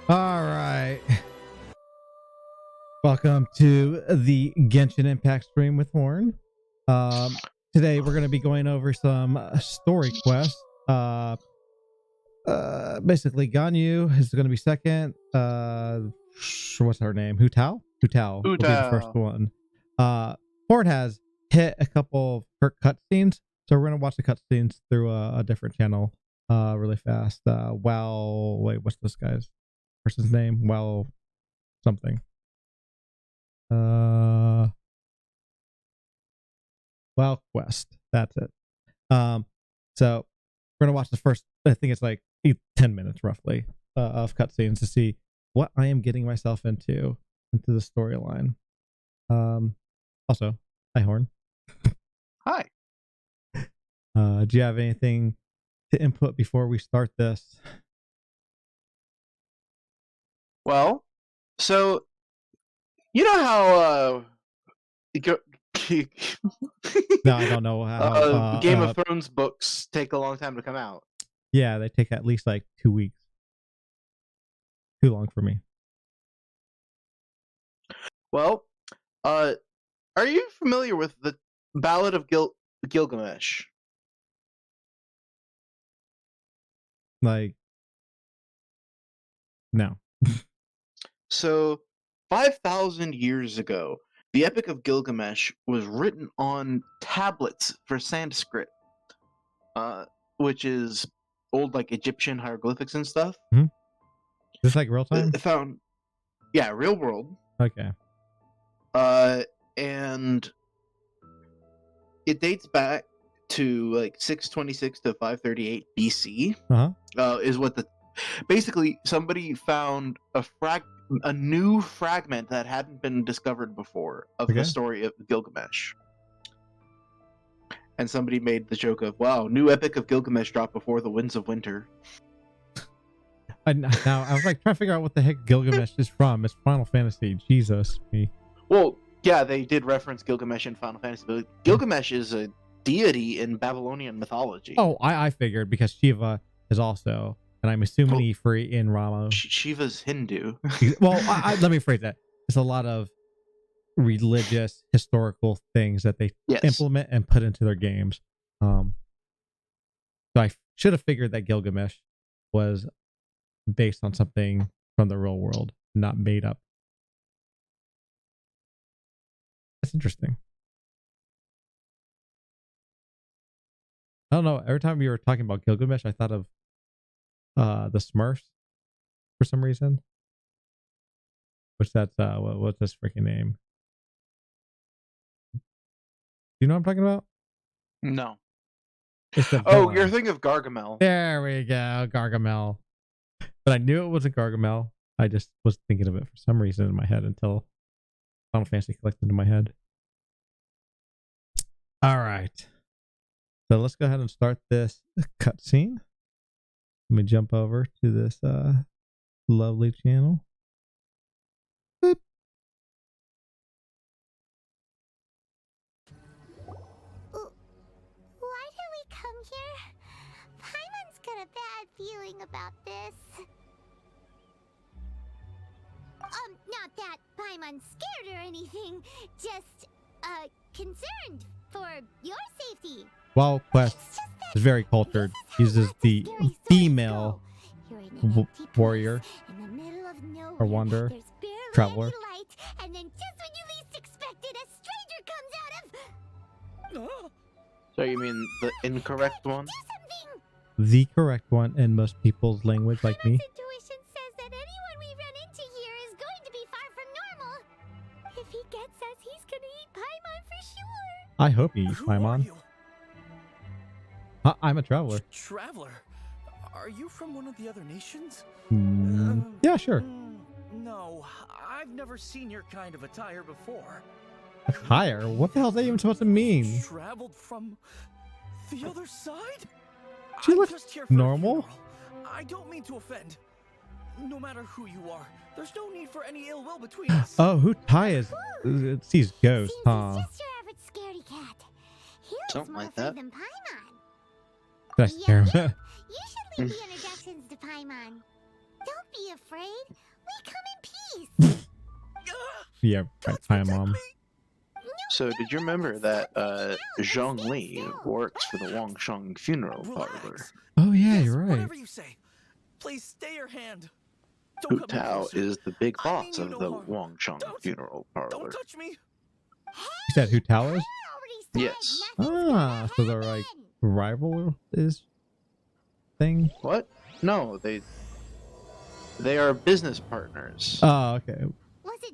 All right. Welcome to the Genshin Impact stream with Horn. Today we're going to be going over some story quests. Basically, Ganyu is going to be second. What's her name? Hu Tao? Hu Tao will be the first one. Horn has hit a couple of cutscenes, so we're going to watch the cutscenes through a different channel really fast. Wait, what's this guy's person's name? Well, something. Well, Quest. That's it. So we're gonna watch the first. I think it's like 10 minutes roughly of cutscenes to see what I am getting myself into the storyline. Also, hi Horn. Hi. Do you have anything to input before we start this? Well, so you know how No, I don't know how Game of Thrones books take a long time to come out. Yeah, they take at least like 2 weeks. Too long for me. Well, are you familiar with the Ballad of Gilgamesh? Like, no. So, 5,000 years ago, the Epic of Gilgamesh was written on tablets for Sanskrit, which is old like Egyptian hieroglyphics and stuff. Mm-hmm. Just like real time? Yeah, real world. Okay. And it dates back to like 626 to 538 BC. Is what basically somebody found a new fragment that hadn't been discovered before of the story of Gilgamesh. And somebody made the joke of, wow, new Epic of Gilgamesh dropped before the winds of winter. Now, I was like trying to figure out what the heck Gilgamesh is from. It's Final Fantasy. Jesus me. Well, yeah, they did reference Gilgamesh in Final Fantasy, but Gilgamesh is a deity in Babylonian mythology. Oh, I figured because Shiva is also, and I'm assuming Ifrit in Rama. Shiva's Hindu. Well, let me phrase that. It's a lot of religious, historical things that they implement and put into their games. So I should have figured that Gilgamesh was based on something from the real world, not made up. That's interesting. I don't know. Every time you were talking about Gilgamesh, I thought of the Smurfs for some reason. Which that's what's his freaking name? You know what I'm talking about? No. You're thinking of Gargamel. There we go, Gargamel. But I knew it was a Gargamel. I just was thinking of it for some reason in my head until Final Fantasy clicked into my head. All right. So let's go ahead and start this cutscene. Let me jump over to this lovely channel. Boop. Why did we come here? Paimon's got a bad feeling about this. Not that Paimon's scared or anything, just, concerned for your safety. While Quest is very cultured, uses the female warrior or wanderer, traveler. And then just when you least expect it, a stranger comes out of... So you mean the incorrect one? The correct one in most people's language, like me. Intuition says that anyone we run into here is going to be far from normal. If he gets us, he's gonna eat Paimon for sure. I hope he eats Paimon. I'm a traveler. Traveler? Are you from one of the other nations? Yeah, sure. No, I've never seen your kind of attire before. Attire? What the hell is that even supposed to mean? Traveled from the other side? She looks normal. I don't mean to offend. No matter who you are, there's no need for any ill will between us. Oh, who Tai is? It sees ghosts, huh? He's just your average scaredy cat. He looks Something more like afraid that. than Paimon. Did I scare him? You should lead the introductions to Paimon. Don't be afraid. We come in peace. Yeah, hi, Mom. So, did you remember that Zhong Li works for the Wangsheng funeral parlor? Oh yeah, Yes, you're right. Whatever you say. Please stay your hand. Don't Hu come any Tao closer. is the big I boss mean of you the no harm. Wangsheng Don't- funeral Don't parlor. touch me. You said who Tao is? Yes. Ah, so they're like rival is thing. What? No, they are business partners. Oh, okay.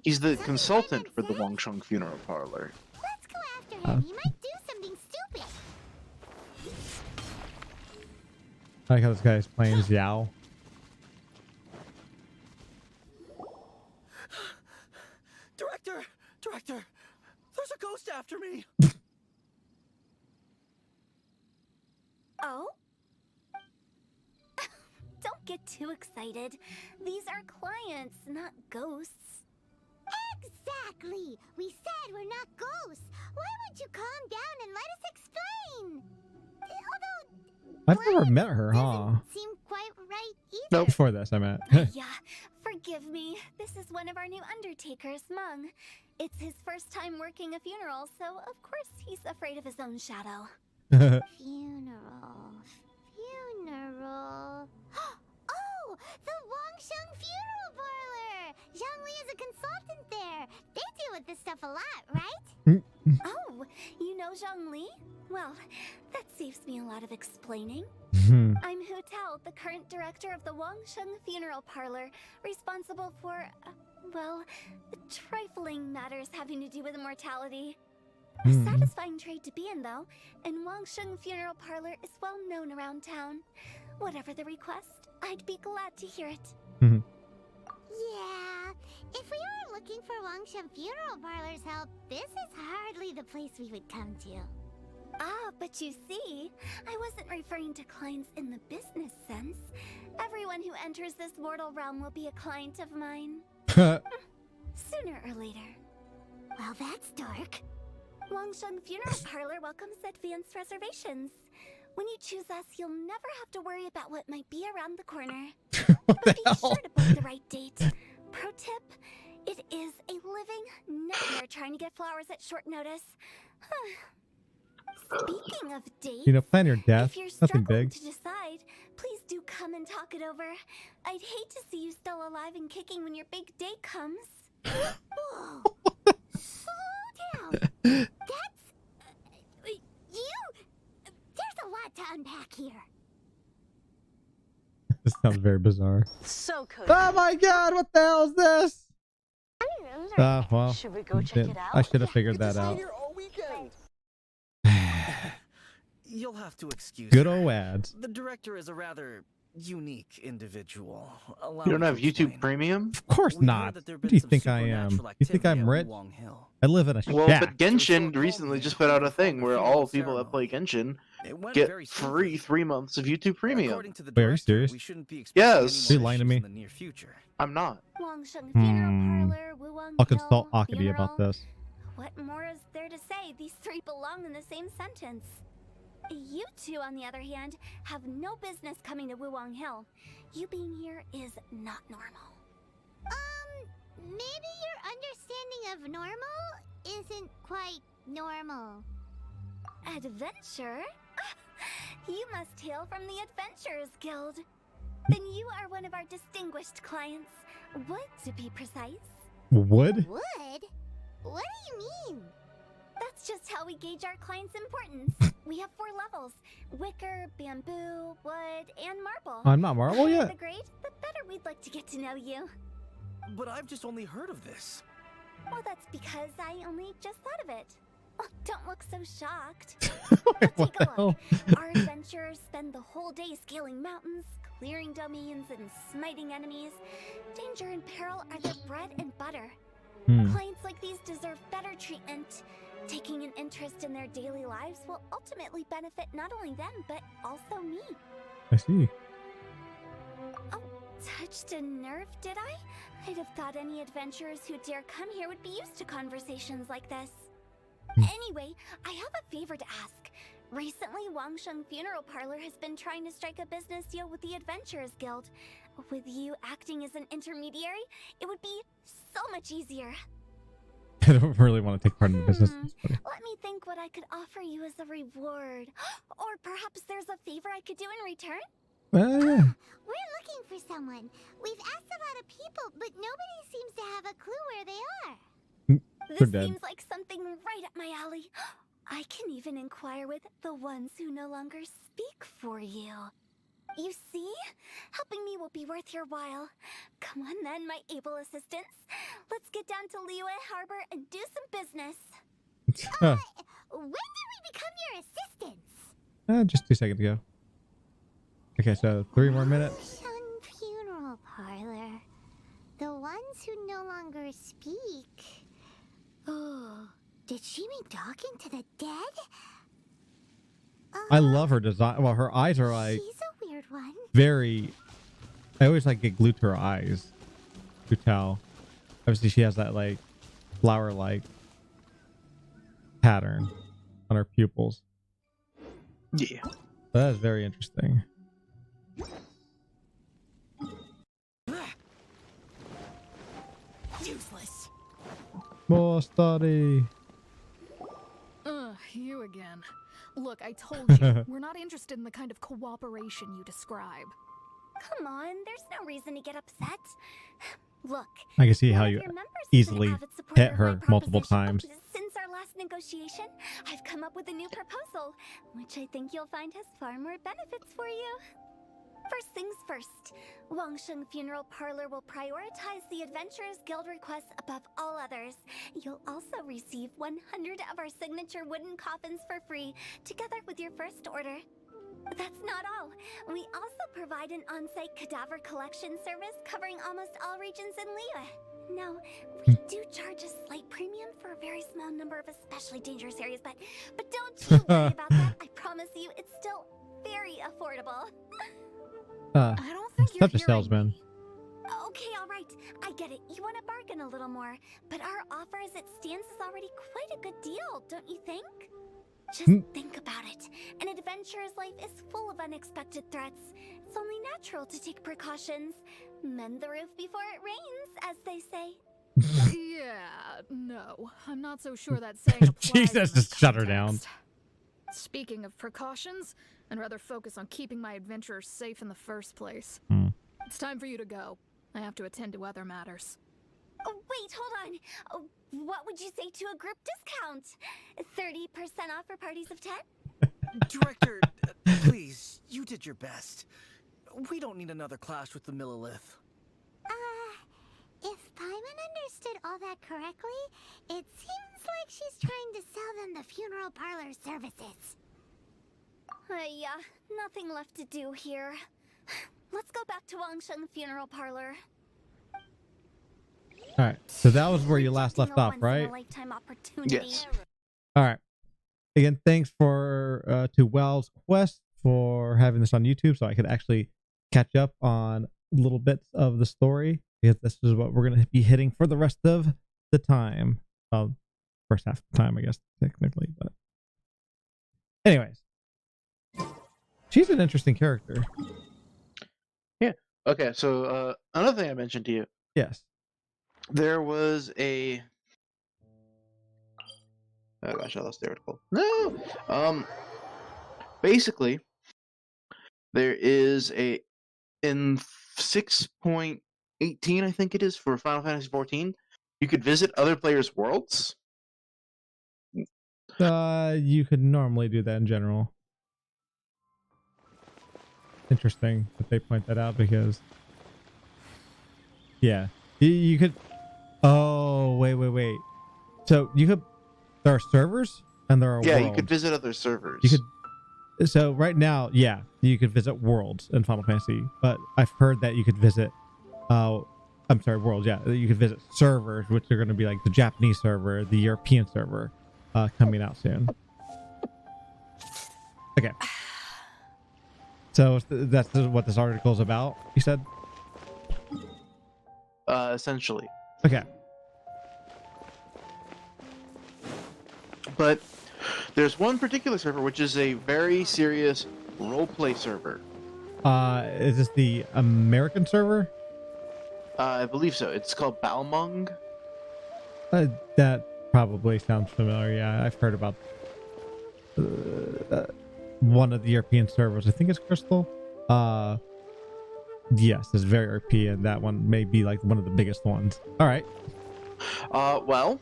He's the consultant for the Wangsheng funeral parlor. Let's go after him. He might do something stupid. I like how this guy's playing Xiao. Director, there's a ghost after me. Oh? Don't get too excited. These are clients, not ghosts. Exactly! We said we're not ghosts. Why won't you calm down and let us explain? Although I've never met her, huh? doesn't seem quite right either. Nope. Before this, I meant. Yeah, forgive me. This is one of our new undertakers, Mung. It's his first time working a funeral, so of course he's afraid of his own shadow. Funeral. Oh, the Wangsheng Funeral Parlor! Zhang Li is a consultant there. They deal with this stuff a lot, right? Oh, you know Zhang Li? Well, that saves me a lot of explaining. I'm Hu Tao, the current director of the Wangsheng Funeral Parlor, responsible for, well, trifling matters having to do with immortality. A satisfying trade to be in, though, and Wangsheng Funeral Parlor is well known around town. Whatever the request, I'd be glad to hear it. Yeah, if we were looking for Wangsheng Funeral Parlor's help, this is hardly the place we would come to. Ah, but you see, I wasn't referring to clients in the business sense. Everyone who enters this mortal realm will be a client of mine. Sooner or later. Well, that's dark. Wangsheng Funeral Parlor welcomes advanced reservations. When you choose us, you'll never have to worry about what might be around the corner. But be sure to book the right date. Pro tip, it is a living nightmare trying to get flowers at short notice. Speaking of dates, You know, plan your death. if you're Nothing struggling big. to decide, please do come and talk it over. I'd hate to see you still alive and kicking when your big day comes. Whoa! Slow down. That's you. There's a lot to unpack here. This sounds very bizarre. So cool. Oh my god, what the hell is this? Well, Should we go check it out? I should have figured that out. Here all weekend. You'll have to excuse Good her. old ads. The director is a rather unique individual. Allow You don't me have to YouTube explain. Premium? Of course We've heard not. that there Who have do you been think some I am? supernatural You think activity I'm at rich? Wulong Hill. I live in a Well, shack. but Genshin recently just put out a thing where all people that play Genshin It went get very free smoothly. 3 months of YouTube Premium. According to the Wait, are you director, serious? we shouldn't be Yes. expecting Are you any more lying to issues me? in the near future. I'm not. Wangsheng Funeral Parlor, Wulong I'll Hill, consult Akadi funeral. about this. What more is there to say? These three belong in the same sentence. You two, on the other hand, have no business coming to Wulong Hill. You being here is not normal. Maybe your understanding of normal isn't quite normal. Adventure? You must hail from the Adventurers Guild. Then you are one of our distinguished clients. Wood, to be precise. Wood? Wood? What do you mean? That's just how we gauge our clients' importance. We have 4 levels: wicker, bamboo, wood, and marble. I'm not Marvel The higher yet. the grade, the better we'd like to get to know you. But I've just only heard of this. Well, that's because I only just thought of it. Oh, don't look so shocked. Wait, what Take the a hell? look. Our adventurers spend the whole day scaling mountains, clearing domains, and smiting enemies. Danger and peril are their bread and butter. Clients like these deserve better treatment. Taking an interest in their daily lives will ultimately benefit not only them, but also me. I see. Oh, touched a nerve, did I? I'd have thought any adventurers who dare come here would be used to conversations like this. Anyway, I have a favor to ask. Recently, Wangsheng Funeral Parlor has been trying to strike a business deal with the Adventurers Guild. With you acting as an intermediary, it would be so much easier. I don't really want to take part in the business. Let me think what I could offer you as a reward. Or perhaps there's a favor I could do in return? Yeah. We're looking for someone. We've asked a lot of people, but nobody seems to have a clue where they are. This seems like something right up my alley. I can even inquire with the ones who no longer speak for you. You see? Helping me will be worth your while. Come on then, my able assistants. Let's get down to Liyue Harbor and do some business. When did we become your assistants? Just 2 seconds ago. Okay, so 3 more minutes. Funeral Parlor. The ones who no longer speak. Oh, did she mean talking to the dead? I love her design. Well, her eyes are like she's a weird one. Very. I always like get glued to her eyes. To tell. Obviously, she has that like flower-like pattern on her pupils. Yeah, that is very interesting. Useless. More study. You again. Look, I told you, we're not interested in the kind of cooperation you describe. Come on, there's no reason to get upset. Look, I can see how you easily hit her multiple times. Since our last negotiation, I've come up with a new proposal, which I think you'll find has far more benefits for you. First things first, Wangsheng Funeral Parlor will prioritize the Adventurers Guild requests above all others. You'll also receive 100 of our signature wooden coffins for free, together with your first order. That's not all. We also provide an on-site cadaver collection service covering almost all regions in Liyue. Now, we do charge a slight premium for a very small number of especially dangerous areas, but don't you worry about that. I promise you, it's still very affordable. I don't think you're such a salesman. Okay, all right. I get it. You want to bargain a little more, but our offer as it stands is already quite a good deal, don't you think? Just think about it. An adventurer's life is full of unexpected threats. It's only natural to take precautions. Mend the roof before it rains, as they say. Yeah, no. I'm not so sure that saying applies. Jesus, just shut her down. Speaking of precautions, I'd rather focus on keeping my adventurers safe in the first place. It's time for you to go. I have to attend to other matters. Oh, wait, hold on. What would you say to a group discount? 30% off for parties of 10? Director, please, you did your best. We don't need another clash with the Millilith. If Paimon understood all that correctly, it seems like she's trying to sell them the funeral parlor services. Yeah, nothing left to do here. Let's go back to Wangsheng Funeral Parlor. All right, so that was where you last left off, right? Yes. All right. Again, thanks for to Wells Quest for having this on YouTube, so I could actually catch up on little bits of the story, because this is what we're going to be hitting for the rest of the time. Well, first half of the time, I guess, technically, but anyways, she's an interesting character. Yeah. Okay, so another thing I mentioned to you. Yes. There was a... Oh gosh, I lost the article. No! Basically, there is a... In 6.18, I think it is, for Final Fantasy XIV, you could visit other players' worlds. You could normally do that in general. Interesting that they point that out, because... Yeah. You could... Oh, wait. So you could... There are servers and there are worlds. You could visit other servers. You could... So right now, yeah, you could visit worlds in Final Fantasy, but I've heard that you could visit... I'm sorry, worlds, yeah. You could visit servers, which are going to be like the Japanese server, the European server, coming out soon. Okay. So that's what this article is about, you said? Essentially. Okay. But There's one particular server which is a very serious roleplay server. Is this the American server? I believe so. It's called Balmung. That probably sounds familiar. Yeah, I've heard about one of the European servers. I think it's Crystal. Yes, it's very European. That one may be like one of the biggest ones. All right. Well,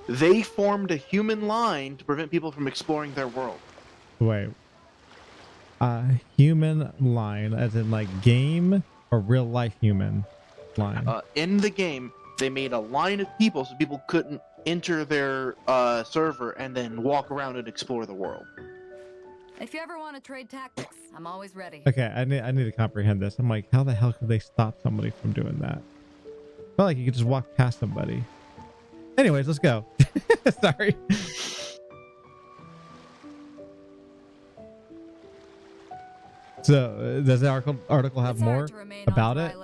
they formed a human line to prevent people from exploring their world. Wait. Human line, as in like game or real life human line? In the game, they made a line of people so people couldn't enter their server and then walk around and explore the world. If you ever want to trade tactics, I'm always ready. Okay, I need to comprehend this. I'm like, how the hell could they stop somebody from doing that? I felt like you could just walk past somebody. Anyways, let's go. Sorry. So, does the article have more about it?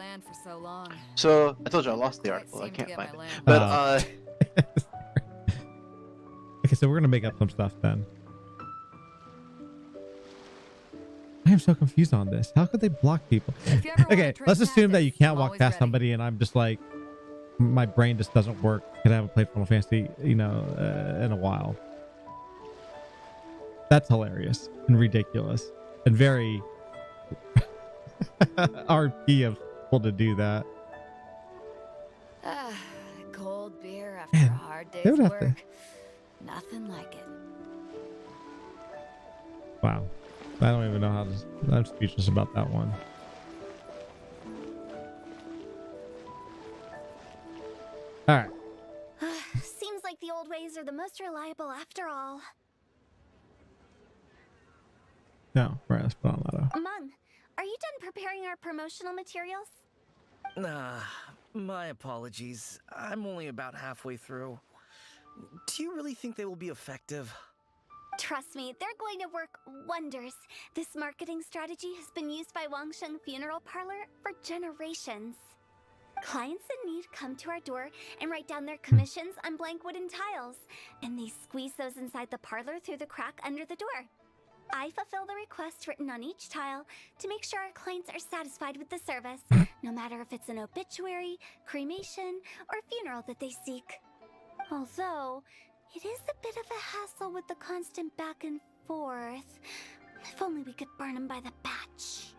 So, I told you I lost the article. I can't find it. But, okay, so we're going to make up some stuff then. I am so confused on this. How could they block people? Okay, let's assume that you can't walk past somebody and I'm just like, my brain just doesn't work because I haven't played Final Fantasy, in a while. That's hilarious and ridiculous and very RP of people to do that. Cold beer after a hard day's work. Nothing like it. Wow. I don't even know how to... I'm speechless about that one. All right. Seems like the old ways are the most reliable after all. No, right, let's put on that. Mung, are you done preparing our promotional materials? My apologies. I'm only about halfway through. Do you really think they will be effective? Trust me, they're going to work wonders. This marketing strategy has been used by Wangsheng Funeral Parlor for generations. Clients in need come to our door and write down their commissions on blank wooden tiles, and they squeeze those inside the parlor through the crack under the door. I fulfill the requests written on each tile to make sure our clients are satisfied with the service, no matter if it's an obituary, cremation, or funeral that they seek. Although, it is a bit of a hassle with the constant back and forth. If only we could burn them by the batch.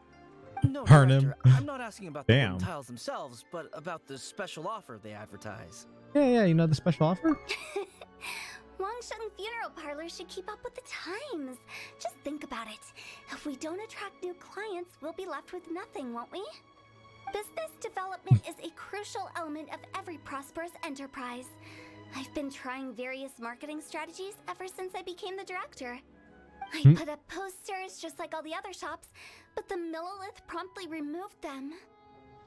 No, Burn Director, him. I'm not asking about the wooden tiles themselves, but about the special offer they advertise. Yeah, you know the special offer? Wangsheng Funeral Parlor should keep up with the times. Just think about it. If we don't attract new clients, we'll be left with nothing, won't we? Business development is a crucial element of every prosperous enterprise. I've been trying various marketing strategies ever since I became the director. I put up posters just like all the other shops, but the Millilith promptly removed them.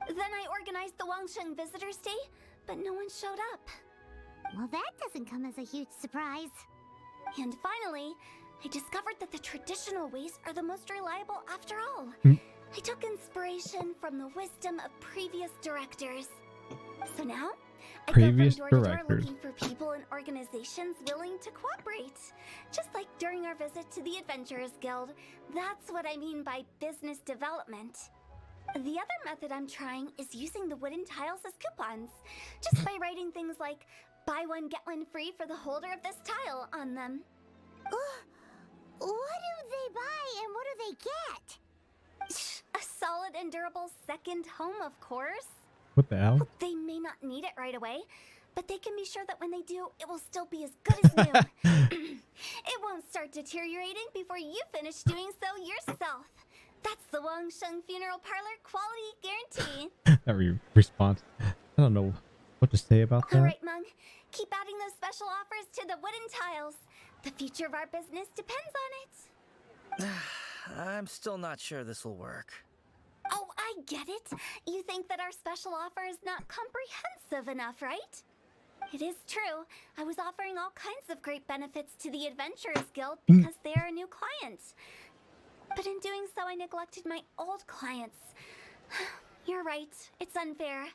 Then I organized the Wangsheng Visitors Day, but no one showed up. Well, that doesn't come as a huge surprise. And finally, I discovered that the traditional ways are the most reliable after all. I took inspiration from the wisdom of previous directors. So now, I go from door to door looking for people and organizations willing to cooperate. Just like during our visit to the Adventurers Guild, that's what I mean by business development. The other method I'm trying is using the wooden tiles as coupons, just by writing things like, buy one, get one free for the holder of this tile on them. What do they buy and what do they get? A solid and durable second home, of course. What the hell? They may not need it right away, but they can be sure that when they do, it will still be as good as new. It won't start deteriorating before you finish doing so yourself. That's the Wangsheng Funeral Parlor quality guarantee. That response. I don't know what to say about that. All right, Mung. Keep adding those special offers to the wooden tiles. The future of our business depends on it. I'm still not sure this will work. Oh, I get it. You think that our special offer is not comprehensive enough, right? It is true. I was offering all kinds of great benefits to the Adventurers Guild because they are a new client. But in doing so, I neglected my old clients. You're right. It's unfair.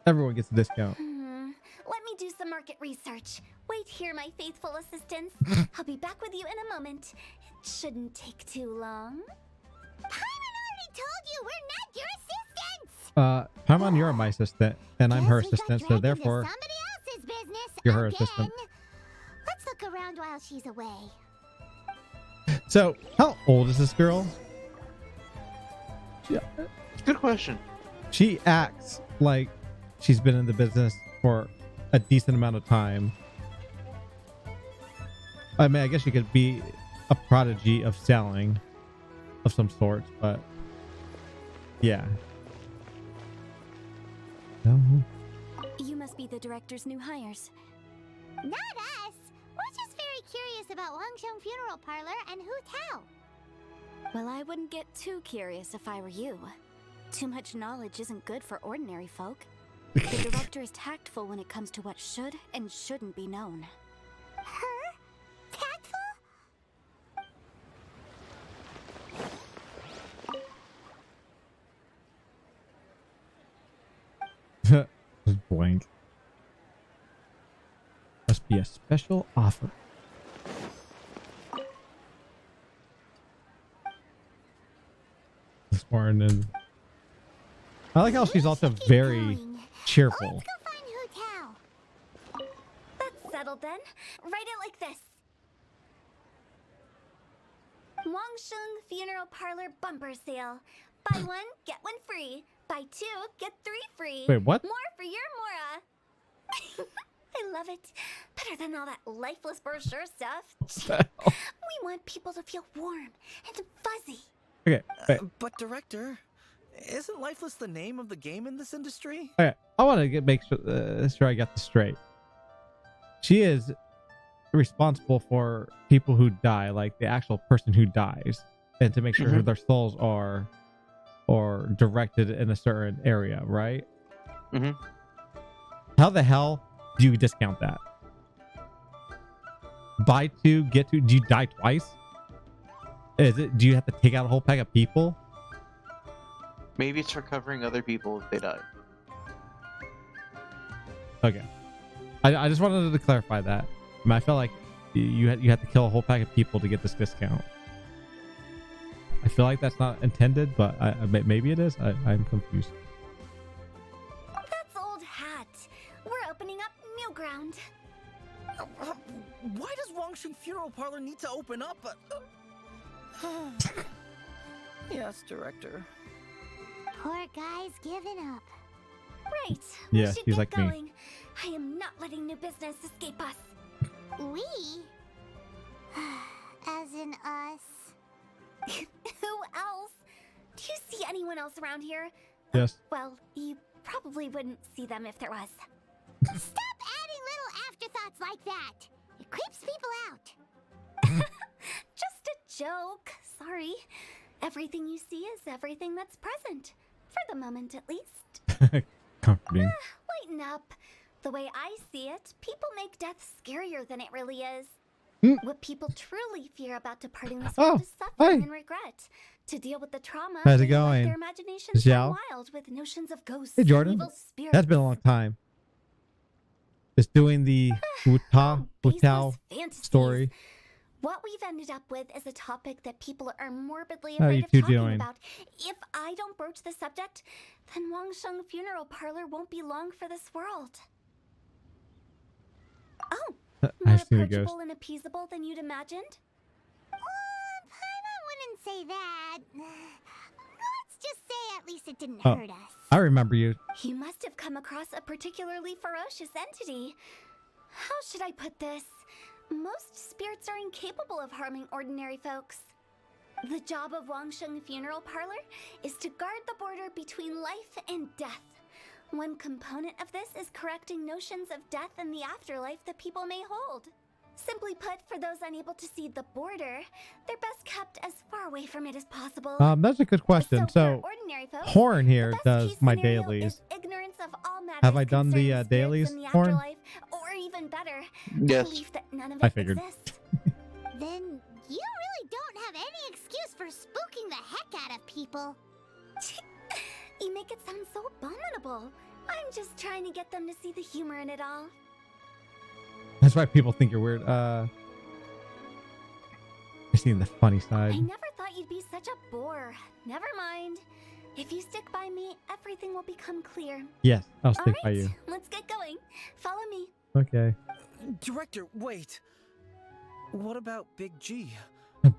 Everyone gets a discount. Let me do some market research. Wait here, my faithful assistants. I'll be back with you in a moment. It shouldn't take too long. Paimon already told you we're not your assistants. Paimon, you're my assistant, and I'm her assistant, so therefore somebody else's business you're her again. assistant. Let's look around while she's away. So, how old is this girl? Yeah. Good question. She acts like she's been in the business for a decent amount of time. I mean, I guess she could be a prodigy of selling of some sort, but yeah. You must be the director's new hires. Not us. We're just very curious about Wangsheng Funeral Parlor and Hu Tao. Well, I wouldn't get too curious if I were you. Too much knowledge isn't good for ordinary folk. The director is tactful when it comes to what should and shouldn't be known. Her? Tactful? Just blank. Must be a special offer. This morning. I like how she's also very cheerful. Let's go find Hu Tao. That's settled then. Write it like this. Wangsheng Funeral Parlor bumper sale. Buy one, get one free. Buy two, get three free. Wait, what? More for your Mora. I love it. Better than all that lifeless brochure stuff. We want people to feel warm and fuzzy. Okay, wait. But director, isn't lifeless the name of the game in this industry? Okay, I want to make sure I got this straight. She is responsible for people who die, like the actual person who dies, and to make sure their souls are directed in a certain area, right? How the hell do you discount that? Buy two, get two. Do you die twice? Is it? Do you have to take out a whole pack of people? Maybe it's for covering other people if they die. Okay, I just wanted to clarify that. I mean, I felt like you had to kill a whole pack of people to get this discount. I feel like that's not intended, but maybe it is. I'm confused. That's old hat. We're opening up new ground. Why does Wangsheng Funeral Parlor need to open up? Yes, director. Poor guy's giving up. Right. Yeah, we should he's get like going. me. I am not letting new business escape us. We? As in us. Who else? Do you see anyone else around here? Yes. Well, you probably wouldn't see them if there was. Stop adding little afterthoughts like that. It creeps people out. Just a joke. Sorry. Everything you see is everything that's present. For the moment, at least. Comforting. Lighten up. The way I see it, people make death scarier than it really is. What people truly fear about departing this world is suffering and regret. To deal with the trauma, how's it they let going? their imaginations run wild with notions of ghosts. Hey, Jordan. Evil spirits. That's been a long time. Just doing the Hu Tao Fantasies. story. What we've ended up with is a topic that people are morbidly How are afraid you of two talking doing? about. If I don't broach the subject, then Wangsheng Funeral Parlor won't be long for this world. Oh, more I see the ghost. approachable and appeasable than you'd imagined? Paimon wouldn't say that. Let's just say at least it didn't Oh. hurt us. I remember you. You must have come across a particularly ferocious entity. How should I put this? Most spirits are incapable of harming ordinary folks. The job of Wangsheng Funeral Parlor is to guard the border between life and death. One component of this is correcting notions of death and the afterlife that people may hold. Simply put, for those unable to see the border, they're best kept as far away from it as possible. That's a good question. So, for ordinary folks, Horn here the best does case my scenario dailies. is ignorance of all matters Have I done the concerning spirits dailies, in the Horn? afterlife, or even better, Yes. belief that none of I it figured. exists. Then you really don't have any excuse for spooking the heck out of people. You make it sound so abominable. I'm just trying to get them to see the humor in it all. That's why people think you're weird. You're seeing the funny side. I never thought you'd be such a bore. Never mind. If you stick by me, everything will become clear. Yes, I'll stick by you. Let's get going. Follow me. Okay. Director, wait. What about Big G?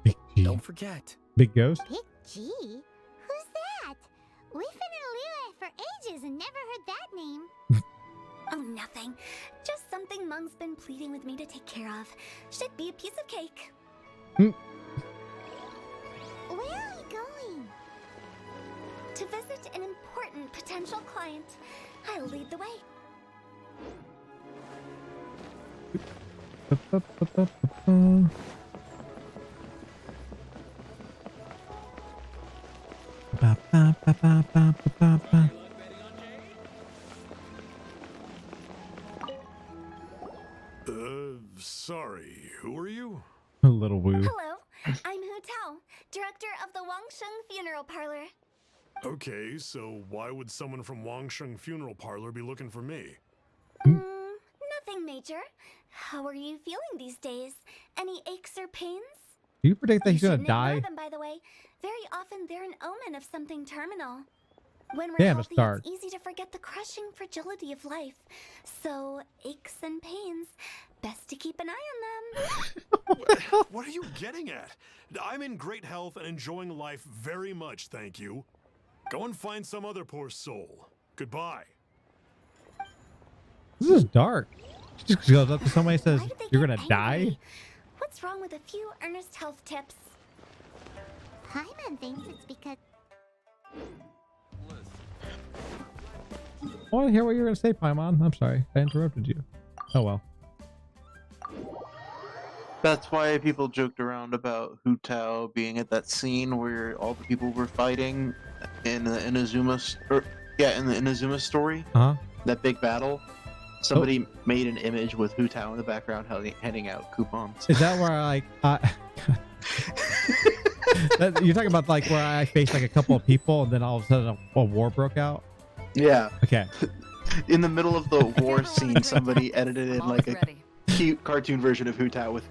Big G. Don't forget. Big Ghost? Big G? Who's that? We've been in Lille for ages and never heard that name. Oh, nothing. Just something Mung's been pleading with me to take care of. Should be a piece of cake. Where are we going? To visit an important potential client. I'll lead the way. Sorry, who are you? A little woo. Hello, I'm Hu Tao, director of the Wangsheng Funeral Parlor. Okay, so why would someone from Wangsheng Funeral Parlor be looking for me? Nothing major. How are you feeling these days? Any aches or pains? Do you predict that he's gonna shouldn't ignore die? them, by the way. Very often they're an omen of something terminal. When we're Damn, it's healthy, dark. it's easy to forget the crushing fragility of life. So, aches and pains, best to keep an eye on them. What are you getting at? I'm in great health and enjoying life very much, thank you. Go and find some other poor soul. Goodbye. This is dark. She just goes up to somebody and says, Why did they "You're get gonna die." angry? What's wrong with a few earnest health tips? Paimon thinks it's because... I want to hear what you're gonna say, Paimon. I'm sorry, I interrupted you. Oh well. That's why people joked around about Hu Tao being at that scene where all the people were fighting in the Inazuma, in the Inazuma story. That big battle. Somebody made an image with Hu Tao in the background handing out coupons. Is that where you're talking about like where I faced like a couple of people and then all of a sudden a war broke out? Yeah. Okay. In the middle of the war scene, somebody edited in like a cute cartoon version of Hu Tao with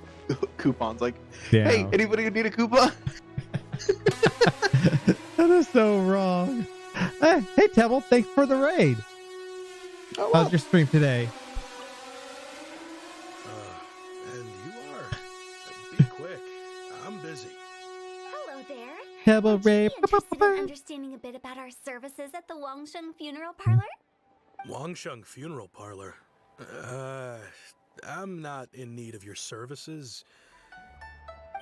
coupons. Like, Damn. hey, anybody who need a coupon? That is so wrong. Hey, Tebble, thanks for the raid. Oh, wow. How's your stream today? And you are. Be quick. I'm busy. Hello there. Tebble Would you raid. be interested in understanding a bit about our services at the Wangsheng Funeral Parlor? Wangsheng Funeral Parlor. I'm not in need of your services.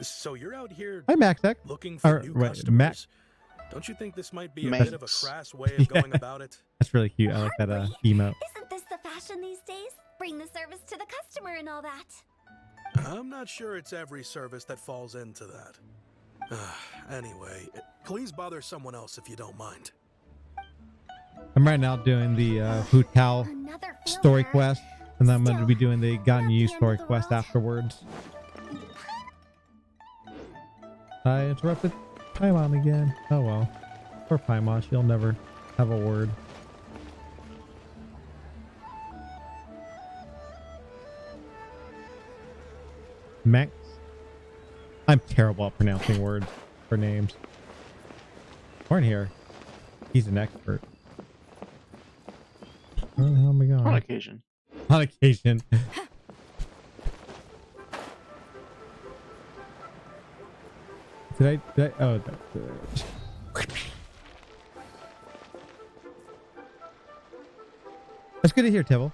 So you're out here Hi, Maxek. looking for new customers? Don't you think this might be a bit of a crass way of going about it? That's really cute. I like that emote. Isn't this the fashion these days? Bring the service to the customer and all that. I'm not sure it's every service that falls into that. Anyway, please bother someone else if you don't mind. I'm right now doing the Hu Tao Another story failure. quest, and then I'm going to be Still, doing the Gotten not You the end story of the quest world. afterwards. I interrupted Paimon again. Oh well. Poor Paimon, she'll never have a word. Max. I'm terrible at pronouncing words or names. Horn here. He's an expert. Where the hell am I going? On occasion. On occasion. Did I oh, that's good to hear, Tibble.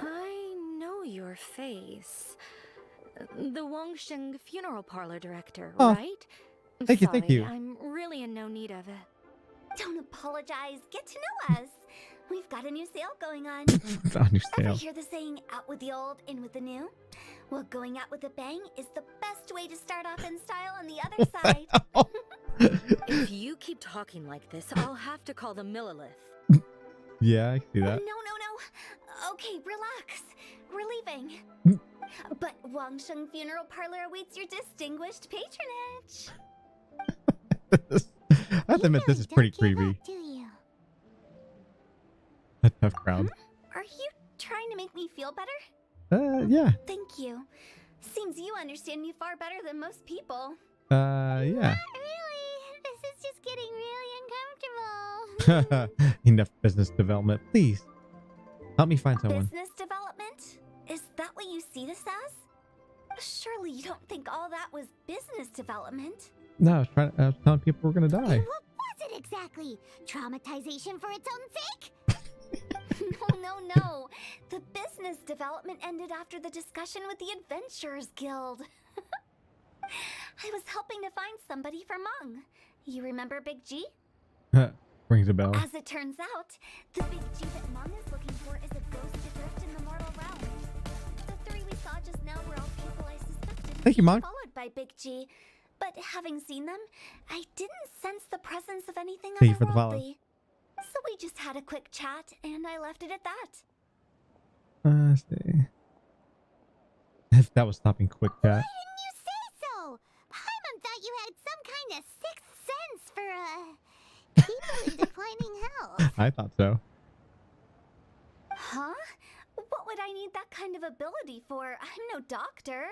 I know your face. The Wangsheng Funeral Parlor director, Oh, right? thank you, thank Sorry, you. I'm really in no need of it. Don't apologize. Get to know us. We've got a new sale going on. On your Ever sale. hear the saying, out with the old, in with the new? Well, going out with a bang is the best way to start off in style on the other side. If you keep talking like this, I'll have to call the Millilith. Yeah, I see No, that. no. Okay, relax. We're leaving. But Wangsheng Funeral Parlor awaits your distinguished patronage. I have to admit, this is pretty creepy. Do you? A tough crowd. Are you trying to make me feel better? Yeah. Thank you. Seems you understand me far better than most people. Yeah. Not really. This is just getting really uncomfortable. Enough business development, please. Help me find someone. Business development? Is that what you see this as? Surely you don't think all that was business development. No, I was telling people we're gonna die. What was it exactly? Traumatization for its own sake? No. The business development ended after the discussion with the Adventurers Guild. I was helping to find somebody for Mung. You remember Big G? Rings a bell. As it turns out, the Big G that Mung is looking for is a ghost adrift in the mortal realm. The three we saw just now were all people I suspected Thank you, Mung. followed by Big G. But having seen them, I didn't sense the presence of anything Thank you for the follow. otherworldly. So we just had a quick chat, and I left it at that. Let's see. That was stopping quick chat. Why didn't you say so? Paimon thought you had some kind of sixth sense for, people in declining health. I thought so. Huh? What would I need that kind of ability for? I'm no doctor.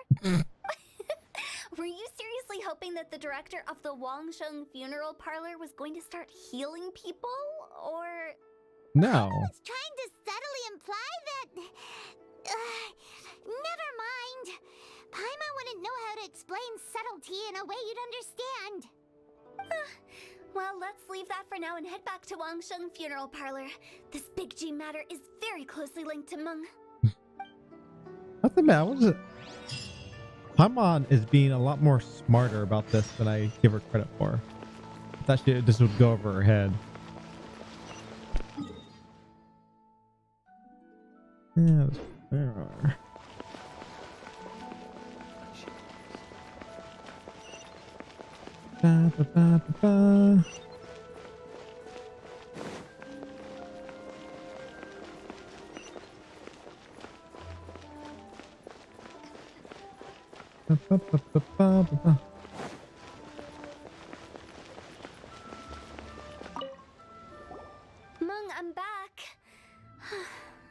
Were you seriously hoping that the director of the Wangsheng funeral parlor was going to start healing people? Or... No. I was trying to subtly imply that... never mind. Paimon wouldn't know how to explain subtlety in a way you'd understand. Well, let's leave that for now and head back to Wangsheng funeral parlor. This Big G matter is very closely linked to Meng. What's the matter? What is it? Paimon is being a lot more smarter about this than I give her credit for. I thought this would go over her head. Yeah, there are. Ba, ba, ba, ba, ba. Ba, ba, ba, ba, ba, ba. Meng, I'm back.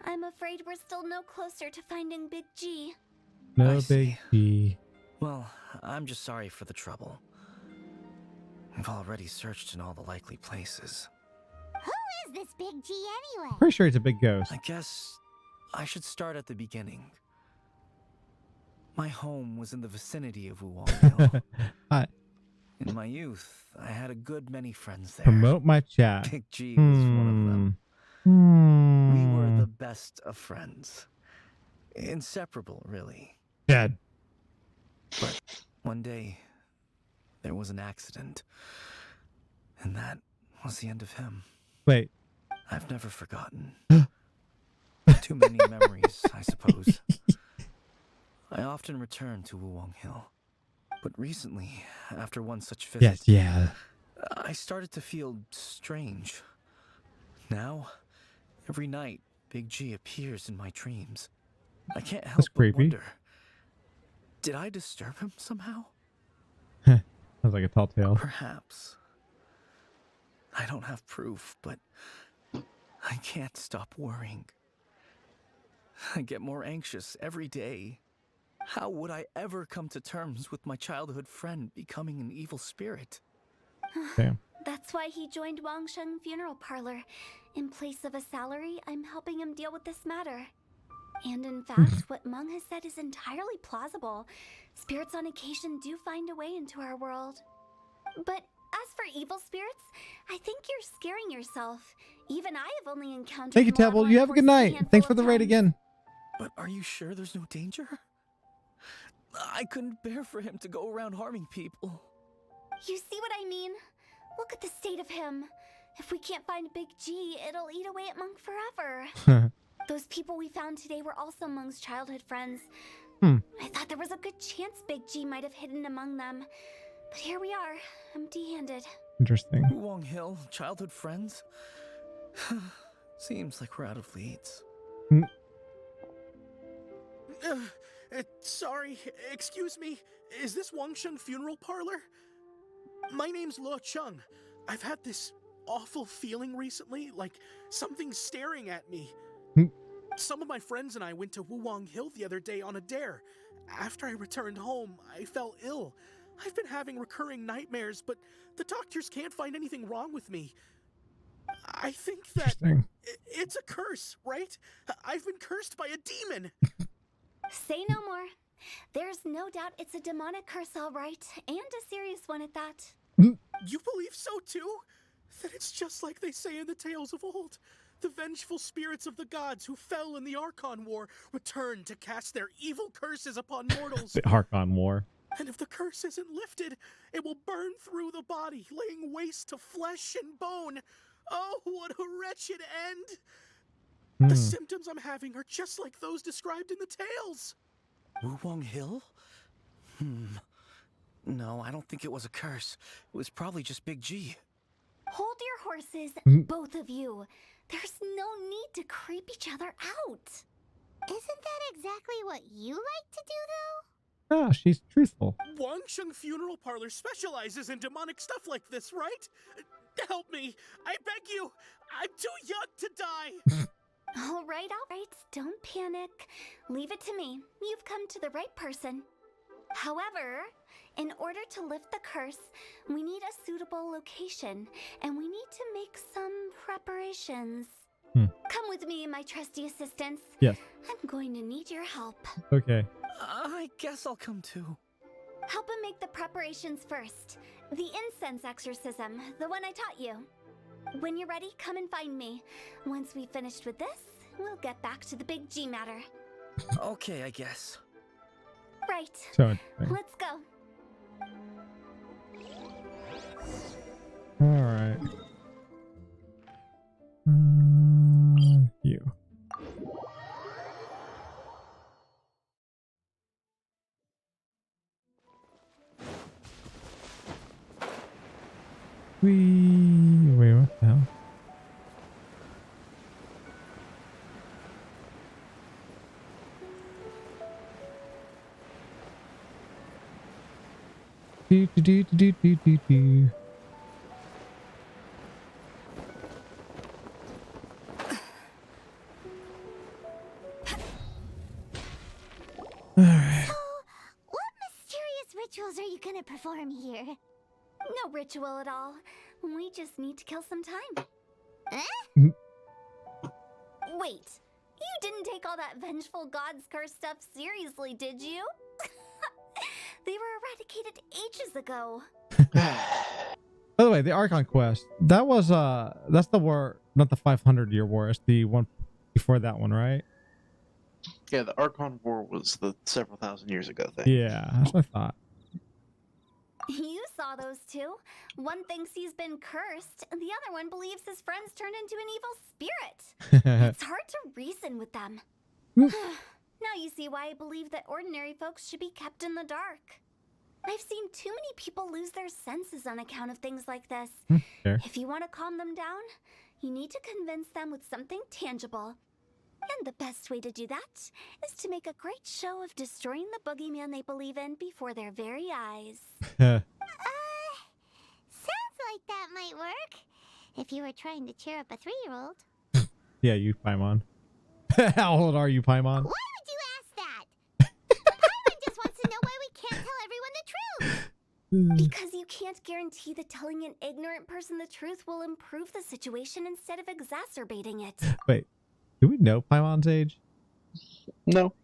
I'm afraid we're still no closer to finding Big G. No I see. big G. Well, I'm just sorry for the trouble. I've already searched in all the likely places. Who is this Big G anyway? Pretty sure he's a big ghost. I guess I should start at the beginning. My home was in the vicinity of Wuwang Hill. Hi. In my youth, I had a good many friends there. Promote my chat. Big G was one of them. We were the best of friends. Inseparable, really. Dead. But one day, there was an accident. And that was the end of him. Wait. I've never forgotten. Too many memories, I suppose. I often return to Wuwang Hill. But recently, after one such visit, Yes, yeah. I started to feel strange. Now, every night, Big G appears in my dreams. I can't help That's but creepy. wonder, did I disturb him somehow? Sounds like a tall tale. Perhaps. I don't have proof, but I can't stop worrying. I get more anxious every day. How would I ever come to terms with my childhood friend becoming an evil spirit? Damn. That's why he joined Wangsheng funeral parlor. In place of a salary, I'm helping him deal with this matter. And in fact, what Meng has said is entirely plausible. Spirits on occasion do find a way into our world. But as for evil spirits, I think you're scaring yourself. Even I have only encountered Thank you, Lava Table. and You have a good Horses night. handful Thanks for of the raid times. again. But are you sure there's no danger? I couldn't bear for him to go around harming people. You see what I mean? Look at the state of him. If we can't find Big G, it'll eat away at Monk forever. Those people we found today were also Monk's childhood friends. I thought there was a good chance Big G might have hidden among them. But here we are, empty-handed. Interesting. Wuwang Hill, childhood friends? Seems like we're out of leads. Sorry, excuse me. Is this Wangsheng funeral parlor? My name's Luo Chung. I've had this awful feeling recently, like something's staring at me. Some of my friends and I went to Wuwang Hill the other day on a dare. After I returned home, I fell ill. I've been having recurring nightmares, but the doctors can't find anything wrong with me. I think that it's a curse, right? I've been cursed by a demon. Say no more. There's no doubt it's a demonic curse, all right, and a serious one at that. You believe so too? Then it's just like they say in the tales of old. The vengeful spirits of the gods who fell in the Archon War return to cast their evil curses upon mortals. The Archon War. And if the curse isn't lifted, it will burn through the body, laying waste to flesh and bone. Oh, what a wretched end! The symptoms I'm having are just like those described in the tales. Wuwang Hill? No, I don't think it was a curse. It was probably just Big G. Hold your horses, both of you. There's no need to creep each other out. Isn't that exactly what you like to do, though? Ah, she's truthful. Wangsheng Funeral Parlor specializes in demonic stuff like this, right? Help me. I beg you. I'm too young to die. All right. Don't panic. Leave it to me. You've come to the right person. However, in order to lift the curse, we need a suitable location, and we need to make some preparations. Come with me, my trusty assistants. Yes. I'm going to need your help. Okay. I guess I'll come too. Help him make the preparations first. The incense exorcism, the one I taught you. When you're ready, come and find me. Once we've finished with this, we'll get back to the Big G matter. Okay, I guess. Right. So, let's go. all right. You. Wait, what the hell? Do. Alright. So, what mysterious rituals are you gonna perform here? No ritual at all. We just need to kill some time. Wait, you didn't take all that vengeful god's curse stuff seriously, did you? They were eradicated ages ago. By the way, the Archon quest, that was that's the war, not the 500-year war, it's the one before that one, right? Yeah, the Archon War was the several thousand years ago thing. Yeah, that's what I thought. You saw those two. One thinks he's been cursed, and the other one believes his friends turned into an evil spirit. It's hard to reason with them. Now you see why I believe that ordinary folks should be kept in the dark. I've seen too many people lose their senses on account of things like this. Sure. If you want to calm them down, you need to convince them with something tangible. And the best way to do that is to make a great show of destroying the boogeyman they believe in before their very eyes. Sounds like that might work. If you were trying to cheer up a 3-year-old. Yeah, you, Paimon. How old are you, Paimon? Why would you ask that? Paimon just wants to know why we can't tell everyone the truth. Because you can't guarantee that telling an ignorant person the truth will improve the situation instead of exacerbating it. Wait, do we know Paimon's age? No.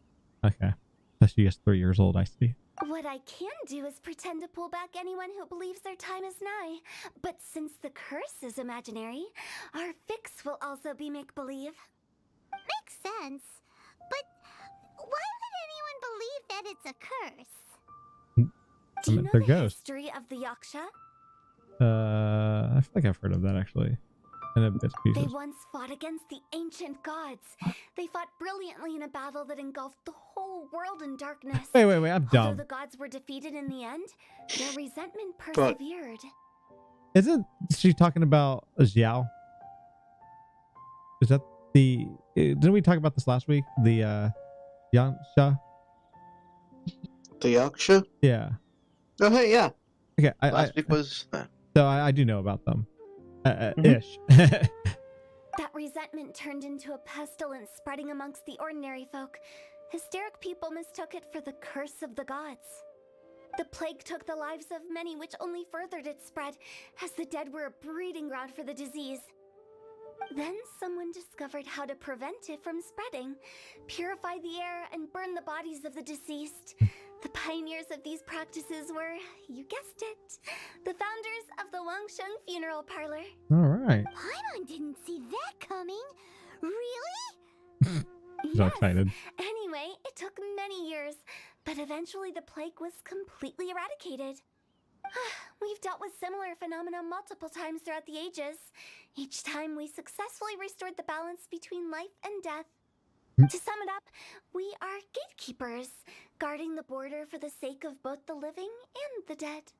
Okay. Unless she is 3 years old, I see. What I can do is pretend to pull back anyone who believes their time is nigh. But since the curse is imaginary, our fix will also be make-believe. Makes sense. But why would anyone believe that it's a curse? Do you know they're the ghosts. history of the Yaksha? I feel like I've heard of that actually. And a bits and They pieces. once fought against the ancient gods. They fought brilliantly in a battle that engulfed the whole world in darkness. Wait, I'm Although dumb. the gods were defeated in the end, their resentment persevered. Isn't she talking about a Xiao? Is that the... Didn't we talk about this last week? The Yansha? The Yaksha? Yeah. Oh, hey, yeah. Okay, Last week was... So I do know about them. Ish. That resentment turned into a pestilence spreading amongst the ordinary folk. Hysteric people mistook it for the curse of the gods. The plague took the lives of many, which only furthered its spread, as the dead were a breeding ground for the disease. Then someone discovered how to prevent it from spreading, purify the air, and burn the bodies of the deceased. The pioneers of these practices were, you guessed it, the founders of the Wangsheng Funeral Parlor. All right. Paimon didn't see that coming. Really? So excited. Anyway, it took many years, but eventually the plague was completely eradicated. We've dealt with similar phenomena multiple times throughout the ages. Each time we successfully restored the balance between life and death. To sum it up, we are gatekeepers, guarding the border for the sake of both the living and the dead.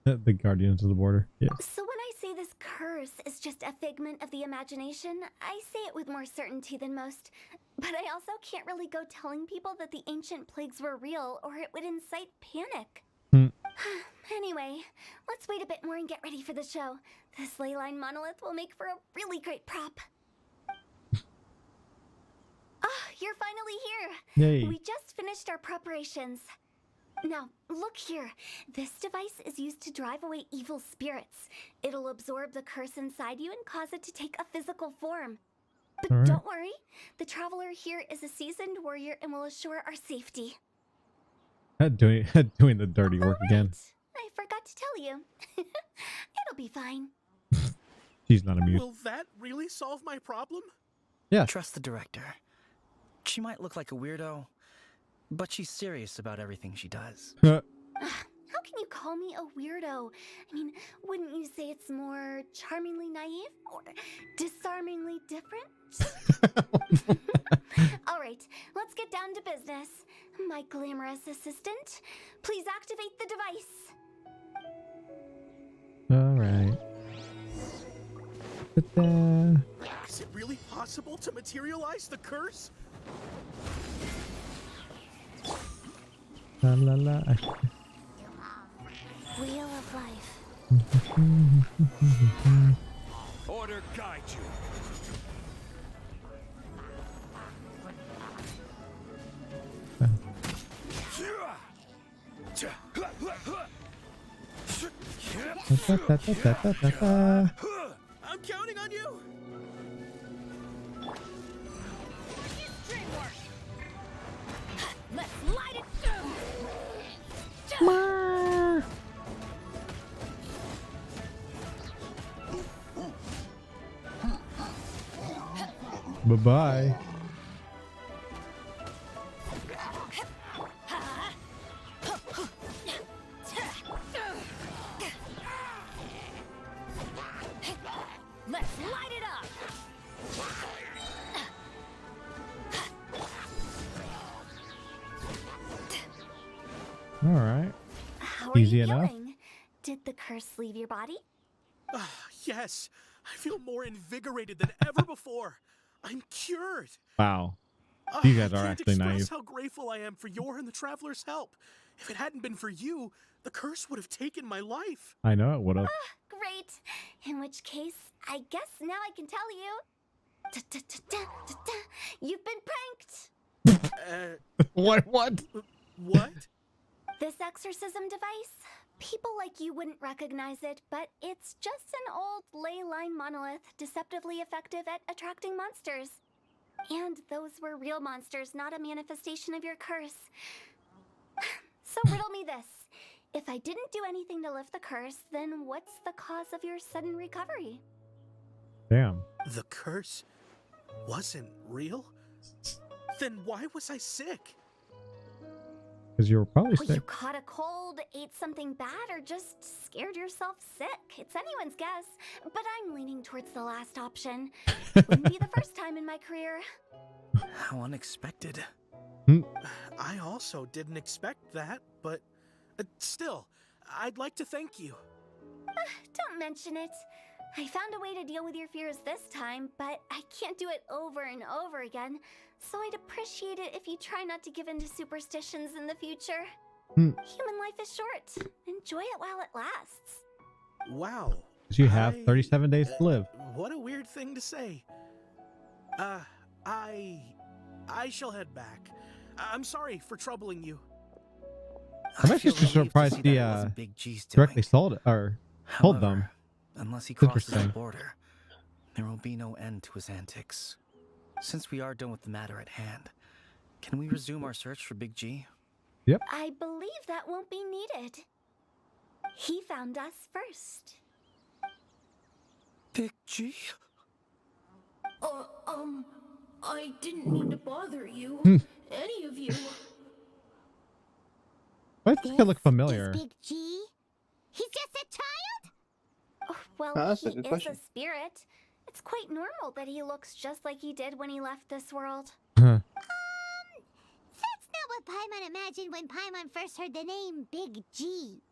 The guardians of the border. Yeah. So when I say this curse is just a figment of the imagination, I say it with more certainty than most. But I also can't really go telling people that the ancient plagues were real, or it would incite panic. Anyway, let's wait a bit more and get ready for the show. This leyline monolith will make for a really great prop. You're finally here. Yay. We just finished our preparations. Now, look here. This device is used to drive away evil spirits. It'll absorb the curse inside you and cause it to take a physical form. But don't worry, the traveler here is a seasoned warrior and will assure our safety. Doing the dirty work again. I forgot to tell you. It'll be fine. She's not amused. Will that really solve my problem? Yeah. Trust the director. She might look like a weirdo, but she's serious about everything she does. How can you call me a weirdo? I mean, wouldn't you say it's more charmingly naive or disarmingly different? All right, let's get down to business. My glamorous assistant, please activate the device. All right. Is it really possible to materialize the curse? La la la. Wheel of life. Order guide you. I'm counting on you. Let's light it down. Bye-bye. Let's light it up. All right. How are Easy you enough. feeling? Did the curse leave your body? Yes, I feel more invigorated than ever before. I'm cured. Wow. You guys I are can't actually express naive. how grateful I am for your and the traveler's help. If it hadn't been for you, the curse would have taken my life. I know it would have. Great. In which case, I guess now I can tell you. You've been pranked. What? What? This exorcism device, people like you wouldn't recognize it, but it's just an old ley line monolith deceptively effective at attracting monsters. And those were real monsters, not a manifestation of your curse. So riddle me this. If I didn't do anything to lift the curse, then what's the cause of your sudden recovery? Damn. The curse wasn't real? Then why was I sick? Because you were probably Well, you sick. caught a cold, ate something bad, or just scared yourself sick. It's anyone's guess, but I'm leaning towards the last option. Wouldn't be the first time in my career. How unexpected. I also didn't expect that, but still, I'd like to thank you. Don't mention it. I found a way to deal with your fears this time, but I can't do it over and over again. So I'd appreciate it if you try not to give in to superstitions in the future. Human life is short. Enjoy it while it lasts. Wow, You have 37 days to live. What a weird thing to say. I shall head back. I'm sorry for troubling you. I'm actually just surprised he directly sold it or told them. Unless he crosses the border, there will be no end to his antics. Since we are done with the matter at hand, can we resume our search for Big G? Yep. I believe that won't be needed. He found us first. Big G? I didn't mean to bother you. Any of you. Why does this kid look familiar? Big G? He's just a child? Oh, well, that's he a good is question. a spirit. It's quite normal that he looks just like he did when he left this world. That's not what Paimon imagined when Paimon first heard the name Big G.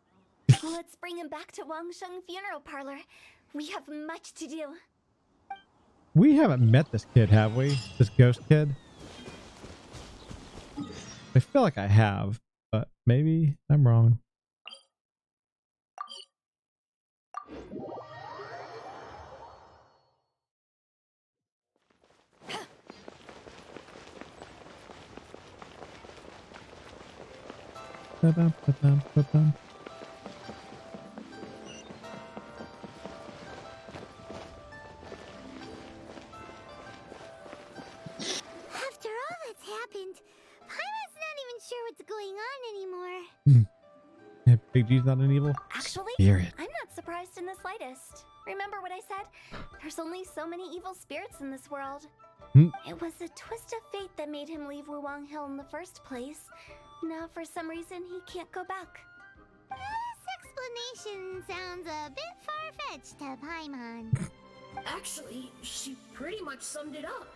Let's bring him back to Wangsheng Funeral Parlor. We have much to do. We haven't met this kid, have we? This ghost kid? I feel like I have, but maybe I'm wrong. Ba-bum. After all that's happened, Paimon's not even sure what's going on anymore. Yeah, Big G's not an evil Actually, spirit. I'm not surprised in the slightest. Remember what I said? There's only so many evil spirits in this world. It was a twist of fate that made him leave Wuwang Hill in the first place. Now, for some reason, he can't go back. This explanation sounds a bit far-fetched to Paimon. Actually, she pretty much summed it up.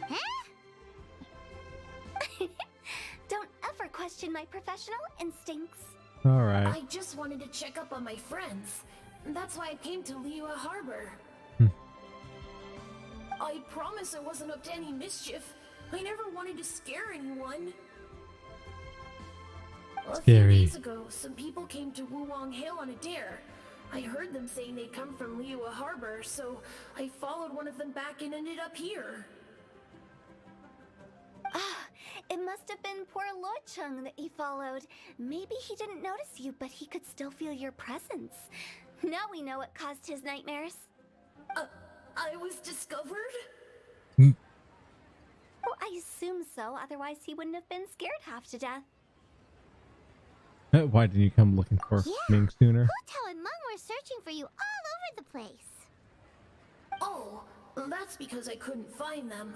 Huh? Don't ever question my professional instincts. All right. I just wanted to check up on my friends. That's why I came to Liyue Harbor. I promise I wasn't up to any mischief. I never wanted to scare anyone. A few days ago, some people came to Wuwang Hill on a dare. I heard them saying they'd come from Liyue Harbor, so I followed one of them back and ended up here. It must have been poor Lo Chung that he followed. Maybe he didn't notice you, but he could still feel your presence. Now we know what caused his nightmares. I was discovered? Well, I assume so, otherwise he wouldn't have been scared half to death. Why didn't you come looking for Ming sooner? Hu Tao and Meng were searching for you all over the place. Oh, that's because I couldn't find them.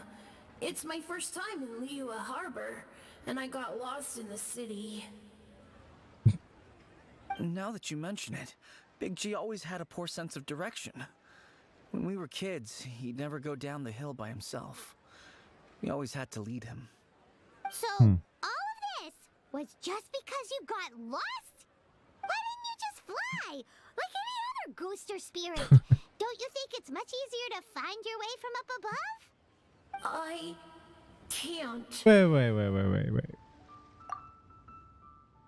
It's my first time in Liyue Harbor, and I got lost in the city. Now that you mention it, Big G always had a poor sense of direction. When we were kids, he'd never go down the hill by himself. We always had to lead him. So, all of this was just because you got lost? Why didn't you just fly? Like any other ghost or spirit? Don't you think it's much easier to find your way from up above? I can't. Wait.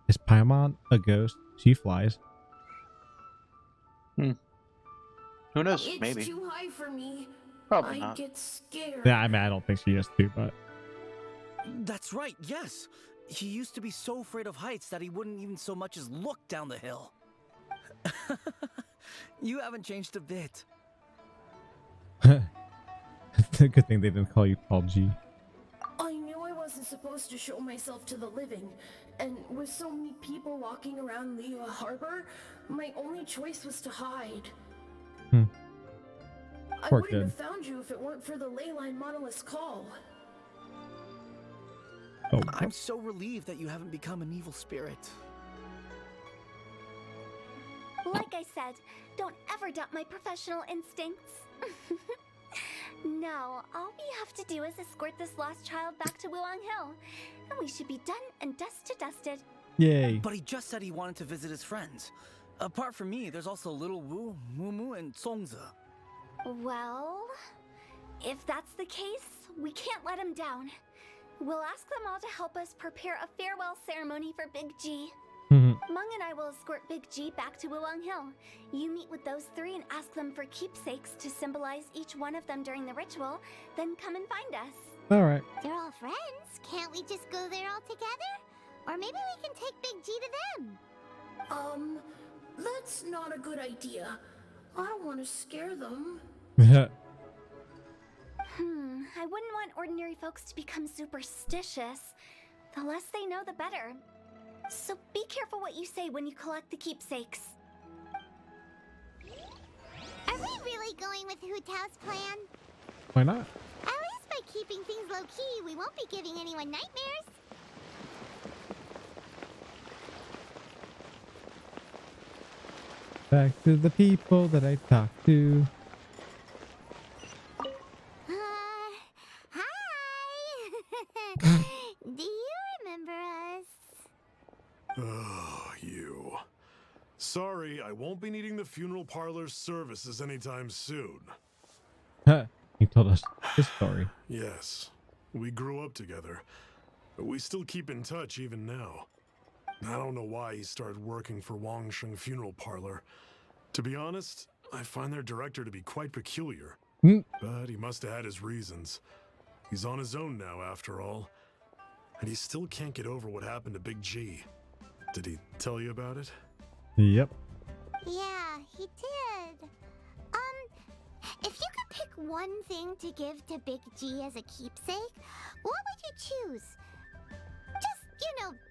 Is Paimon a ghost? She flies. Who knows? It's Maybe. too high for me. Probably I not. get scared. Yeah, I mean, I don't think she is too, but That's right, yes. He used to be so afraid of heights that he wouldn't even so much as look down the hill. You haven't changed a bit. it's a good thing they didn't call you Paul G. I knew I wasn't supposed to show myself to the living, and with so many people walking around Liyue Harbor, my only choice was to hide. I Poor wouldn't kid. have found you if it weren't for the Leyline Monolith's call. Oh, I'm so relieved that you haven't become an evil spirit. Like I said, don't ever doubt my professional instincts. Now, all we have to do is escort this lost child back to Wuwang Hill, and we should be done and dusted. yay. But he just said he wanted to visit his friends. Apart from me, there's also Little Wu, Mumu, and Songze. Well, if that's the case, we can't let him down. We'll ask them all to help us prepare a farewell ceremony for Big G. Mung and I will escort Big G back to Wuwang Hill. You meet with those three and ask them for keepsakes to symbolize each one of them during the ritual, then come and find us. All right. They're all friends. Can't we just go there all together? Or maybe we can take Big G to them. That's not a good idea. I don't want to scare them. I wouldn't want ordinary folks to become superstitious. The less they know, the better. So be careful what you say when you collect the keepsakes. Are we really going with Hu Tao's plan? Why not? At least by keeping things low-key, we won't be giving anyone nightmares. Back to the people that I talked to. Hi! Do you remember us? Oh, you. Sorry, I won't be needing the funeral parlor's services anytime soon. He told us his story. Yes, we grew up together, but we still keep in touch even now. I don't know why he started working for Wangsheng Funeral Parlor. To be honest, I find their director to be quite peculiar. But he must have had his reasons. He's on his own now, after all. And he still can't get over what happened to Big G. Did he tell you about it? Yep. Yeah, he did. If you could pick one thing to give to Big G as a keepsake, what would you choose? Just,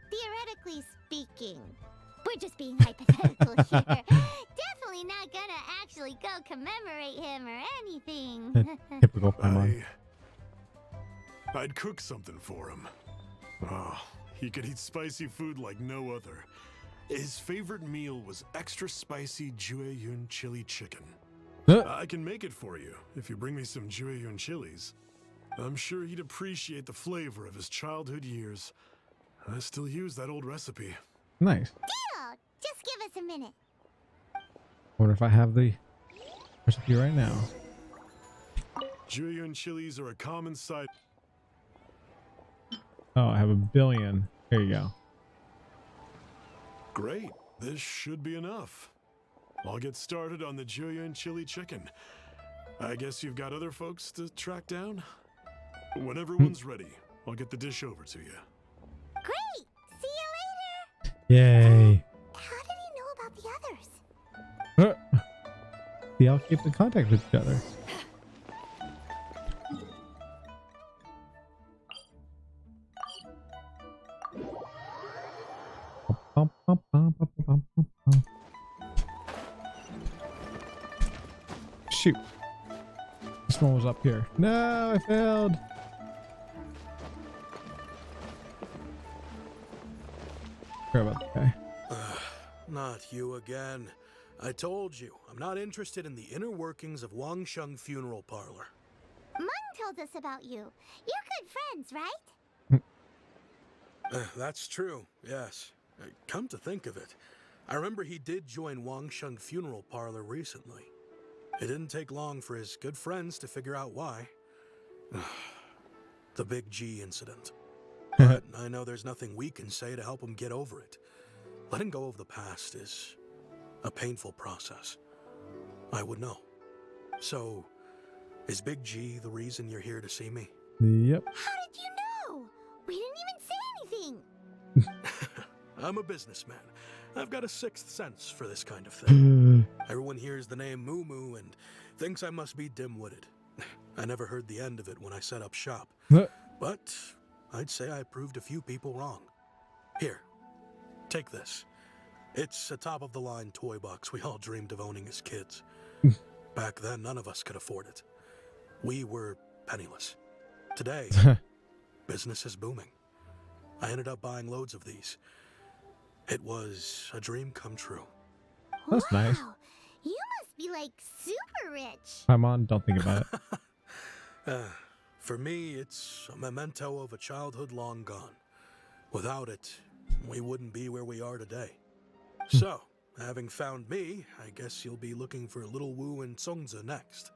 theoretically speaking. We're just being hypothetical here. Definitely not gonna actually go commemorate him or anything. Typical Paimon. I'd cook something for him. Oh, he could eat spicy food like no other. His favorite meal was extra spicy Jueyun chili chicken. I can make it for you if you bring me some Jueyun chilies. I'm sure he'd appreciate the flavor of his childhood years. I still use that old recipe. Nice. Deal! Just give us a minute. Wonder if I have the recipe right now. Jueyun chilies are a common side. Oh, I have 1 billion. Here you go. Great. This should be enough. I'll get started on the Jueyun chili chicken. I guess you've got other folks to track down? When everyone's ready, I'll get the dish over to you. Great! See you later! Yay! How did he know about the others? See, I'll keep in contact with each other. Shoot. This one was up here. No, I failed. Sorry about that guy. Not you again. I told you, I'm not interested in the inner workings of Wangsheng Funeral Parlor. Mung told us about you. You're good friends, right? That's true, yes. Come to think of it, I remember he did join Wangsheng Funeral Parlor recently. It didn't take long for his good friends to figure out why. The Big G incident. But I know there's nothing we can say to help him get over it. Letting go of the past is a painful process. I would know. So, is Big G the reason you're here to see me? Yep. How did you know? We didn't even say anything. I'm a businessman. I've got a sixth sense for this kind of thing. Everyone hears the name Moo Moo and thinks I must be dim-witted. I never heard the end of it when I set up shop. But I'd say I proved a few people wrong. Here, take this. It's a top-of-the-line toy box we all dreamed of owning as kids. Back then, none of us could afford it. We were penniless. Today, business is booming. I ended up buying loads of these. It was a dream come true. That's nice. You must be like super rich. Paimon, don't think about it. For me, it's a memento of a childhood long gone. Without it, we wouldn't be where we are today. So, having found me, I guess you'll be looking for Little Wu and Songza next.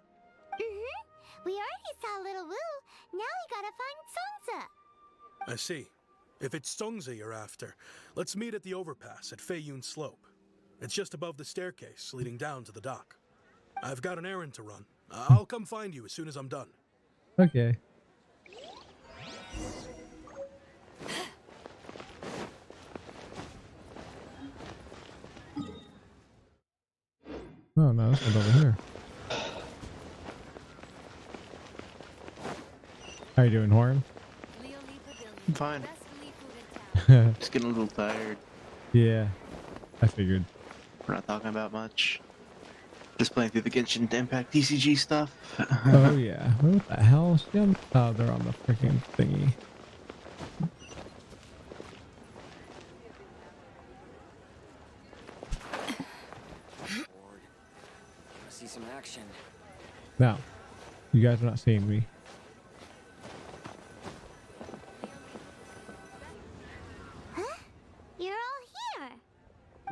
We already saw Little Wu. Now we gotta find Songza. I see. If it's Sungza you're after, let's meet at the overpass at Feiyun Slope. It's just above the staircase leading down to the dock. I've got an errand to run. I'll come find you as soon as I'm done. Okay. Oh no, this one's over here. How you doing, Horn? I'm fine. Just getting a little tired. Yeah, I figured. We're not talking about much. Just playing through the Genshin Impact TCG stuff. Oh yeah. What the hell? Oh, they're on the freaking thingy. See some action. Now, you guys are not seeing me. Huh? You're all here.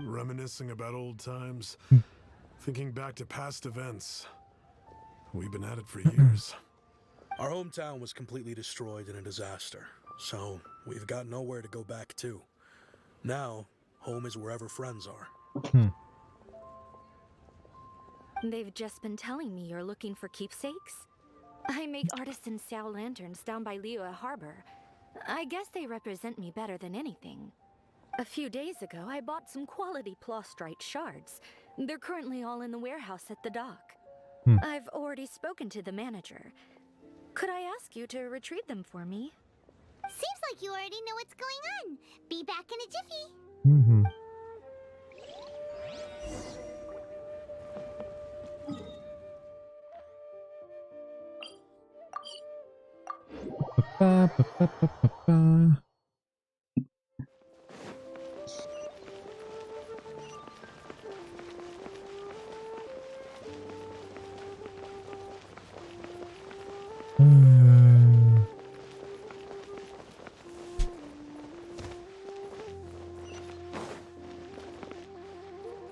Reminiscing about old times. Thinking back to past events. We've been at it for years. Our hometown was completely destroyed in a disaster, so we've got nowhere to go back to. Now, home is wherever friends are. They've just been telling me you're looking for keepsakes. I make artisan Sao lanterns down by Liyue Harbor. I guess they represent me better than anything. A few days ago, I bought some quality plastrite shards. They're currently all in the warehouse at the dock. I've already spoken to the manager. Could I ask you to retrieve them for me? Seems like you already know what's going on. Be back in a jiffy.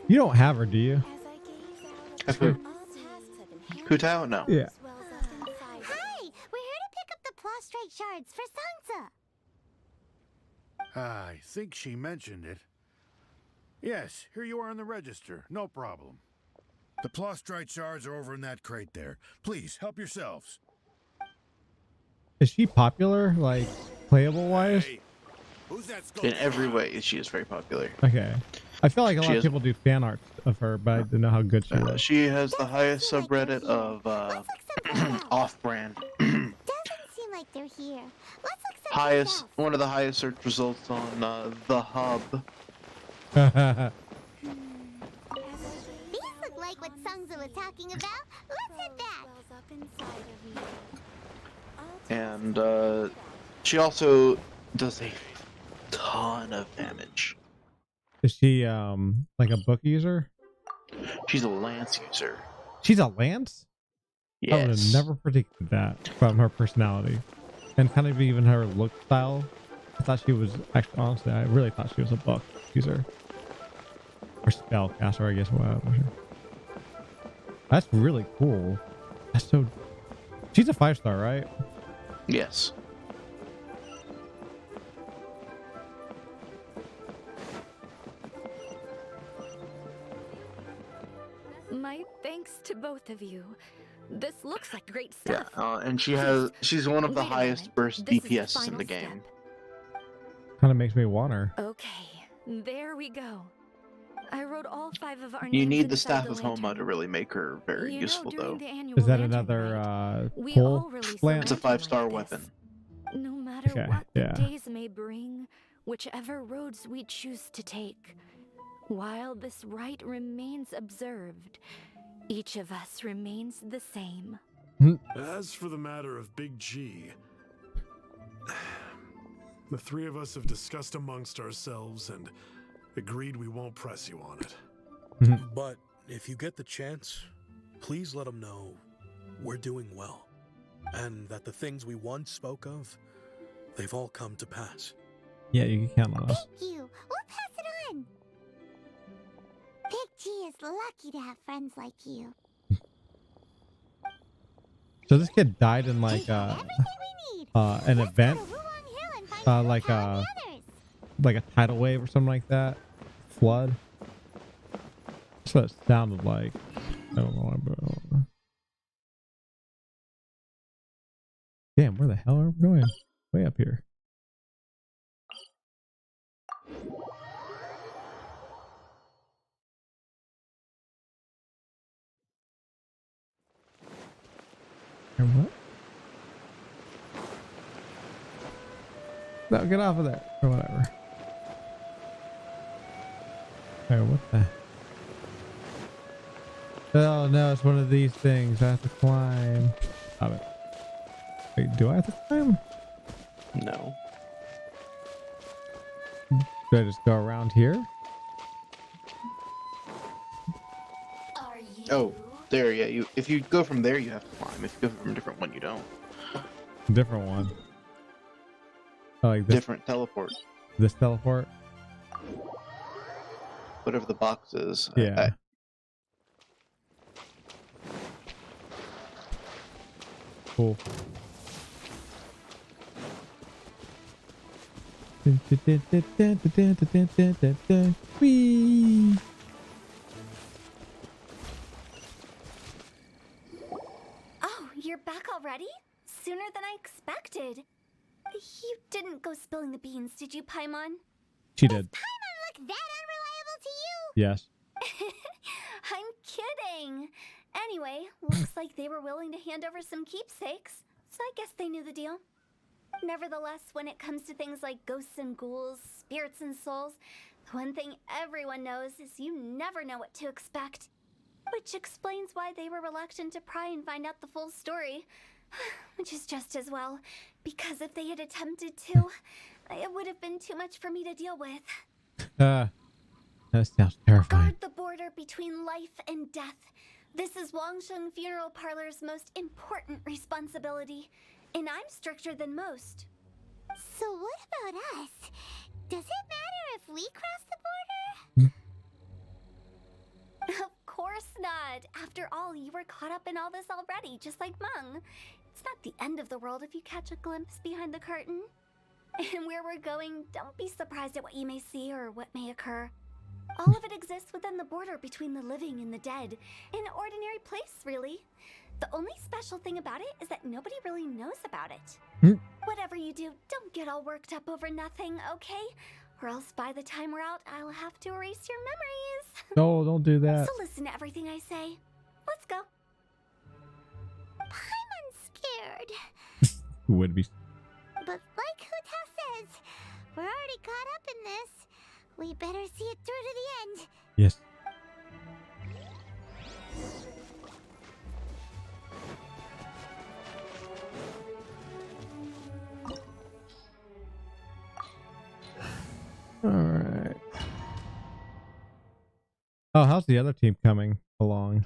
You don't have her, do you? Kutao? No. Yeah. Hi, we're here to pick up the plastrite shards for Sangza. I think she mentioned it. Yes, here you are on the register. No problem. The plastrite shards are over in that crate there. Please, help yourselves. Is she popular, like, playable wise? Hey, who's that In every way, she is very popular. Okay. I feel like a lot of people do fan art of her, but I didn't know how good she was. She has the highest subreddit of off-brand. Doesn't seem like they're here. Let's look Highest, one of the highest search results on the hub. These look like what Sangza was talking about. Let's head back. And she also does a ton of damage. Is she like a book user? She's a lance user. She's a lance? Yes. I would have never predicted that from her personality. And kind of even her look style. I thought she was actually, honestly, I really thought she was a book user. Or spellcaster, I guess. Whatever. That's really cool. That's so. She's a 5-star, right? Yes. My thanks to both of you. This looks like great stuff. Yeah, and she's one of the highest burst DPSs in the game. Kind of makes me want her. Okay, there we go. I wrote all 5 of our You names need the inside staff the of lantern. Homa to really make her very useful, though. Is that another pull lance? It's a 5-star weapon. No matter Okay, what yeah. the days may bring, whichever roads we choose to take, while this rite remains observed, each of us remains the same. As for the matter of Big G, the 3 of us have discussed amongst ourselves and agreed we won't press you on it. But if you get the chance, please let them know we're doing well, and that the things we once spoke of, they've all come to pass. Yeah, you can count on us. Thank you. We'll pass it on. Big G is lucky to have friends like you. So this kid died in like an event. like a tidal wave or something like that. Flood. That's what it sounded like. I don't know. Damn, where the hell are we going? Way up here. And what? No, get off of there. Or whatever. Alright, what the? Oh no, it's one of these things. I have to climb. Stop it. Wait, do I have to climb? No. Do I just go around here? Oh, there, yeah. If you go from there, you have to climb. If you go from a different one, you don't. Different one. Oh, like this, different teleport. This teleport? Whatever the box is. Yeah. Cool. Whee! Oh, you're back already? Sooner than I expected. You didn't go spilling the beans, did you, Paimon? She did. Does Paimon look that unreliable to you? Yes. I'm kidding. Anyway, looks like they were willing to hand over some keepsakes, so I guess they knew the deal. Nevertheless, when it comes to things like ghosts and ghouls, spirits and souls, the one thing everyone knows is you never know what to expect. Which explains why they were reluctant to pry and find out the full story. Which is just as well, because if they had attempted to, it would have been too much for me to deal with. That sounds terrifying. Guard the border between life and death. This is Wangsheng Funeral Parlor's most important responsibility, and I'm stricter than most. So what about us? Does it matter if we cross the border? Of course not. After all, you were caught up in all this already, just like Meng. It's not the end of the world if you catch a glimpse behind the curtain. And where we're going, don't be surprised at what you may see or what may occur. All of it exists within the border between the living and the dead. An ordinary place, really. The only special thing about it is that nobody really knows about it. Whatever you do, don't get all worked up over nothing, okay? Or else by the time we're out, I'll have to erase your memories. No, don't do that. So listen to everything I say. Let's go. Paimon's scared. Who would be? But like Hu-Tao says, we're already caught up in this. We better see it through to the end. Yes. All right. Oh, how's the other team coming along?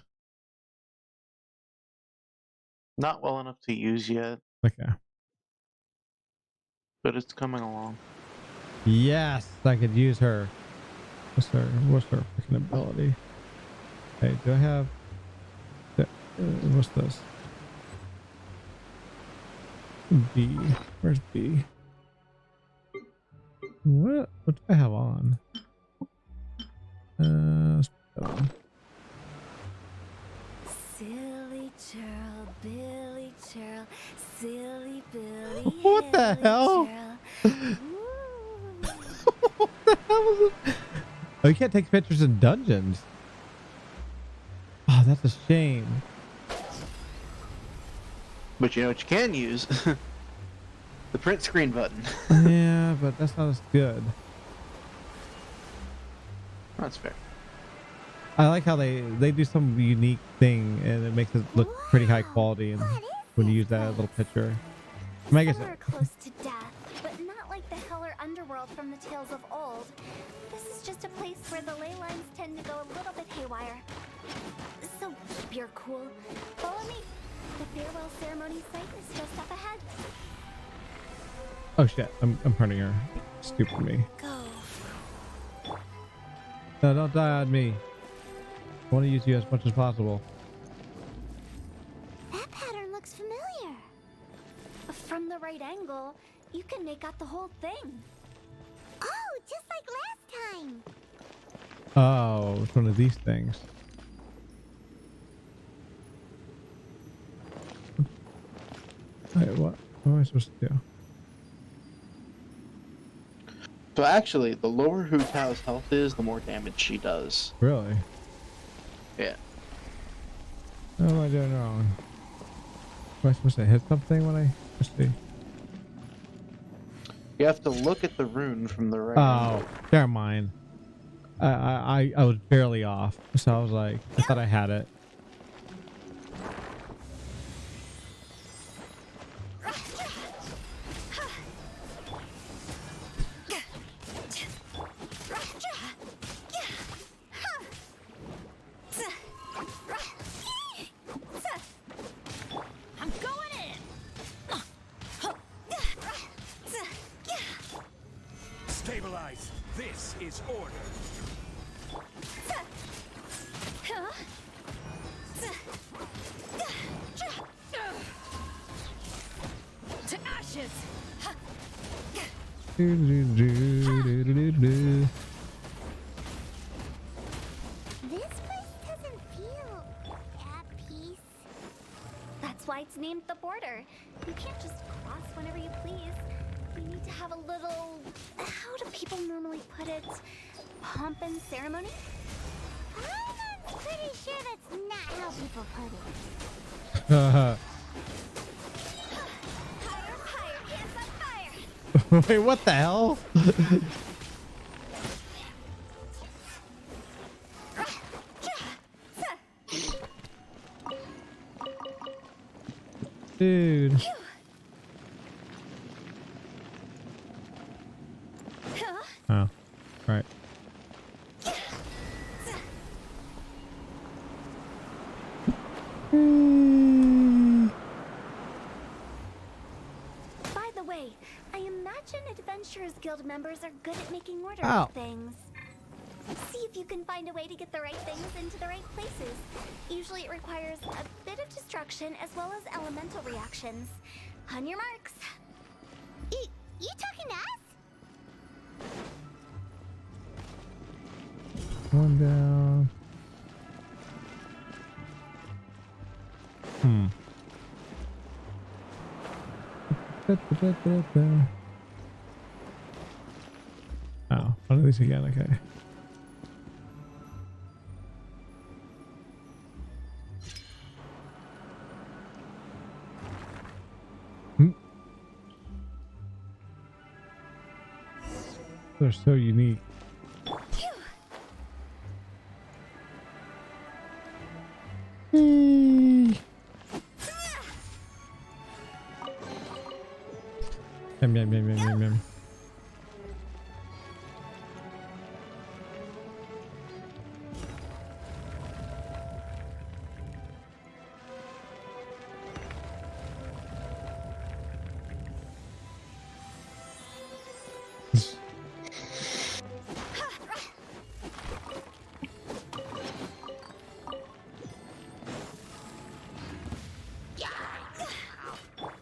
Not well enough to use yet. Okay. But it's coming along. Yes, I could use her. What's her freaking ability? Hey, do I have? What's this? B. Where's B? What do I have on? Let's put that on. Silly churl, Billy churl, silly Billy. What the hell? What the hell was it? Oh, you can't take pictures in dungeons. Oh, that's a shame. But you know what you can use? The print screen button. Yeah, but that's not as good. That's fair. I like how they do some unique thing and it makes it look pretty high quality and when you use that little picture. I mean, I guess Some are close to death, but not like the hell or underworld from the tales of old. This is just a place where the ley lines tend to go a little bit haywire. So keep your cool. Follow me. The farewell ceremony site is just up ahead. oh shit, I'm hurting her. Stupid me. Go. No, don't die on me. I want to use you as much as possible. That pattern looks familiar. From the right angle, you can make out the whole thing. Oh, just like last time. Oh, it's one of these things. Wait, what am I supposed to do? So actually, the lower Hu Tao's health is, the more damage she does. Really? Yeah. What am I doing wrong? Am I supposed to hit something when I... Let's see. You have to look at the rune from the right. Oh, never mind. I was barely off, so I was like, I thought I had it. Stabilize. This is order. To ashes. This place doesn't feel at peace. That's why it's named the border. You can't just cross whenever you please. You need to have a little, how do people normally put it? Pomp and ceremony? I'm pretty sure that's not how people put it. Higher, hands on fire. Wait, what the hell? Dude. Oh, right. By the way, I imagine Adventurers Guild members are good at making order Ow. of things. See if you can find a way to get the right things into the right places. Usually it requires a bit of destruction as well as elemental reactions. On your marks. You talking to us? One down. Oh, one of these again, okay. They're so unique. Yum, yum, yum, yum, yum, yum.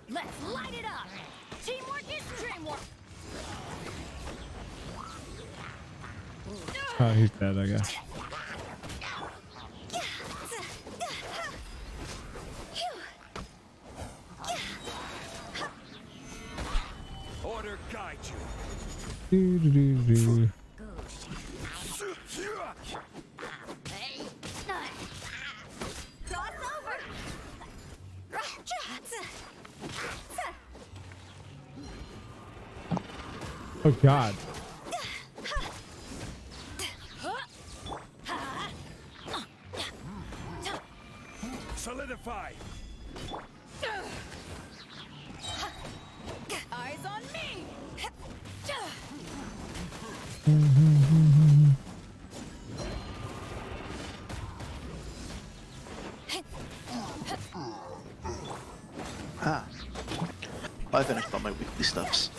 Let's light it up. Teamwork is dreamwork. Oh, he's dead, I guess. Order guide Do, do, do, do. Oh God. Solidify. Eyes on me. Ah. I finished all my weekly stuffs.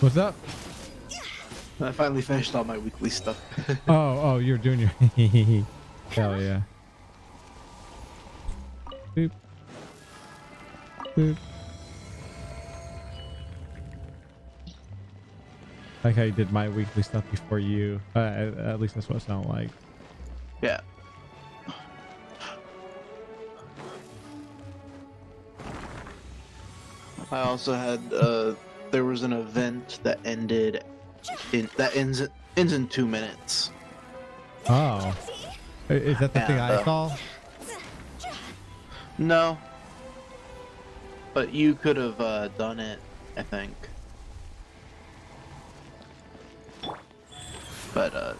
What's up? I finally finished all my weekly stuff. Oh, you're doing your hell yeah. Boop. Boop. Like how you did my weekly stuff before you. At least that's what it sounded like. Yeah. I also had there was an event that ended ends in 2 minutes. Oh, is that the thing I saw? No, but you could have done it, I think. But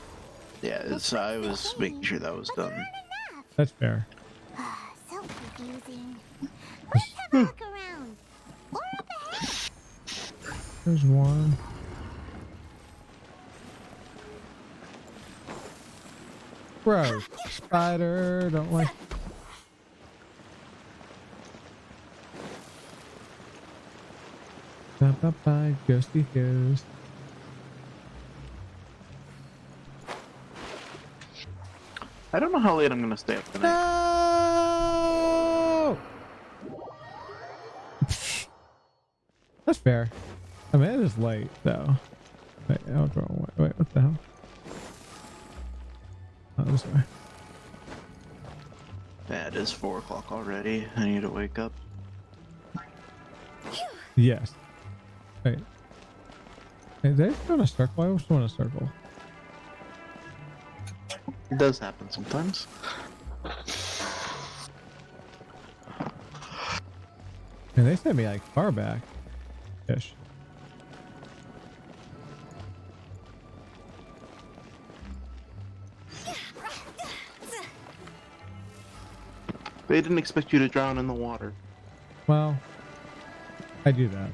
yeah, I was making sure that was done. That's fair. So confusing. Let's have a look around. Or up ahead. There's one. Bro, spider, don't like. Bye, ghosty ghost. I don't know how late I'm gonna stay up tonight. No! That's fair. I mean, it is late though. Wait, what's wrong? Wait, what the hell? Oh, this way. Yeah, it is 4 o'clock already. I need to wake up. Yes. Wait. Hey, they still in a circle? I was still in a circle. It does happen sometimes. And they sent me like far back ish. They didn't expect you to drown in the water. Well, I do that.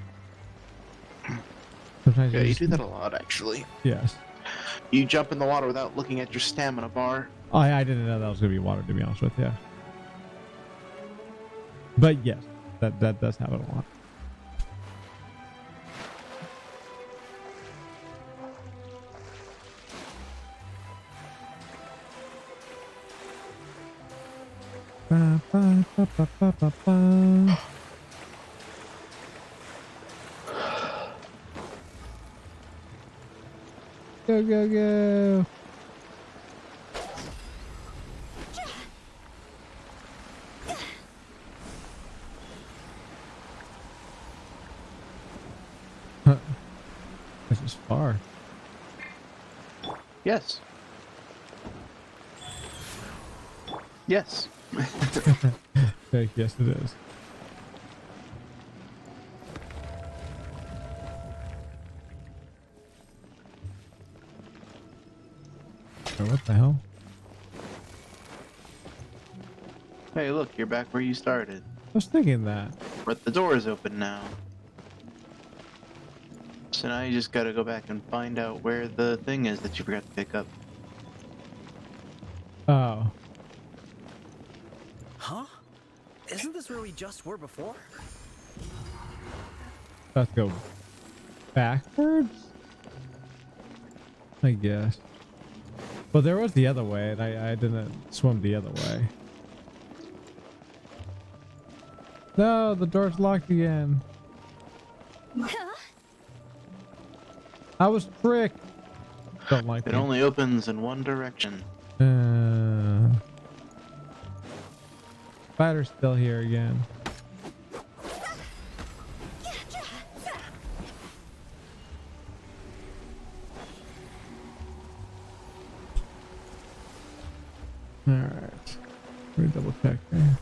Sometimes Yeah, you do that a lot, actually. Yes. You jump in the water without looking at your stamina bar. Oh, I didn't know that was gonna be water, to be honest with you. But yes, that does happen a lot. Ba, ba, ba, ba, ba, ba, ba. Go, go, go. Huh. This is far. Yes. Yes. Yes, it is. Oh, what the hell? Hey, look, you're back where you started. I was thinking that. But the door is open now. So now you just gotta go back and find out where the thing is that you forgot to pick up. Oh. Huh? Isn't this where we just were before? Let's go backwards? I guess. Well, there was the other way, and I didn't swim the other way. No, the door's locked again. I was tricked. Don't like it. me. Only opens in one direction. Spider's still here again. Alright. Let me double check here.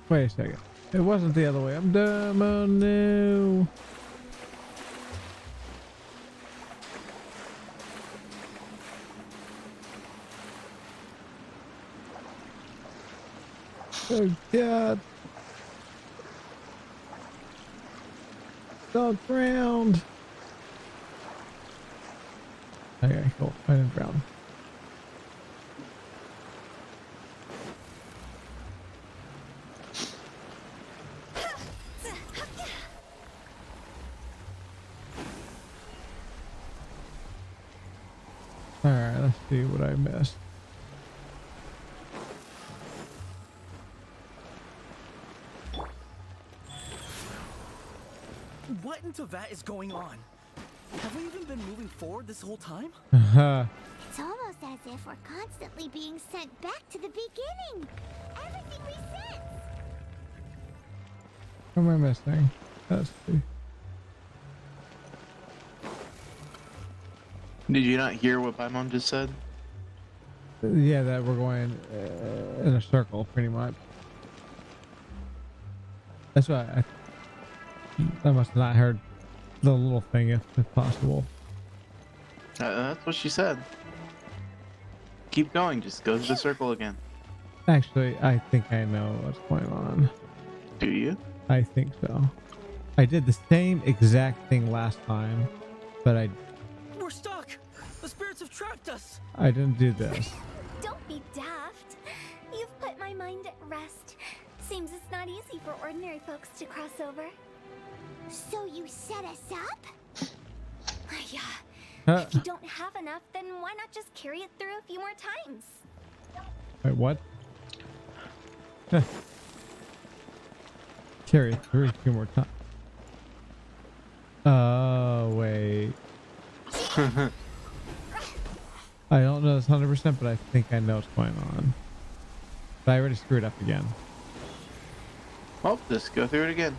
Wait a second. It wasn't the other way. I'm dumb. Oh no. Oh god. Don't drown. Okay, cool. I didn't drown. Alright, let's see what I missed. What in Teyvat is going on? Have we even been moving forward this whole time? It's almost as if we're constantly being sent back to the beginning. Everything resets. What am I missing? Let's see. Did you not hear what my mom just said? Yeah, that we're going in a circle, pretty much. That's why I must have not heard the little thing, if possible. That's what she said. Keep going. Just go to the circle again. Actually, I think I know what's going on. Do you? I think so. I did the same exact thing last time, but We're stuck. The spirits have trapped us. I didn't do this. Don't be daft. You've put my mind at rest. Seems it's not easy for ordinary folks to cross over. So you set us up? Yeah. Huh. If you don't have enough, then why not just carry it through a few more times? Wait, what? Carry it through a few more times. Oh, wait. I don't know this 100%, but I think I know what's going on. But I already screwed up again. Well, just go through it again.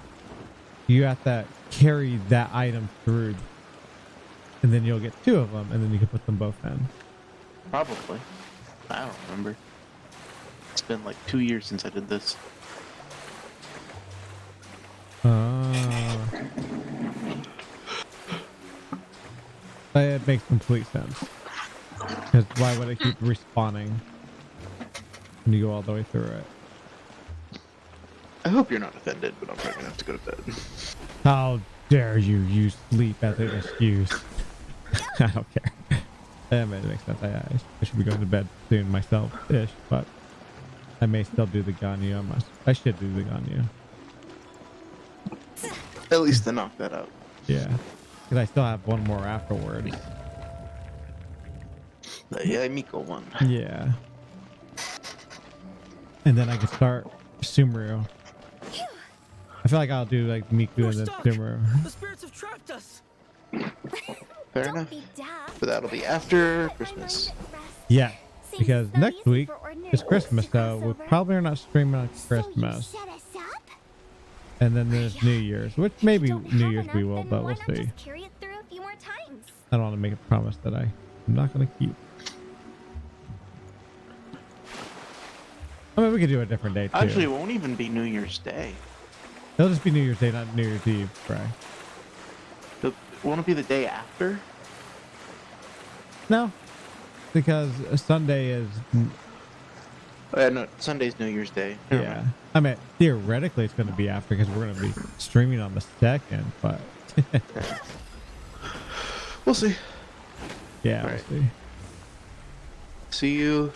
You have to carry that item through, and then you'll get 2 of them, and then you can put them both in. Probably. I don't remember. It's been like 2 years since I did this. It makes complete sense. Because why would it keep respawning when you go all the way through it? I hope you're not offended, but I'm probably gonna have to go to bed. How dare you use sleep as an excuse? I don't care. That makes sense. I should be going to bed soon myself-ish, but I may still do the Ganyu. I should do the Ganyu. At least to knock that out. Yeah. Because I still have one more afterwards. Yeah, Miko one. Yeah. And then I can start Sumeru. I feel like I'll do like Miku and then Sumeru. The spirits have trapped us. Fair enough. But that'll be after Christmas. Yeah. Because next week is Christmas, so we probably are not streaming on Christmas. And then there's New Year's, which maybe New Year's we will, but we'll see. I don't want to make a promise that I'm not going to keep. I mean, we could do a different day too. Actually, it won't even be New Year's Day. It'll just be New Year's Day, not New Year's Eve, right? Won't it be the day after? No, because Sunday is. No, Sunday's New Year's Day. Yeah, I mean theoretically it's going to be after because we're going to be streaming on the 2nd, but we'll see. Yeah, right. We'll see. See you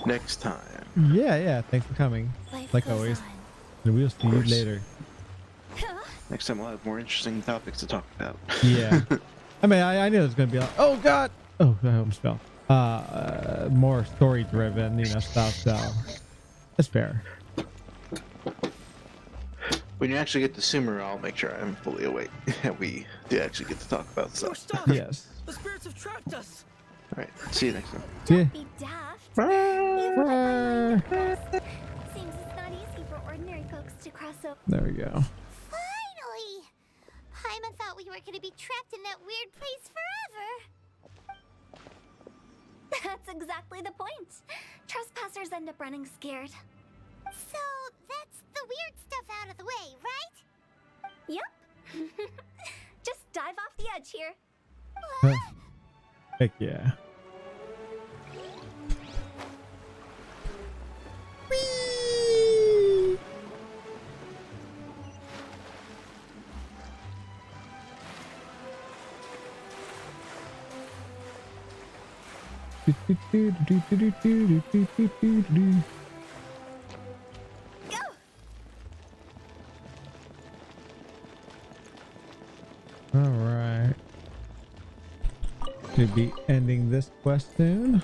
next time. Yeah. Thanks for coming, like always. And we'll see you later. Next time we'll have more interesting topics to talk about. Yeah. I mean, I knew it was going to be like, oh god, oh I almost fell. More story driven, stuff. So that's fair. When you actually get to Sumeru, I'll make sure I'm fully awake and we do actually get to talk about stuff. Yes. The spirits have trapped us. All right. See you next time. Yeah. Be daft. Seems it's not easy for ordinary folks to cross over. There we go. Finally! Paimon thought we were going to be trapped in that weird place forever. That's exactly the point. Trespassers end up running scared. So that's the weird stuff out of the way, right? Yep. Just dive off the edge here. Heck yeah. Whee! All right. Should be ending this quest soon.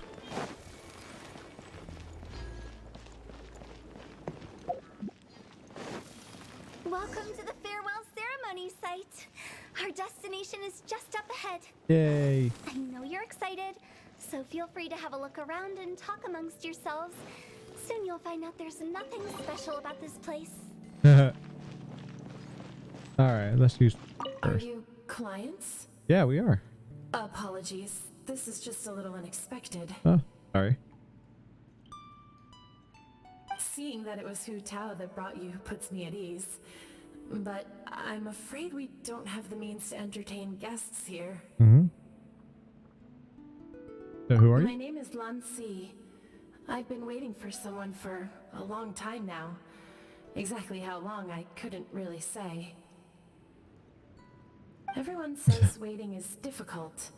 Welcome to the farewell ceremony, Our destination is just up ahead. Yay. I know you're excited, so feel free to have a look around and talk amongst yourselves. Soon you'll find out there's nothing special about this place. Alright, let's use Are first. you clients? Yeah, we are. Apologies. This is just a little unexpected. Oh, sorry. Seeing that it was Hu Tao that brought you puts me at ease. But I'm afraid we don't have the means to entertain guests here. Mm-hmm. So who are you? My name is Lan Si. I've been waiting for someone for a long time now. Exactly how long, I couldn't really say. Everyone says waiting is difficult.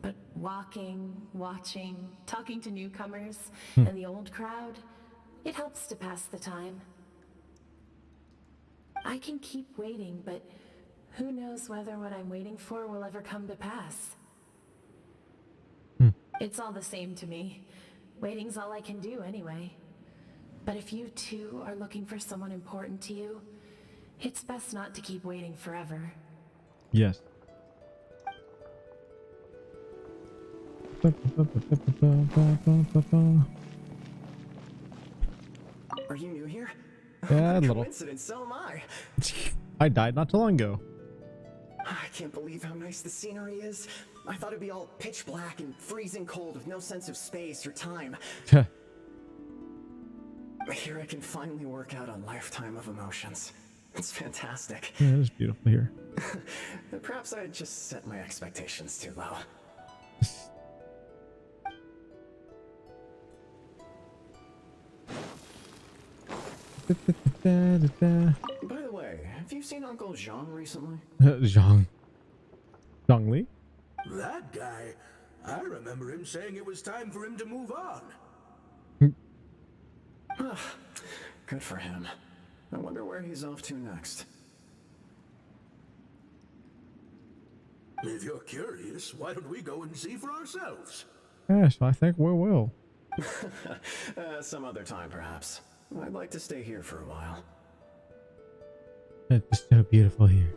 But walking, watching, talking to newcomers, and the old crowd, it helps to pass the time. I can keep waiting, but who knows whether what I'm waiting for will ever come to pass. It's all the same to me. Waiting's all I can do anyway. But if you too are looking for someone important to you, it's best not to keep waiting forever. Yes. Are you new here? Yeah, a little. Coincidence, so am I. I died not too long ago. I can't believe how nice the scenery is. I thought it'd be all pitch black and freezing cold with no sense of space or time. Here I can finally work out a lifetime of emotions. It's fantastic. Yeah, it is beautiful here. Perhaps I just set my expectations too low. By the way, have you seen Uncle Zhang recently? Zhang Li? That guy, I remember him saying it was time for him to move on. Good for him. I wonder where he's off to next. If you're curious, why don't we go and see for ourselves? Yes, I think we will. Some other time, perhaps. I'd like to stay here for a while. It's so beautiful here.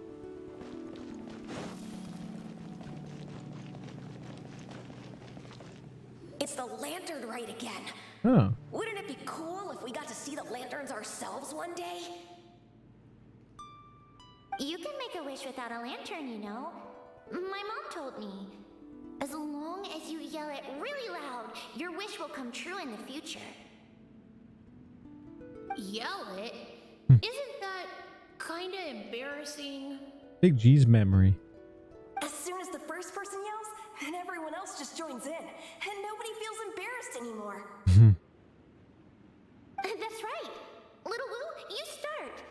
It's the lantern rite again. Oh. Wouldn't it be cool if we got to see the lanterns ourselves one day? You can make a wish without a lantern, you know. My mom told me. As long as you yell it really loud, your wish will come true in the future. Yell it? Isn't that kinda embarrassing? Big G's memory. As soon as the first person yells, then everyone else just joins in, and nobody feels embarrassed anymore. That's right. Little Woo, you start.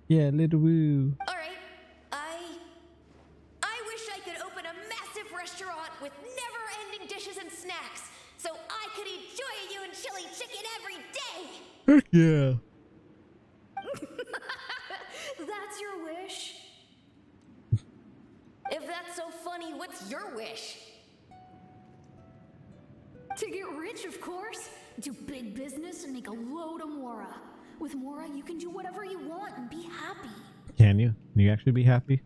Yeah, Little Woo. Alright, I wish I could open a massive restaurant with never-ending dishes and snacks, so I could eat Joy-You and chili chicken every day! Heck yeah. That's your wish? If that's so funny, what's your wish? To get rich, of course. Do big business and make a load of Mora. With Mora, you can do whatever you want and be happy. Can you? Can you actually be happy?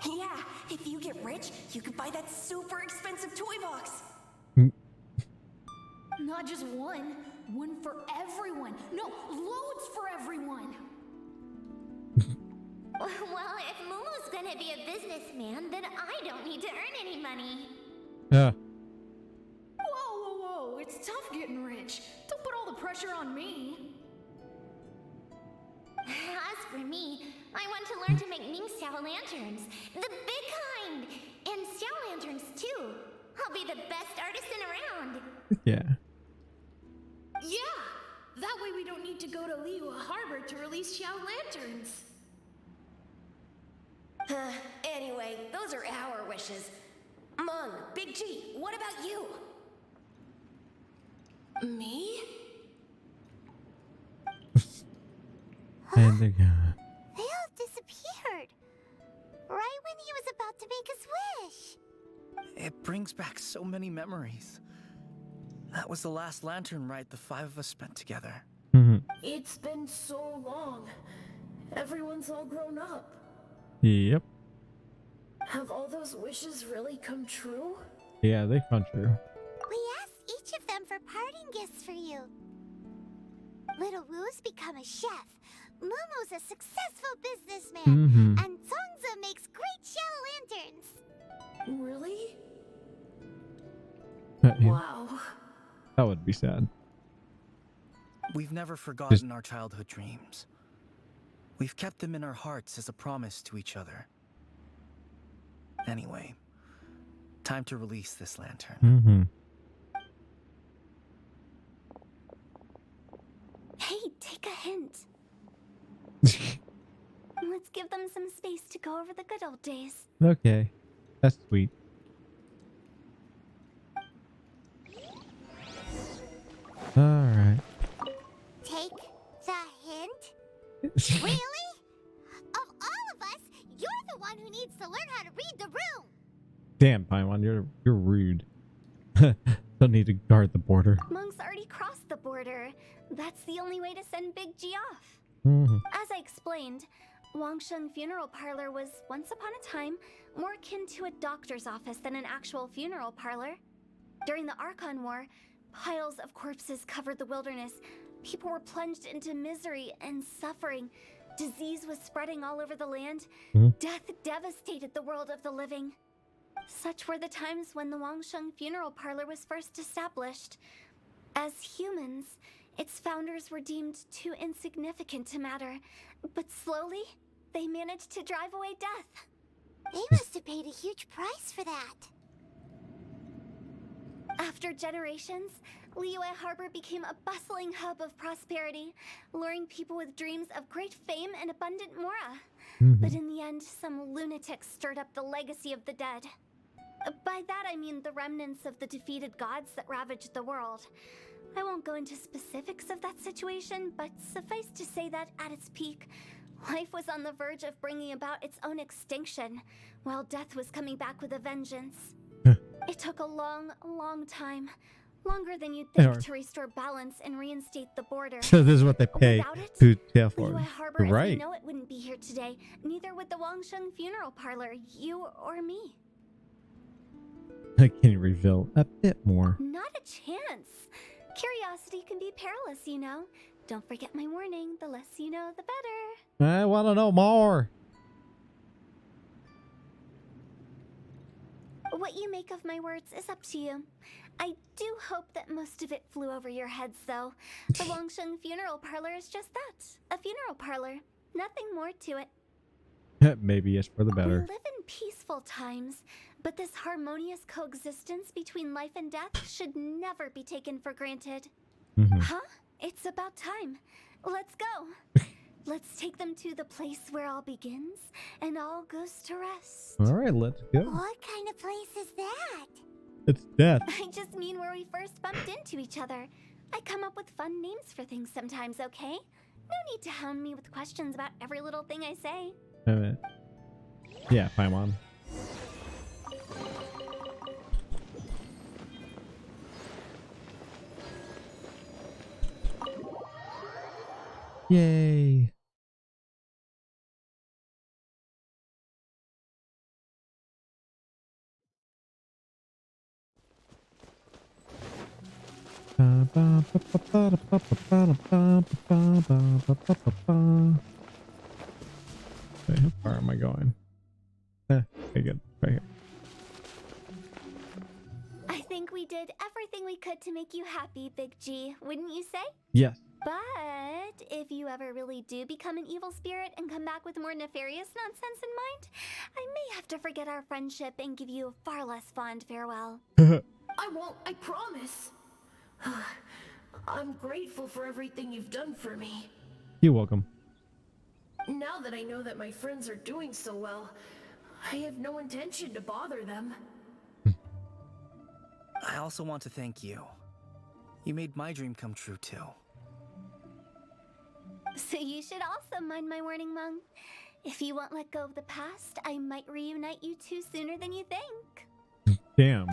Yeah, if you get rich, you could buy that super expensive toy box. Not just one. One for everyone. No, loads for everyone. Well, if Momo's gonna be a businessman, then I don't need to earn any money. Yeah. Whoa. It's tough getting rich. Don't put all the pressure on me. As for me, I want to learn to make Ning Xiao lanterns. The big kind! And Xiao lanterns, too. I'll be the best artisan around. Yeah. Yeah! That way we don't need to go to Liyue Harbor to release Xiao lanterns. Anyway, those are our wishes. Mung, Big G, what about you? Me? And they're gone. They all disappeared. Right when he was about to make his wish. It brings back so many memories. That was the last lantern ride the 5 of us spent together. It's been so long. Everyone's all grown up. Yep. Have all those wishes really come true? Yeah, they come true. We asked each of them for parting gifts for you. Little Wu's become a chef. Momo's a successful businessman. And Songza makes great shell lanterns. Really? Wow. That would be sad. We've never forgotten our childhood dreams. We've kept them in our hearts as a promise to each other. Anyway, time to release this lantern. Hey, take a hint. Let's give them some space to go over the good old days. Okay. That's sweet. Alright. Take the hint? Really? Of all of us, you're the one who needs to learn how to read the room. Damn, Paimon, you're rude. Don't need to guard the border. Monk's already crossed the border. That's the only way to send Big G off. As I explained, Wangsheng Funeral Parlor was once upon a time more akin to a doctor's office than an actual funeral parlor. During the Archon War, piles of corpses covered the wilderness. People were plunged into misery and suffering. Disease was spreading all over the land. Death devastated the world of the living. Such were the times when the Wangsheng Funeral Parlor was first established. As humans, its founders were deemed too insignificant to matter, but slowly, they managed to drive away death. They must have paid a huge price for that. After generations, Liyue Harbor became a bustling hub of prosperity, luring people with dreams of great fame and abundant mora. But in the end, some lunatics stirred up the legacy of the dead. By that I mean the remnants of the defeated gods that ravaged the world. I won't go into specifics of that situation, but suffice to say that at its peak, life was on the verge of bringing about its own extinction, while death was coming back with a vengeance. It took a long, long time. Longer than you'd think to restore balance and reinstate the border. So this is what they pay to tail for. Liyue Harbor, You're right. as we know it, wouldn't be here today. Neither would the Wangsheng Funeral Parlor, you or me. I can reveal a bit more. Not a chance. Curiosity can be perilous, you know. Don't forget my warning. The less you know, the better. I want to know more. What you make of my words is up to you. I do hope that most of it flew over your heads, though. The Wangsheng Funeral Parlor is just that. A funeral parlor. Nothing more to it. Maybe it's for the better. We live in peaceful times, but this harmonious coexistence between life and death should never be taken for granted. Huh? It's about time. Let's go. Let's take them to the place where all begins and all goes to rest. All right, let's go. What kind of place is that? It's death. I just mean where we first bumped into each other. I come up with fun names for things sometimes, okay? No need to hound me with questions about every little thing I say. Yeah, Paimon. Yay. Okay, how far am I going? Okay, good. Right here. I think we did everything we could to make you happy, Big G, wouldn't you say? Yes. But if you ever really do become an evil spirit and come back with more nefarious nonsense in mind, I may have to forget our friendship and give you a far less fond farewell. I won't, I promise. I'm grateful for everything you've done for me. You're welcome. Now that I know that my friends are doing so well, I have no intention to bother them. I also want to thank you. You made my dream come true too. So you should also mind my warning, Mung. If you won't let go of the past, I might reunite you two sooner than you think. Damn.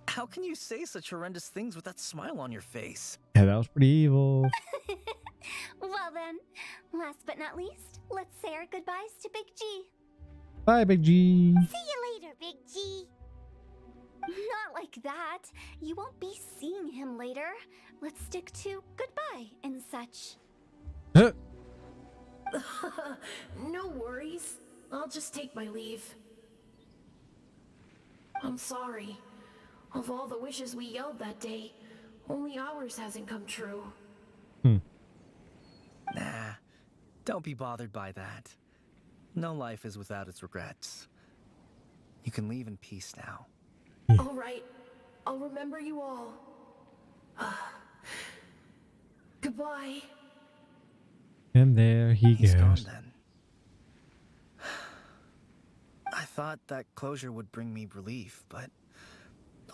How can you say such horrendous things with that smile on your face? Yeah, that was pretty evil. Well then, last but not least, let's say our goodbyes to Big G. Bye, Big G. See you later, Big G. Not like that. You won't be seeing him later. Let's stick to goodbye and such. Huh. No worries. I'll just take my leave. I'm sorry. Of all the wishes we yelled that day, only ours hasn't come true. Nah, don't be bothered by that. No life is without its regrets. You can leave in peace now. All right. I'll remember you all. Goodbye. And there He's gone goes. then. I thought that closure would bring me relief, but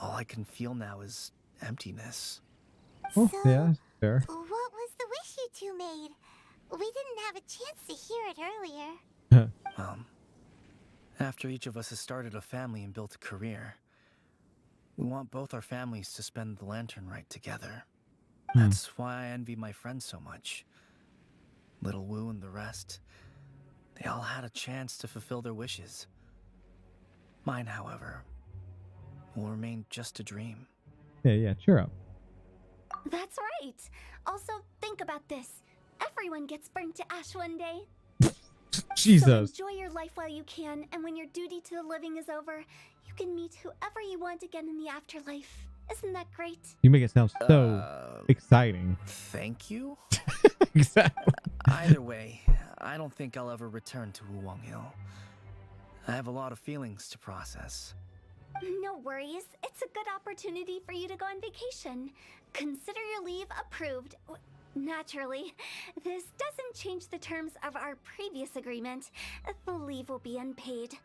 all I can feel now is emptiness. Oh, yeah, fair. What was the wish you two made? We didn't have a chance to hear it earlier. After each of us has started a family and built a career, we want both our families to spend the lantern rite together. That's why I envy my friends so much. Little Wu and the rest, they all had a chance to fulfill their wishes. Mine, however, will remain just a dream. Yeah, cheer up. That's right. Also, think about this. Everyone gets burnt to ash one day. Jesus. So enjoy your life while you can, and when your duty to the living is over, you can meet whoever you want again in the afterlife. Isn't that great? You make it sound so exciting. Thank you? Exactly. Either way, I don't think I'll ever return to Wuwang Hill. I have a lot of feelings to process. No worries. It's a good opportunity for you to go on vacation. Consider your leave approved. Naturally, this doesn't change the terms of our previous agreement. The leave will be unpaid.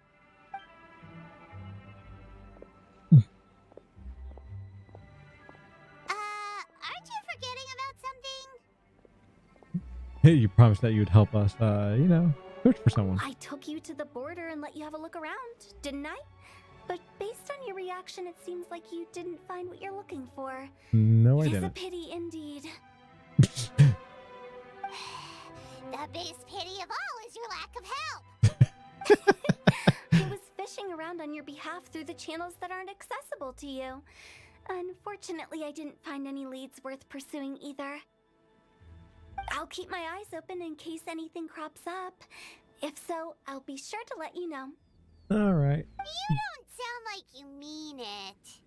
Aren't you forgetting about something? Hey, you promised that you'd help us, search for someone. I took you to the border and let you have a look around, didn't I? But based on your reaction, it seems like you didn't find what you're looking for. No, I It is a didn't. pity indeed. The biggest pity of all is your lack of help. I was fishing around on your behalf through the channels that aren't accessible to you. Unfortunately, I didn't find any leads worth pursuing either. I'll keep my eyes open in case anything crops up. If so, I'll be sure to let you know. All right. You don't sound like you mean it.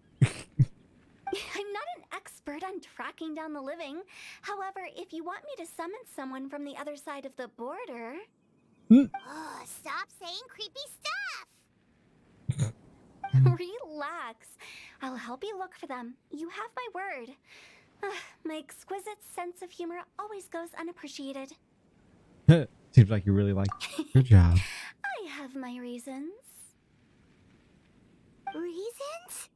I'm not an expert on tracking down the living. However, if you want me to summon someone from the other side of the border... Oh, stop saying creepy stuff. Relax. I'll help you look for them. You have my word. My exquisite sense of humor always goes unappreciated. Seems like you really like your job. I have my reasons. Reasons?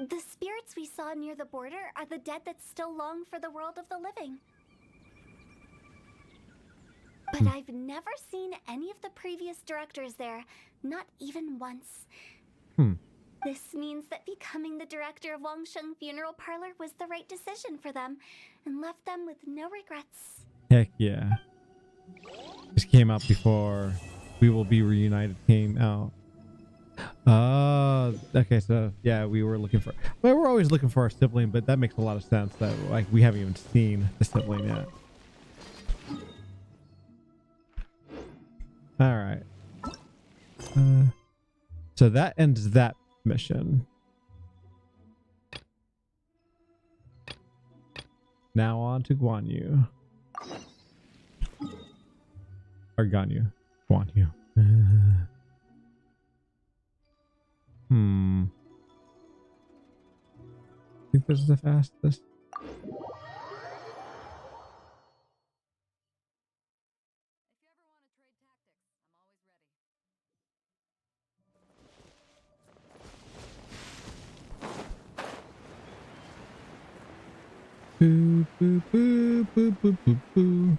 The spirits we saw near the border are the dead that still long for the world of the living. But I've never seen any of the previous directors there, not even once. This means that becoming the director of Wangsheng Funeral Parlor was the right decision for them, and left them with no regrets. Heck yeah. This came out before We Will Be Reunited came out. Okay, so yeah, we were looking for... Well, we're always looking for our sibling, but that makes a lot of sense that like we haven't even seen the sibling yet. All right. So that ends that mission. Now on to Guan Yu. Or Ganyu. Guan Yu. I think this is the fastest. Boo, boo, boo, boo, boo, boo, boo.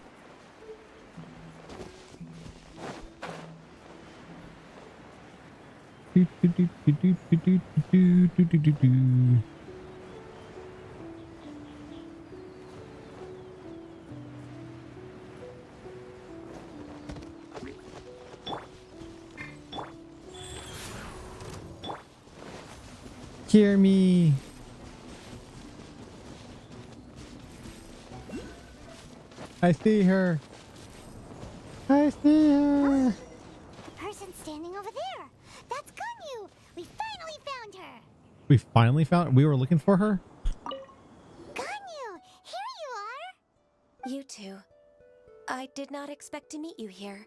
Do, do, do, do, do, do, do, do, do, do, do. Hear me. I see her. I see her. The person standing over there. That's Ganyu. We finally found her. We finally found. We were looking for her. Ganyu, here you are. You two. I did not expect to meet you here.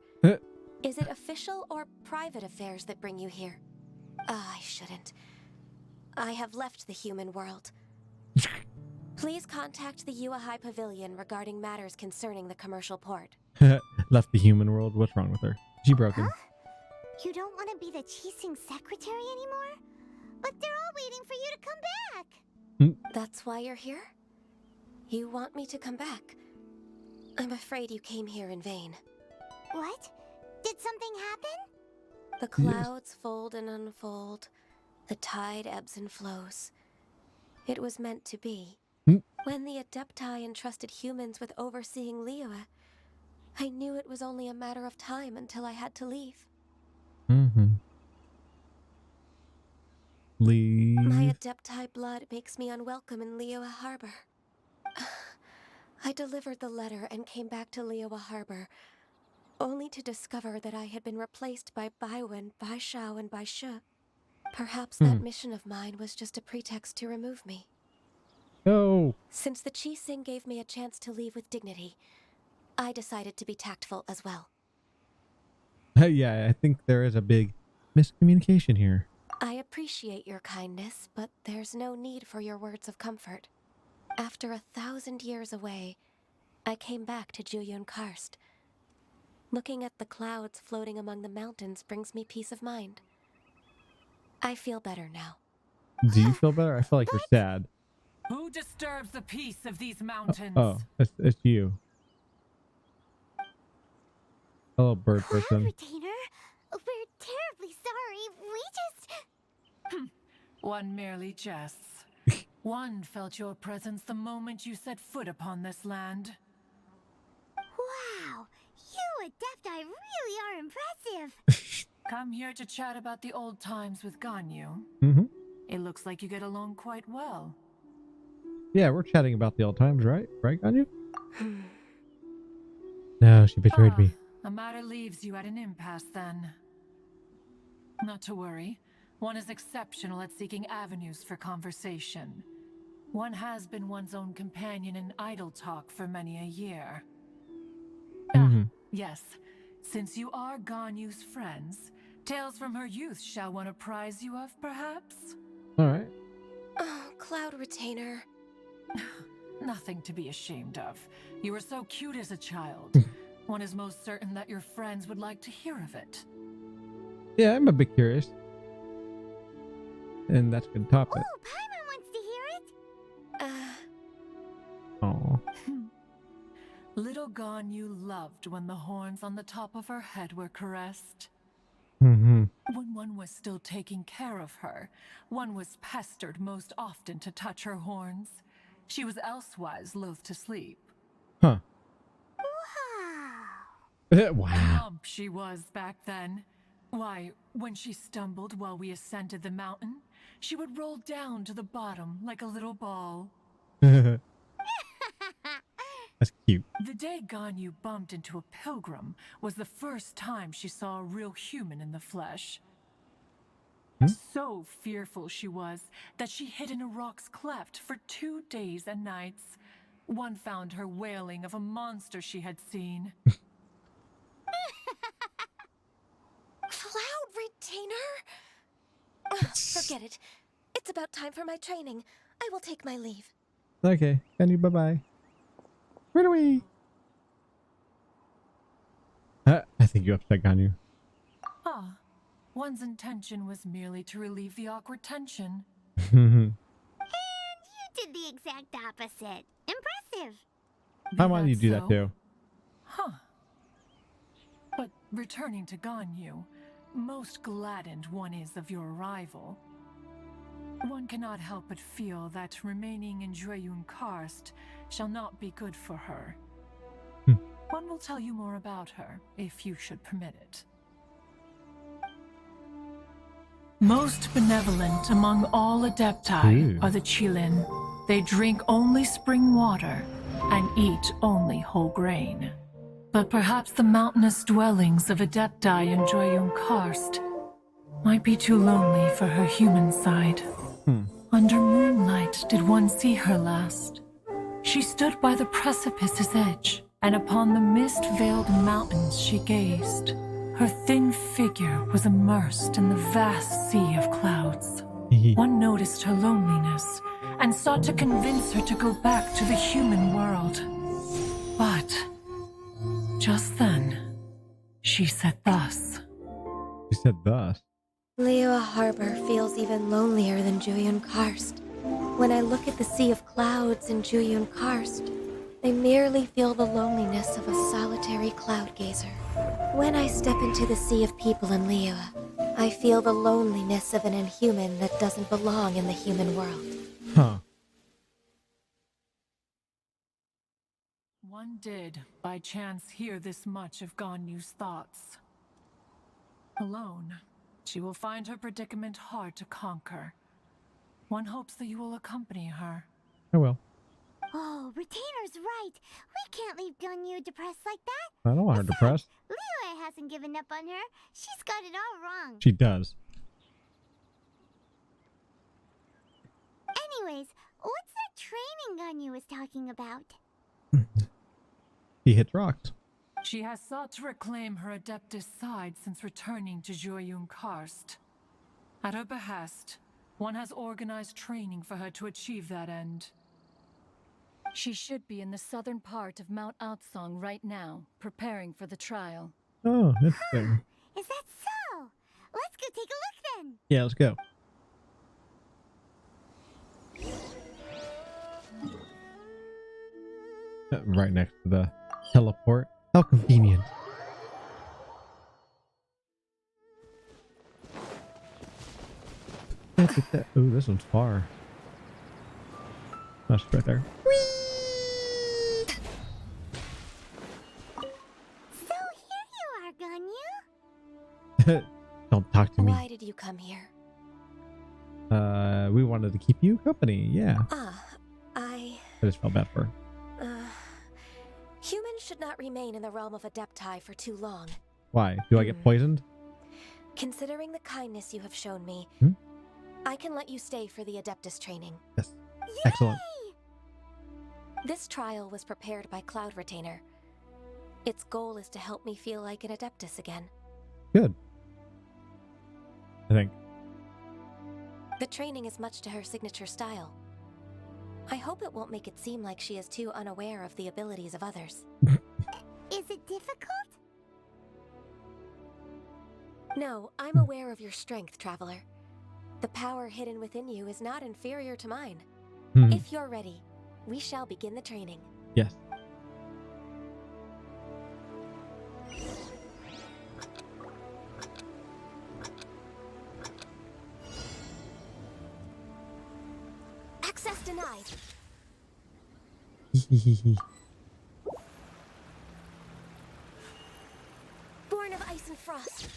Is it official or private affairs that bring you here? I shouldn't. I have left the human world. Please contact the Yuahai Pavilion regarding matters concerning the commercial port. Left the human world. What's wrong with her? She broken. Huh? You don't want to be the Qixing secretary anymore? But they're all waiting for you to come back. That's why you're here? You want me to come back? I'm afraid you came here in vain. What? Did something happen? The clouds fold and unfold. The tide ebbs and flows. It was meant to be. When the Adepti entrusted humans with overseeing Liyue, I knew it was only a matter of time until I had to leave. Leave. My Adepti blood makes me unwelcome in Liyue Harbor. I delivered the letter and came back to Liyue Harbor, only to discover that I had been replaced by Baiwen, Baishao, and Baishu. Perhaps that mission of mine was just a pretext to remove me. No. Since the Qixing gave me a chance to leave with dignity, I decided to be tactful as well. Yeah, I think there is a big miscommunication here. I appreciate your kindness, but there's no need for your words of comfort. After 1,000 years away, I came back to Juyun Karst. Looking at the clouds floating among the mountains brings me peace of mind. I feel better now. Do you feel better? I feel like you're sad. Who disturbs the peace of these mountains? Oh, it's you. Hello, bird Cloud person. Retainer, we're terribly sorry. We just... One merely jests. One felt your presence the moment you set foot upon this land. Wow, you Adepti really are impressive. Come here to chat about the old times with Ganyu. It looks like you get along quite well. Yeah, we're chatting about the old times, right? Right, Ganyu? No, she betrayed me. A matter leaves you at an impasse then. Not to worry. One is exceptional at seeking avenues for conversation. One has been one's own companion in idle talk for many a year. Yes. Since you are Ganyu's friends, tales from her youth shall one apprise you of, perhaps? Alright. Oh, Cloud Retainer. Nothing to be ashamed of. You were so cute as a child. One is most certain that your friends would like to hear of it. Yeah, I'm a bit curious. And that's good topic. Oh, Paimon wants to hear it. Oh. Little Ganyu loved when the horns on the top of her head were caressed. When one was still taking care of her, one was pestered most often to touch her horns. She was elsewise loath to sleep. Huh. Wow. Plump she was back then. Why, when she stumbled while we ascended the mountain, she would roll down to the bottom like a little ball. That's cute. The day Ganyu bumped into a pilgrim was the first time she saw a real human in the flesh. So fearful she was that she hid in a rock's cleft for 2 days and nights. One found her wailing of a monster she had seen. Cloud Retainer? Forget it. It's about time for my training. I will take my leave. Okay, Ganyu, bye-bye. Right away. I think you upset Ganyu. Ah, one's intention was merely to relieve the awkward tension. And you did the exact opposite. Impressive. I want you to do that too. Huh. But returning to Ganyu, most gladdened one is of your arrival. One cannot help but feel that remaining in Juyun Karst shall not be good for her. One will tell you more about her, if you should permit it. Most benevolent among all Adepti are the Chilin. They drink only spring water and eat only whole grain. But perhaps the mountainous dwellings of Adepti in Joyun Karst might be too lonely for her human side. Under moonlight did one see her last. She stood by the precipice's edge, and upon the mist-veiled mountains she gazed. Her thin figure was immersed in the vast sea of clouds. One noticed her loneliness and sought to convince her to go back to the human world. But just then, she said thus. She said thus. Liyue Harbor feels even lonelier than Joyun Karst. When I look at the sea of clouds in Joyun Karst, I merely feel the loneliness of a solitary cloud gazer. When I step into the sea of people in Liyue, I feel the loneliness of an inhuman that doesn't belong in the human world. Huh. One did, by chance, hear this much of Ganyu's thoughts. Alone, she will find her predicament hard to conquer. One hopes that you will accompany her. I will. Oh, Retainer's right. We can't leave Ganyu depressed like that. I don't want her depressed. Liyue hasn't given up on her. She's got it all wrong. She does. Anyways, what's that training Ganyu was talking about? He hits rocks. She has sought to reclaim her Adeptus side since returning to Joyun Karst. At her behest, one has organized training for her to achieve that end. She should be in the southern part of Mount Outsong right now, preparing for the trial. Oh, interesting. Is that so? Let's go take a look then. Yeah, let's go. Right next to the teleport. How convenient. Ooh, this one's far. That's right there. So here you are, Ganyu. Don't talk to me. Why did you come here? We wanted to keep you company, yeah. I just felt bad for her. Humans should not remain in the realm of Adepti for too long. Why? Do I get poisoned? Considering the kindness you have shown me, I can let you stay for the Adeptus training. Yes. Excellent. This trial was prepared by Cloud Retainer. Its goal is to help me feel like an Adeptus again. Good. I think. The training is much to her signature style. I hope it won't make it seem like she is too unaware of the abilities of others. Is it difficult? No, I'm aware of your strength, Traveler. The power hidden within you is not inferior to mine. If you're ready, we shall begin the training. Yes. Access denied. Born of ice and frost.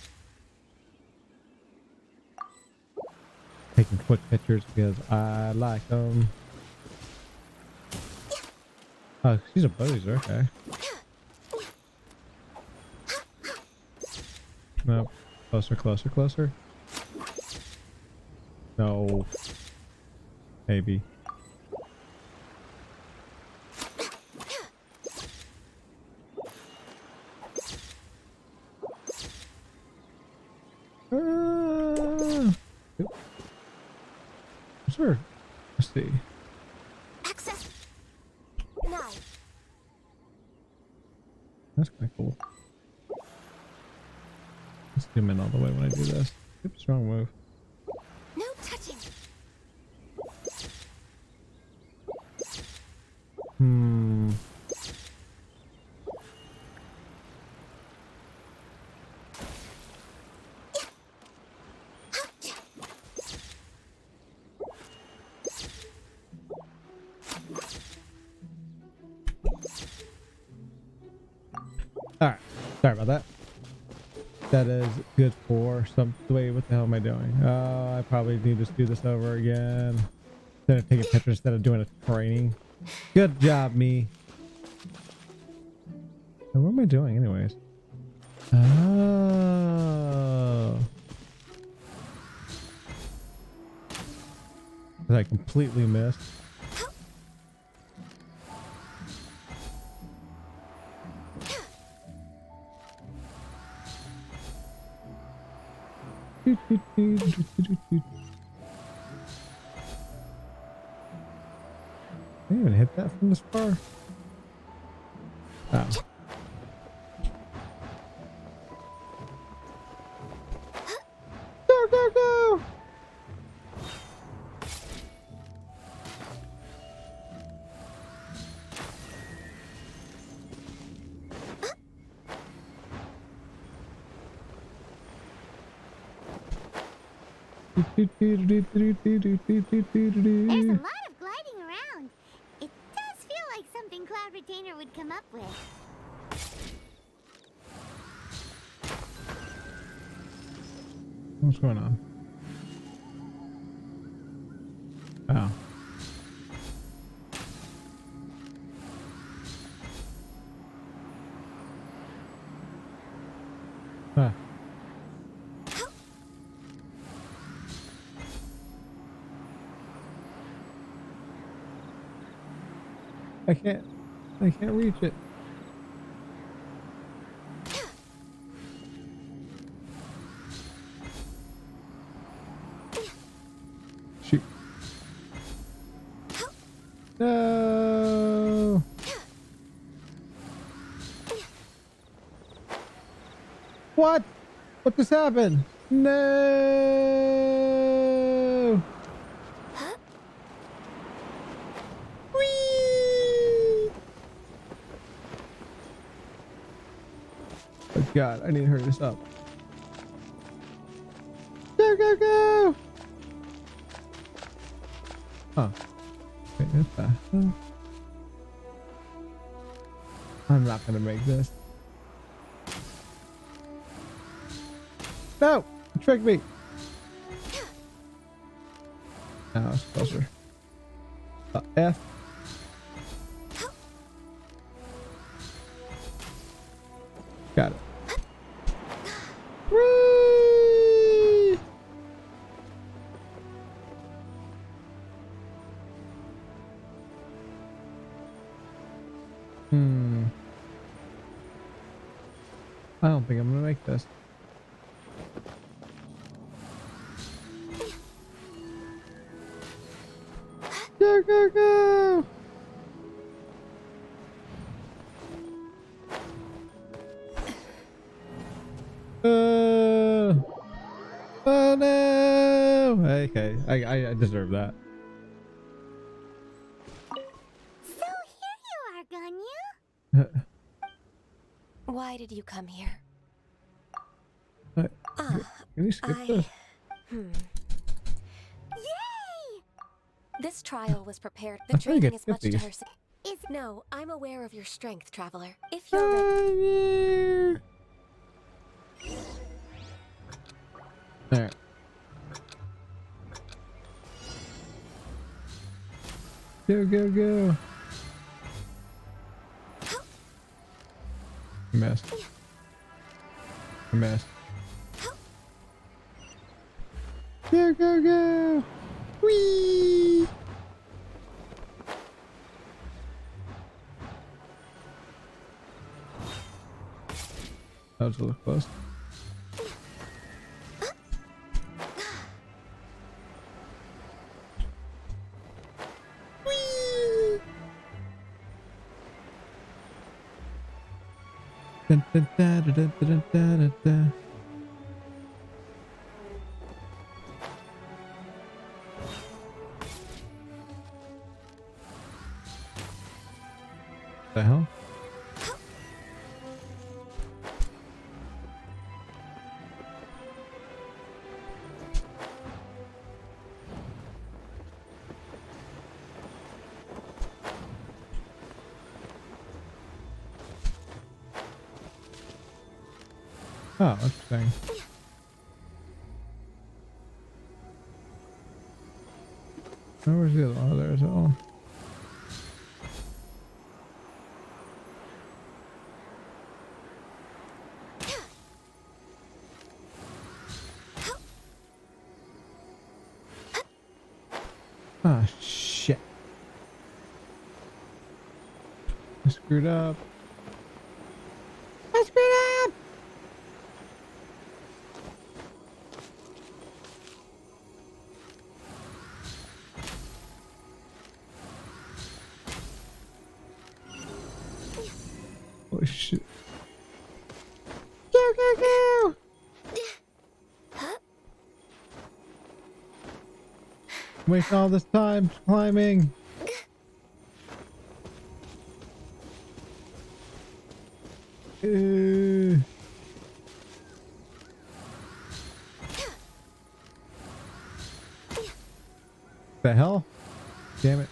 Taking quick pictures because I like them. Oh, she's a poser, okay. No. Closer, closer, closer. No. Maybe. Sure. Let's see. Access denied. That's kind of cool. Let's zoom in all the way when I do this. Oops, strong move. No touching. Alright. Sorry about that. that is good for some. Wait, what the hell am I doing? Oh, I probably need to do this over again. Instead of taking pictures, instead of doing a training. Good job, me. And what am I doing, anyways? Oh. I completely missed. I didn't even hit that from this far. Oh. Go, go, go! There's a lot of gliding around. It does feel like something Cloud Retainer would come up with. What's going on? Oh. Huh. I can't reach it. Shoot. No. What? What just happened? No. Oh God, I need to hurry this up. Go, go, go! Huh. Wait, what the hell? I'm not gonna make this. No! Trick me! Now it's closer. F. Got it. Whee! I don't think I'm gonna make this. Go, go, go! Oh no! Okay, I deserve that. So here you are, Ganyu. Why did you come here? Can you skip this? Yay! This trial was prepared. I The thought you training could is much skip to these. her. No, I'm aware of your strength, traveler. If you're ready. Alright. Go, go, go. Missed. Missed. Go, go, go. Whee! That was a little close. Dun, dun, dun, dun, dun, dun, dun, dun. The hell? Oh, interesting. Oh, where's the other one? Oh, there's that one. Ah, shit. I screwed up. I screwed up! Oh shit. Go, go, go! Wasting all this time climbing. The hell? Damn it.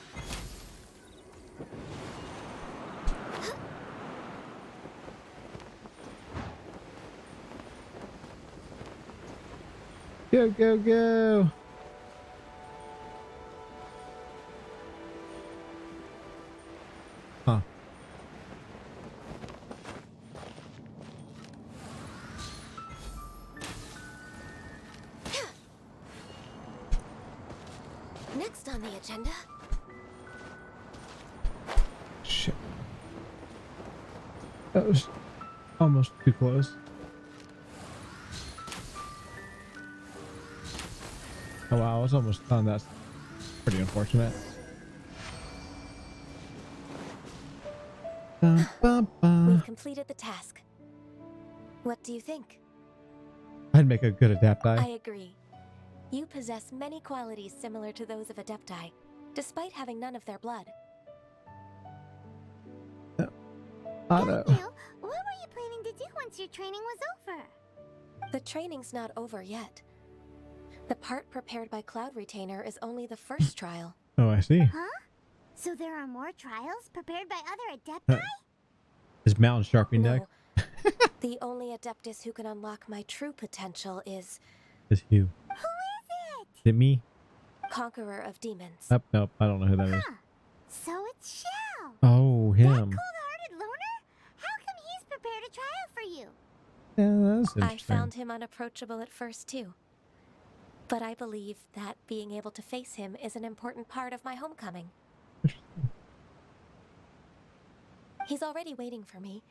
Go, go, go. Huh. Next on the agenda. Shit. That was almost too close. Oh wow, I was almost done. That's pretty unfortunate. Bum, bum, bum. We've completed the task. What do you think? I'd make a good adapti. I agree. You possess many qualities similar to those of adepti, despite having none of their blood. Otto. What were you planning to do once your training was over? The training's not over yet. The part prepared by Cloud Retainer is only the first trial. Oh, I see. Huh? So there are more trials prepared by other adepti? His mountain sharpening deck The only adeptus who can unlock my true potential is you. Who is Is it me? Conqueror of Demons. Oh, nope, I don't know who that is. So it's Shell. Oh, him. Cold-hearted loner? How come he's prepared a trial for you? Yeah, that's I interesting. found him unapproachable at first too. But I believe that being able to face him is an important part of my homecoming. He's already waiting for me.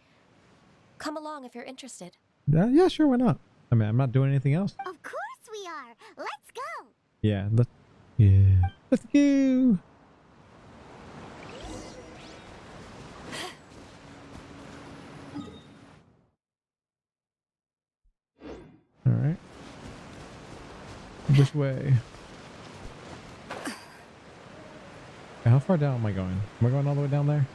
Come along if you're interested. Yeah, sure, why not? I mean, I'm not doing anything else. Of course we are. Let's go. Yeah, let's go. All right. This way. How far down am I going? Am I going all the way down there?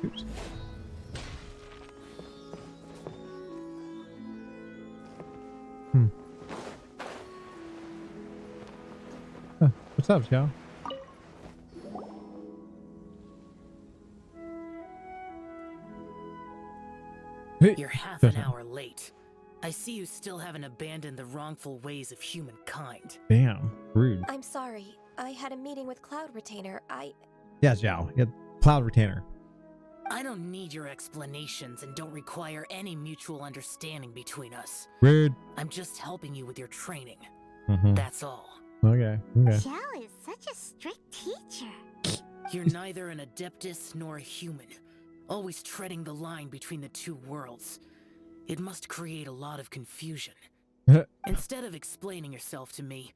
Oops. Huh, what's up, y'all? You're half an hour late. I see you still haven't abandoned the wrongful ways of humankind. Damn, rude. I'm sorry. I had a meeting with Cloud Retainer. Yeah, Zhao. Yeah, Cloud Retainer. I don't need your explanations and don't require any mutual understanding between us. Rude. I'm just helping you with your training. Mm-hmm. That's all. Okay. Shell is such a strict teacher. You're neither an adeptus nor a human, always treading the line between the two worlds. It must create a lot of confusion. Instead of explaining yourself to me,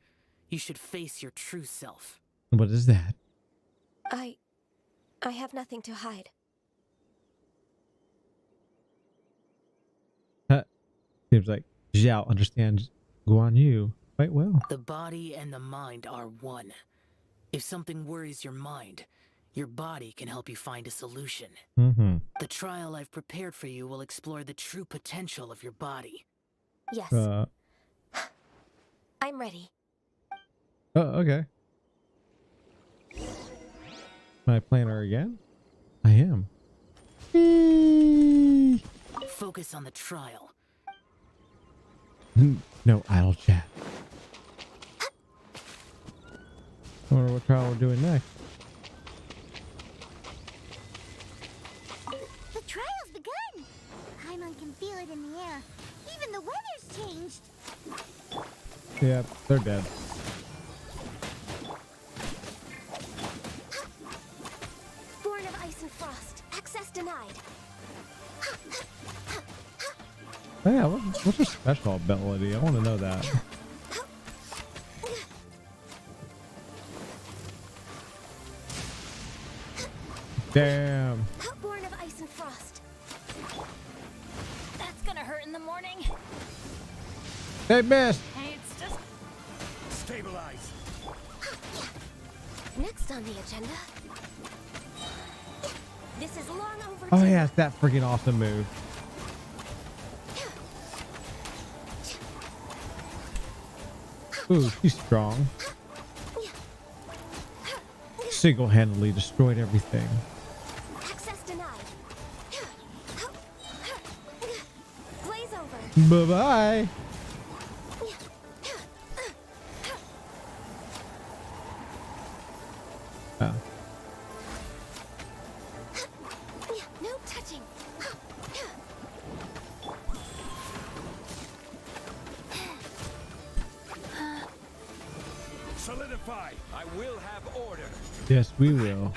you should face your true self. What is that? I have nothing to hide. Seems like Zhao understands Guan Yu quite well. The body and the mind are one. If something worries your mind, your body can help you find a solution. Mm-hmm. The trial I've prepared for you will explore the true potential of your body. Yes. I'm ready. Oh, okay. Am I playing her again? I am. Focus on the trial. No idle chat. I wonder what trial we're doing next. The trial's begun! Paimon can feel it in the air. Even the weather's changed. Yeah, they're dead. Born of ice and frost. Access denied. Oh yeah, what's her special ability? I want to know that. Damn. Born of ice and frost. That's gonna hurt in the morning. They missed. Hey, it's just... Stabilize. Next on the agenda. This is long overdue. Oh yeah, it's that freaking awesome move. Ooh, she's strong. Single-handedly destroyed everything. Access denied. Blaze over. Bye-bye. Oh. No touching. Solidify. I will have order. Yes, we will.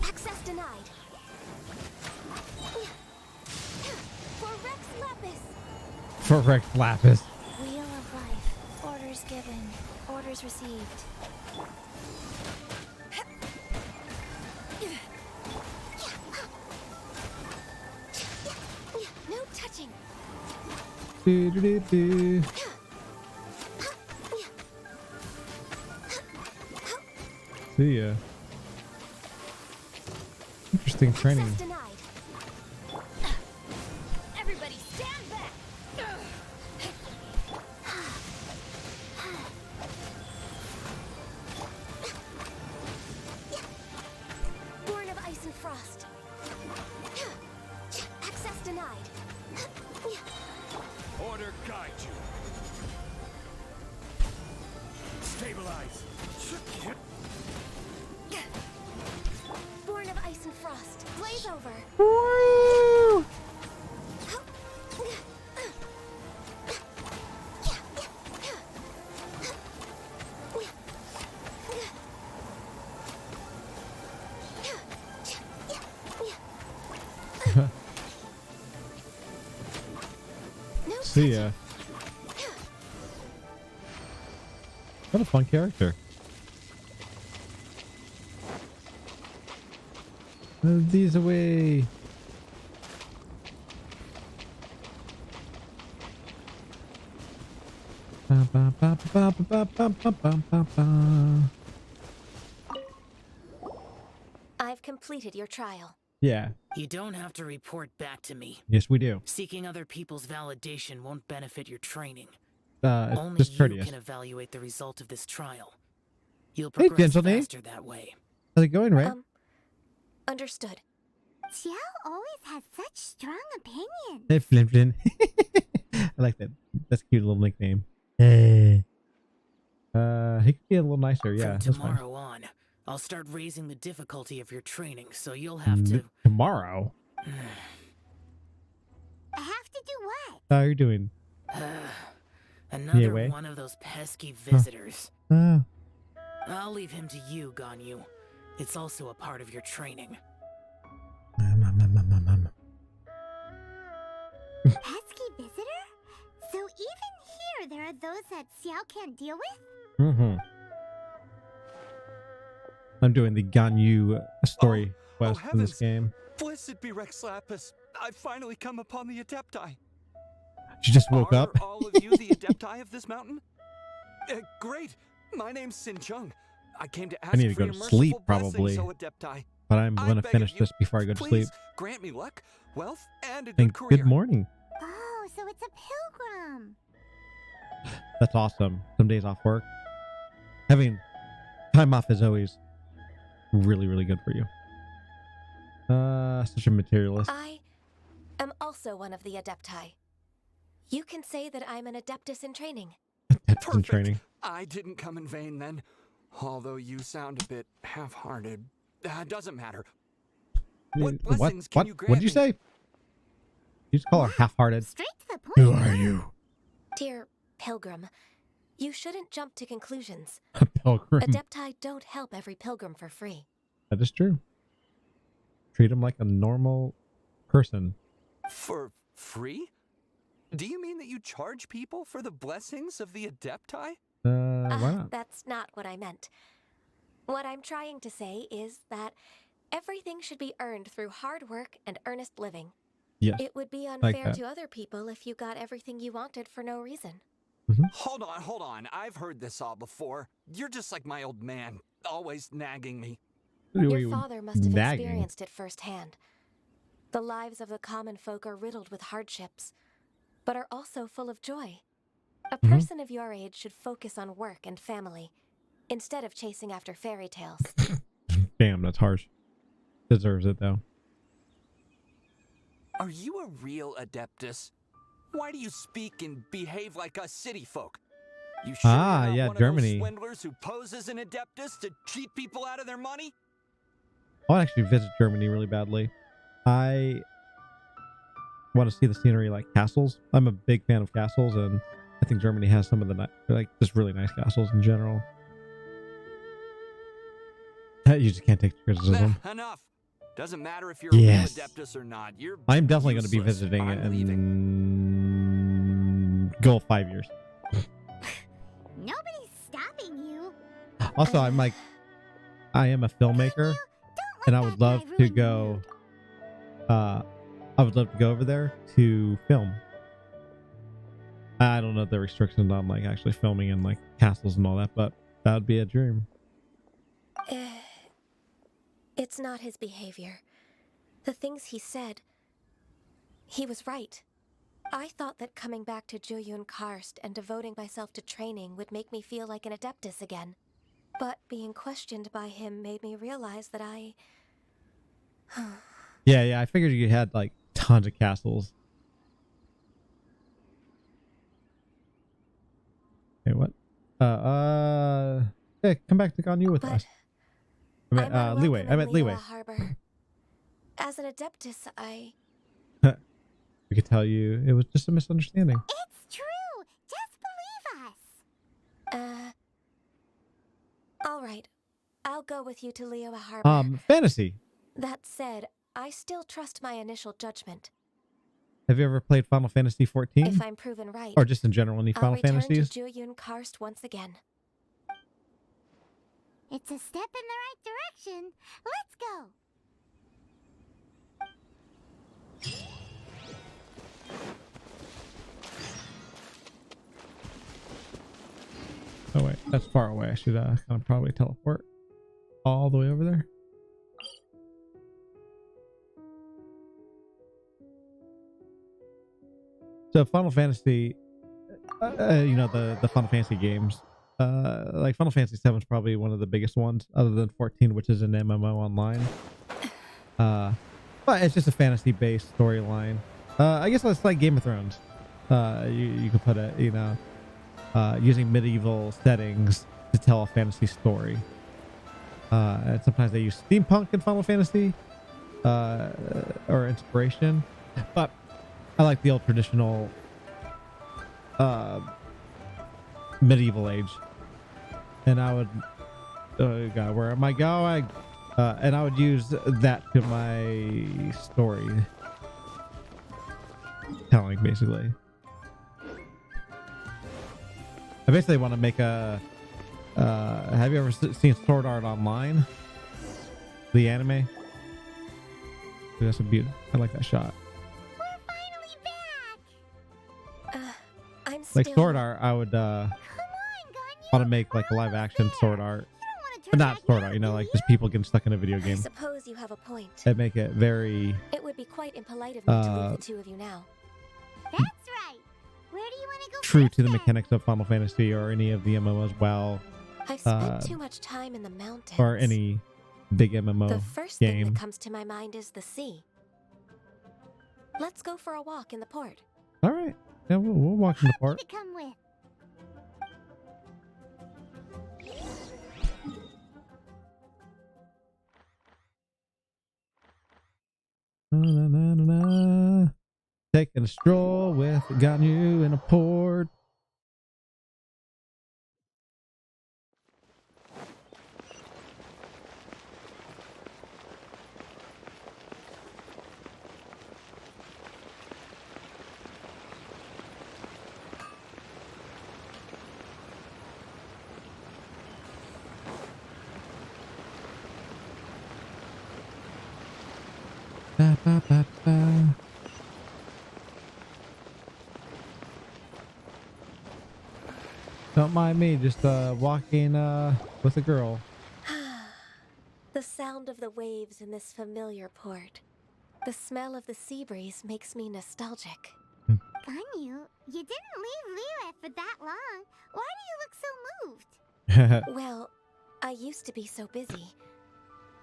Access denied. For Rex Lapis. For Rex Lapis. Wheel of life. Orders given. Orders received. No touching. Do-do-do-do. See ya. Interesting training. Access denied. Everybody stand back. Born of ice and frost. Access denied. Order guide you. Stabilize. Born of ice and frost. Blaze over. Woo! See ya. What a fun character. Move these away. Ba, ba, ba, ba, ba, ba, ba, ba, ba, ba. I've completed your trial. Yeah. You don't have to report back to me. Yes, we do. Seeking other people's validation won't benefit your training. It's Only just you courteous. can evaluate the result of this trial. You'll Hey, progress Gentle Knee. faster that way. How's it going, Ray? Understood. Xiao always has such strong opinions. Hey, Flint, Flint. I like that. That's a cute little nickname. Hey. He could be a little nicer. Yeah, From that's fine. tomorrow on, I'll start raising the difficulty of your training, so you'll have to... Tomorrow? I have to do what? How are you doing? Another Wei? one of those pesky visitors. Ah. I'll leave him to you, Ganyu. It's also a part of your training. Pesky visitor? So even here there are those that Xiao can't deal with? I'm doing the Ganyu story quest in this game. Blessed be Rex Lapis. I've finally come upon the Adepti. She just woke Are up. all of you the Adepti of this mountain? Great. My name's Sin Chung. I came to ask I need to for go your to sleep merciful blessings, probably, O Adepti. but I'm going to beg finish of you, this before I go to sleep. Please grant me luck, wealth, and a good And career. good morning. Oh, so it's a pilgrim. That's awesome. Some days off work. Having time off is always really, really good for you. Such a materialist. I am also one of the Adepti. You can say that I'm an Adeptus in training. Adeptus in training. I didn't come in vain then. Although you sound a bit half-hearted. Doesn't matter. What blessings can you grant What did you me? say? You just call her half-hearted. Straight to the point. Who are you? Dear Pilgrim, you shouldn't jump to conclusions. A pilgrim. Adepti don't help every pilgrim for free. That is true. Treat him like a normal person. For free? Do you mean that you charge people for the blessings of the Adepti? Why not? That's not what I meant. What I'm trying to say is that everything should be earned through hard work and earnest living. Yes, It would be like unfair that. to other people if you got everything you wanted for no reason. Hold on. I've heard this all before. You're just like my old man, always nagging me. Your father must have nagging. experienced it firsthand. The lives of the common folk are riddled with hardships, but are also full of joy. A person of your age should focus on work and family, instead of chasing after fairy tales. Damn, that's harsh. Deserves it though. Are you a real Adeptus? Why do you speak and behave like us city folk? You sure you're not yeah, one of Germany. those swindlers who pose as an Adeptus to cheat people out of their money? I want to actually visit Germany really badly. I want to see the scenery like castles. I'm a big fan of castles, and I think Germany has some of the just really nice castles in general. You just can't take criticism. Enough. Doesn't matter if you're Yes. a real Adeptus or not. You're I'm definitely going to be useless. visiting it I'm leaving. in goal 5 years. Nobody's stopping you. Also, I am a filmmaker, and I would love to go. I would love to go over there to film. I don't know the restrictions on like actually filming in like castles and all that, but that would be a dream. It's not his behavior. The things he said, he was right. I thought that coming back to Jueyun Karst and devoting myself to training would make me feel like an Adeptus again. But being questioned by him made me realize that I... Yeah, I figured you had like tons of castles. Hey, what? Hey, come back to Ganyu with us. I meant Leeway. I meant Leeway. Harbor. As an Adeptus, We could tell you it was just a misunderstanding. It's true. Just believe us. All right. I'll go with you to Liyue Harbor. Fantasy. That said, I still trust my initial judgment. Have you ever played Final Fantasy 14? If I'm proven right, Or just in general, any Final I'll return Fantasies? to Jueyun Karst once again. It's a step in the right direction. Let's go. Oh wait, that's far away. I should kind of probably teleport all the way over there. So Final Fantasy, the Final Fantasy games, like Final Fantasy 7 is probably one of the biggest ones, other than 14, which is an MMO online. But it's just a fantasy-based storyline. I guess it's like Game of Thrones. You could put it, using medieval settings to tell a fantasy story. And sometimes they use steampunk in Final Fantasy, or inspiration. But I like the old traditional medieval age. And I would, oh God, where am I going? And I would use that to my story telling, basically. I basically want to make a Have you ever seen Sword Art Online? The anime? Dude, that's a beauty. I like that shot. I'm Like still... Sword Art, I would want to make like a live action Sword Art, but not Sword Art. You know, like just people getting stuck in a video I game. suppose you have a point. I'd make it very. It would be quite impolite of me to leave the two of you now. That's right. Where do you want to go? True to the mechanics of Final Fantasy or any of the MMOs. Well, I've spent too much time in the mountains. or any big MMO The first game. thing that comes to my mind is the sea. Let's go for a walk in the port. All right, yeah, we'll walk in the port. Come with. Na, na, na, na. Taking a stroll with Ganyu in a port. Ba, ba, ba, ba. Don't mind me, just walking with a girl. The sound of the waves in this familiar port. The smell of the sea breeze makes me nostalgic. Ganyu, you didn't leave Liyue for that long. Why do you look so moved? Well, I used to be so busy.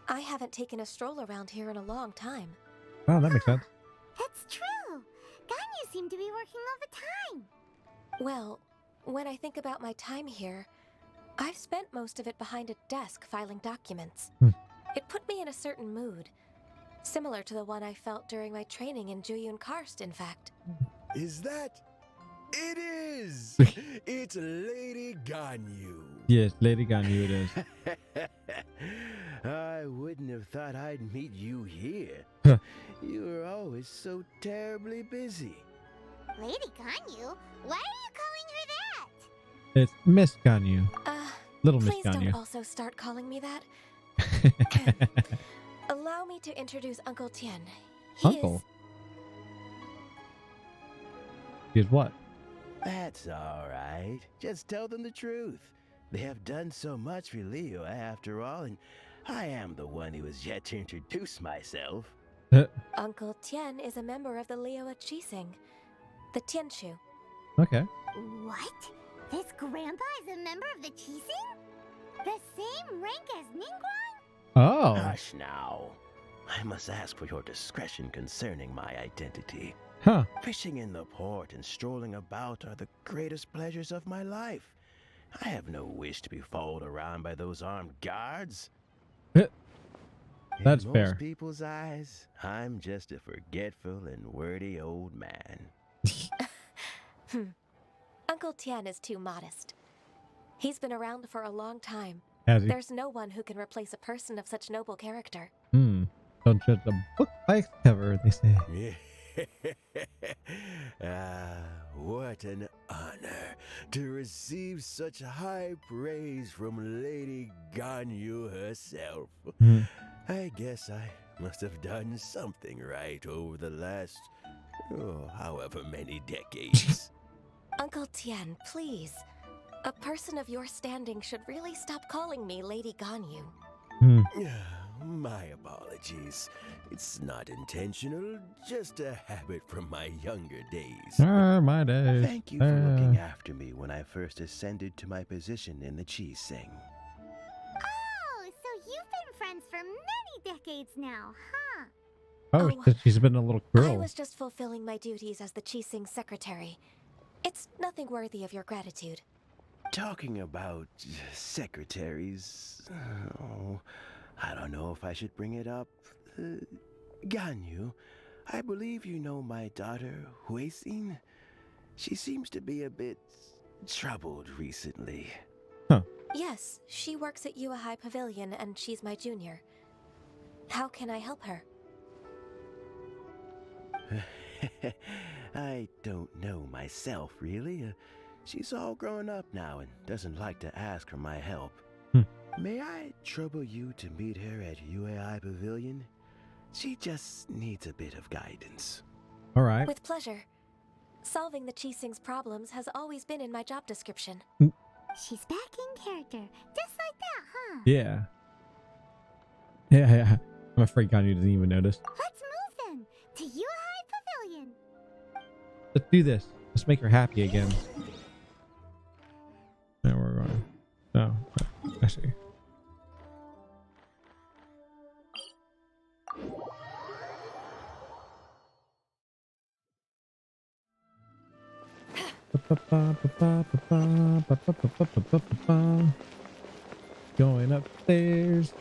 I haven't taken a stroll around here in a long time. Oh, that makes sense. That's true. Ganyu seemed to be working all the time. Well, when I think about my time here, I've spent most of it behind a desk filing documents. It put me in a certain mood, similar to the one I felt during my training in Juyun Karst, in fact. Is that? It is! It's Lady Ganyu. Yes, Lady Ganyu it is. I wouldn't have thought I'd meet you here. You were always so terribly busy. Lady Ganyu? Why are you calling her that? It's Miss Ganyu. Little Miss Please Ganyu. don't also start calling me that. Allow me to introduce Uncle Tien. He Uncle? Is what? That's all right. Just tell them the truth. They have done so much for Leo after all, and I am the one who has yet to introduce myself. Uncle Tien is a member of the Liyue Qixing, the Tianshu. Okay. What? This grandpa is a member of the Qixing? The same rank as Ningguang? Oh. Hush now. I must ask for your discretion concerning my identity. Huh. Fishing in the port and strolling about are the greatest pleasures of my life. I have no wish to be followed around by those armed guards. That's In fair. most people's eyes, I'm just a forgetful and wordy old man. Uncle Tien is too modest. He's been around for a long time. Has he? There's no one who can replace a person of such noble character. Don't judge the book by its cover, they say. What an honor to receive such high praise from Lady Ganyu herself. I guess I must have done something right over the last, however many decades. Uncle Tien, please. A person of your standing should really stop calling me Lady Ganyu. My apologies. It's not intentional, just a habit from my younger days. My days. Thank you for looking after me when I first ascended to my position in the Qixing. Oh, so you've been friends for many decades now, huh? Oh, she's been a little girl. I was just fulfilling my duties as the Qixing secretary. It's nothing worthy of your gratitude. Talking about secretaries, I don't know if I should bring it up. Ganyu, I believe you know my daughter, Huixin. She seems to be a bit troubled recently. Yes, she works at Yua High Pavilion and she's my junior. How can I help her? I don't know myself, really. She's all grown up now and doesn't like to ask for my help. May I trouble you to meet her at UAI Pavilion? She just needs a bit of guidance. All right. With pleasure. Solving the Qixing's problems has always been in my job description. She's back in character, just like that, huh? Yeah. Yeah. I'm afraid Ganyu doesn't even notice. Let's move then to UAI Pavilion. Let's do this. Let's make her happy again. Now we're going. No, I see. Going upstairs.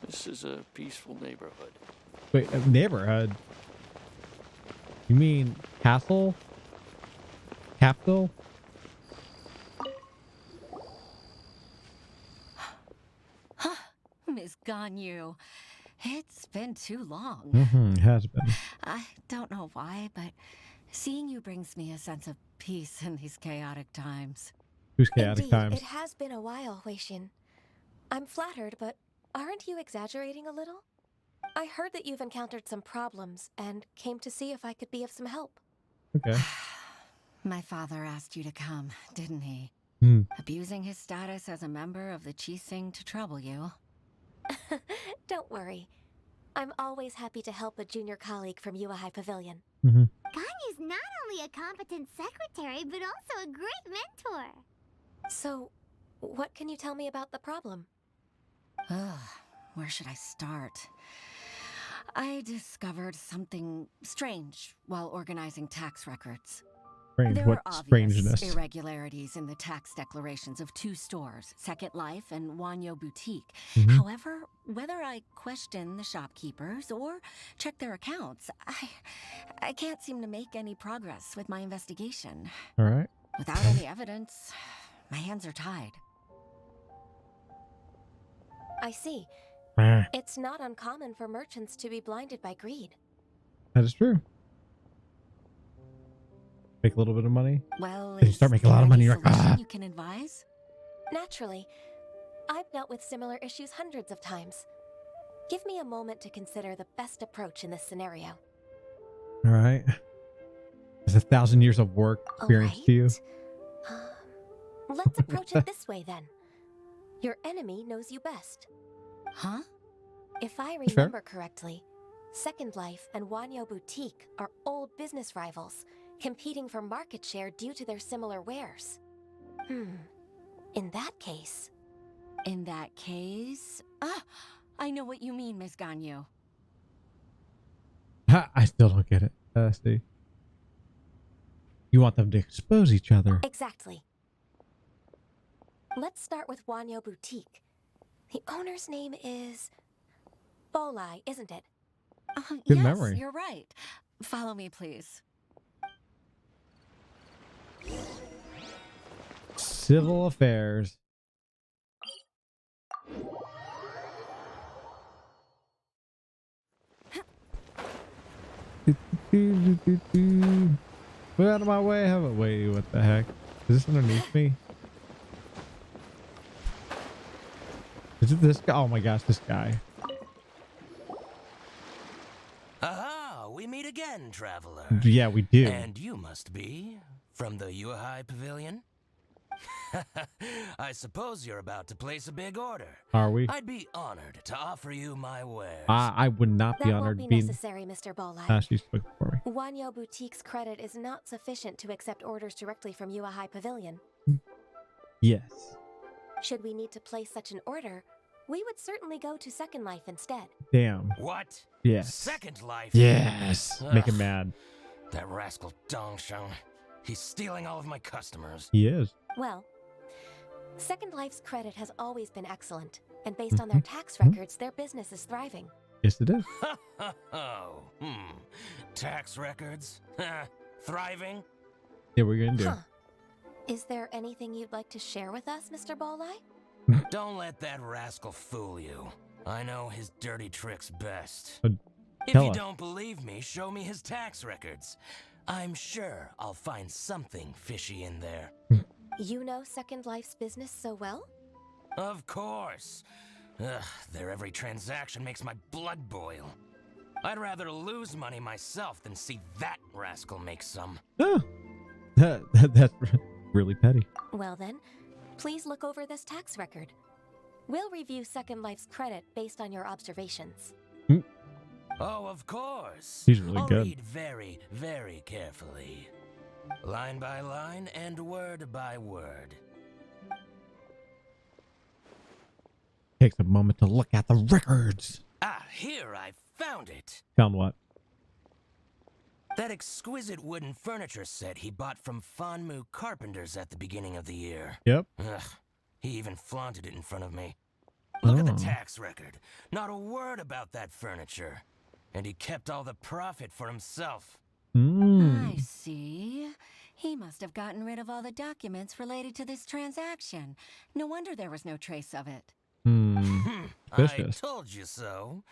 This is a peaceful neighborhood. Wait, a neighborhood? You mean castle? Capital? Miss Ganyu, it's been too long. It has been. I don't know why, but seeing you brings me a sense of peace in these chaotic times. Who's chaotic times? It has been a while, Huixin. I'm flattered, but aren't you exaggerating a little? I heard that you've encountered some problems and came to see if I could be of some help. Okay. My father asked you to come, didn't he? Abusing his status as a member of the Qixing to trouble you. Don't worry. I'm always happy to help a junior colleague from UAI Pavilion. Ganyu's not only a competent secretary, but also a great mentor. So, what can you tell me about the problem? Where should I start? I discovered something strange while organizing tax records. Strange. There What were obvious strangeness? irregularities in the tax declarations of 2 stores, Second Life and Wanyo Boutique. However, whether I question the shopkeepers or check their accounts, I can't seem to make any progress with my investigation. All right. Without any evidence, my hands are tied. I see. It's not uncommon for merchants to be blinded by greed. That is true. Make a little bit of money. Well, Then you start making a lot of money. You're like, you can advise? Naturally. I've dealt with similar issues hundreds of times. Give me a moment to consider the best approach in this scenario. All right. There's 1,000 years of work experience to you. Let's approach it this way then. Your enemy knows you best. Huh? If I remember correctly, Second Life and Wanyo Boutique are old business rivals, competing for market share due to their similar wares. In that case... In that case... I know what you mean, Miss Ganyu. I still don't get it. See. You want them to expose each other. Exactly. Let's start with Wanyo Boutique. The owner's name is... Bolai, isn't it? Good yes, memory. You're right. Follow me, please. Civil affairs. Get out of my way. Wait, what the heck? Is this underneath me? Is it this guy? Oh my gosh, this guy. Aha! We meet again, traveler. Yeah, we do. And you must be from the UAI Pavilion? I suppose you're about to place a big order. Are we? I'd be honored to offer you my wares. I would not be honored. That won't be necessary, Mr. Bolai. She's looking for me. Wanyo Boutique's credit is not sufficient to accept orders directly from UAI Pavilion. Yes. Should we need to place such an order, we would certainly go to Second Life instead. Damn. What? Yes. Second Life? Yes. Make him mad. That rascal Dongsheng. He's stealing all of my customers. He is. Well, Second Life's credit has always been excellent, and based on their tax records, their business is thriving. Yes, it is. Tax records? Thriving? Yeah, we're gonna do. Is there anything you'd like to share with us, Mr. Balleye? Don't let that rascal fool you. I know his dirty tricks best. If tell you us. don't believe me, show me his tax records. I'm sure I'll find something fishy in there. You know Second Life's business so well? Of course. Ugh, their every transaction makes my blood boil. I'd rather lose money myself than see that rascal make some. Oh, that's really petty. Well then, please look over this tax record. We'll review Second Life's credit based on your observations. Oh, of course. He's really I'll good. read very, very carefully. Line by line and word by word. Takes a moment to look at the records. Ah, here I found it. Found what? That exquisite wooden furniture set he bought from Fanmu Carpenters at the beginning of the year. Yep. Ugh, he even flaunted it in front of me. Look at the Oh. tax record. Not a word about that furniture. And he kept all the profit for himself. I see. He must have gotten rid of all the documents related to this transaction. No wonder there was no trace of it. I Suspicious. told you so.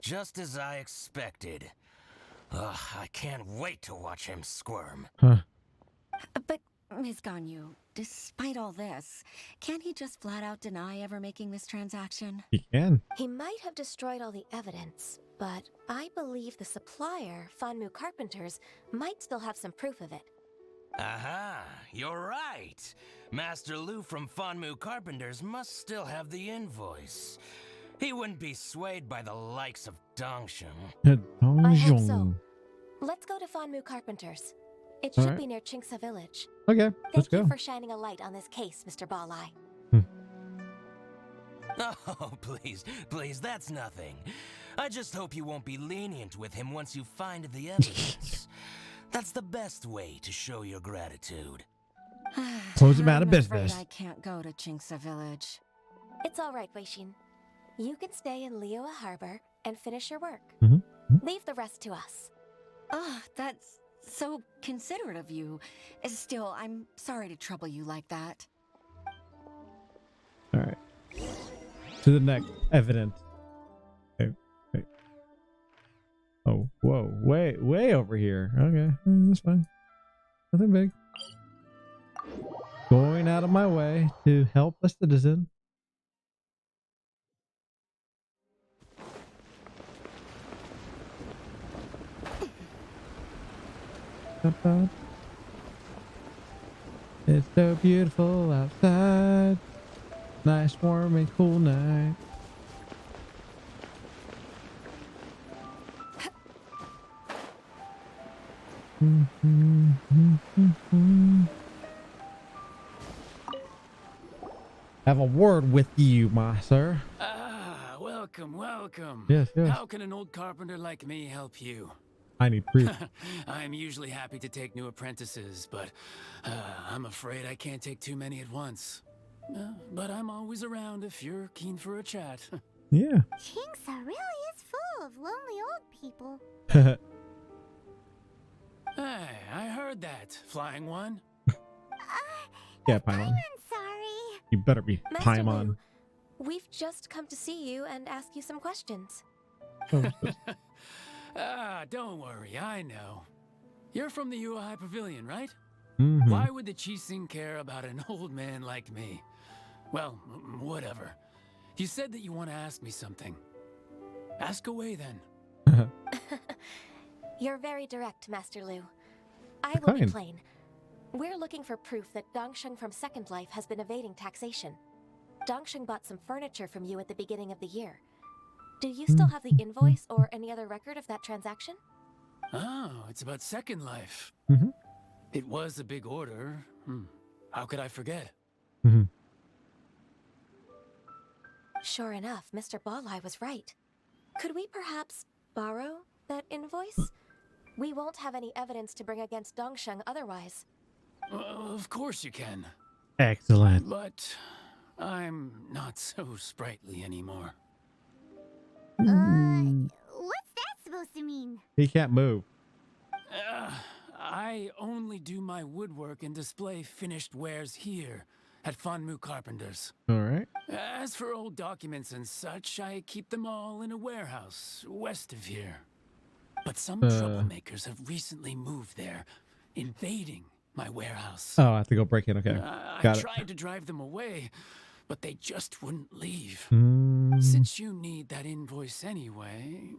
Just as I expected. Ugh, I can't wait to watch him squirm. Huh. But, Ms. Ganyu, despite all this, can't he just flat out deny ever making this transaction? He can. He might have destroyed all the evidence, but I believe the supplier, Fanmu Carpenters, might still have some proof of it. Aha, you're right. Master Lu from Fanmu Carpenters must still have the invoice. He wouldn't be swayed by the likes of Dongsheng. I hope so. Let's go to Fanmu Carpenters. It should Alright. be near Chingsa Village. Okay, let's Thank you go. for shining a light on this case, Mr. Balleye. Oh, please, please, that's nothing. I just hope you won't be lenient with him once you find the evidence. That's the best way to show your gratitude. Close him out of I'm business. afraid I can't go to Chingsa Village. It's all right, Weishin. You can stay in Liyue Harbor and finish your work. Leave the rest to us. Oh, that's so considerate of you. Still, I'm sorry to trouble you like that. All right. To the next evidence. Okay. Okay. Oh, whoa. Way over here. Okay. That's fine. Nothing big. Going out of my way to help a citizen. It's so beautiful outside. Nice, warm, and cool night. Have a word with you, my sir. Ah, welcome, welcome. Yes, yes. How can an old carpenter like me help you? I need proof. I'm usually happy to take new apprentices, but I'm afraid I can't take too many at once. But I'm always around if you're keen for a chat. Yeah. Chingsa really is full of lonely old people. Hey, I heard that, Flying One. Yeah, Paimon. I'm sorry. You better be Master Paimon. Lu, we've just come to see you and ask you some questions. Ah, don't worry, I know. You're from the Yuehai Pavilion, right? Mhm. Why would the Qixing care about an old man like me? Well, whatever. You said that you want to ask me something. Ask away then. You're very direct, Master Lu. I will be Fine. plain. We're looking for proof that Dongsheng from Second Life has been evading taxation. Dongsheng bought some furniture from you at the beginning of the year. Do you still have the invoice or any other record of that transaction? Oh, it's about Second Life. Mhm. It was a big order. How could I forget? Sure enough, Mr. Balleye was right. Could we perhaps borrow that invoice? We won't have any evidence to bring against Dongsheng otherwise. Of course you can. Excellent. But I'm not so sprightly anymore. What's that supposed to mean? He can't move. I I only do my woodwork and display finished wares here at Fonmu Carpenters. All right. As for old documents and such, I keep them all in a warehouse west of here. But some troublemakers have recently moved there, invading my warehouse. Oh, I have to go break in. Okay. I tried to drive them away, but they just wouldn't leave. Mm. Since you need that invoice anyway,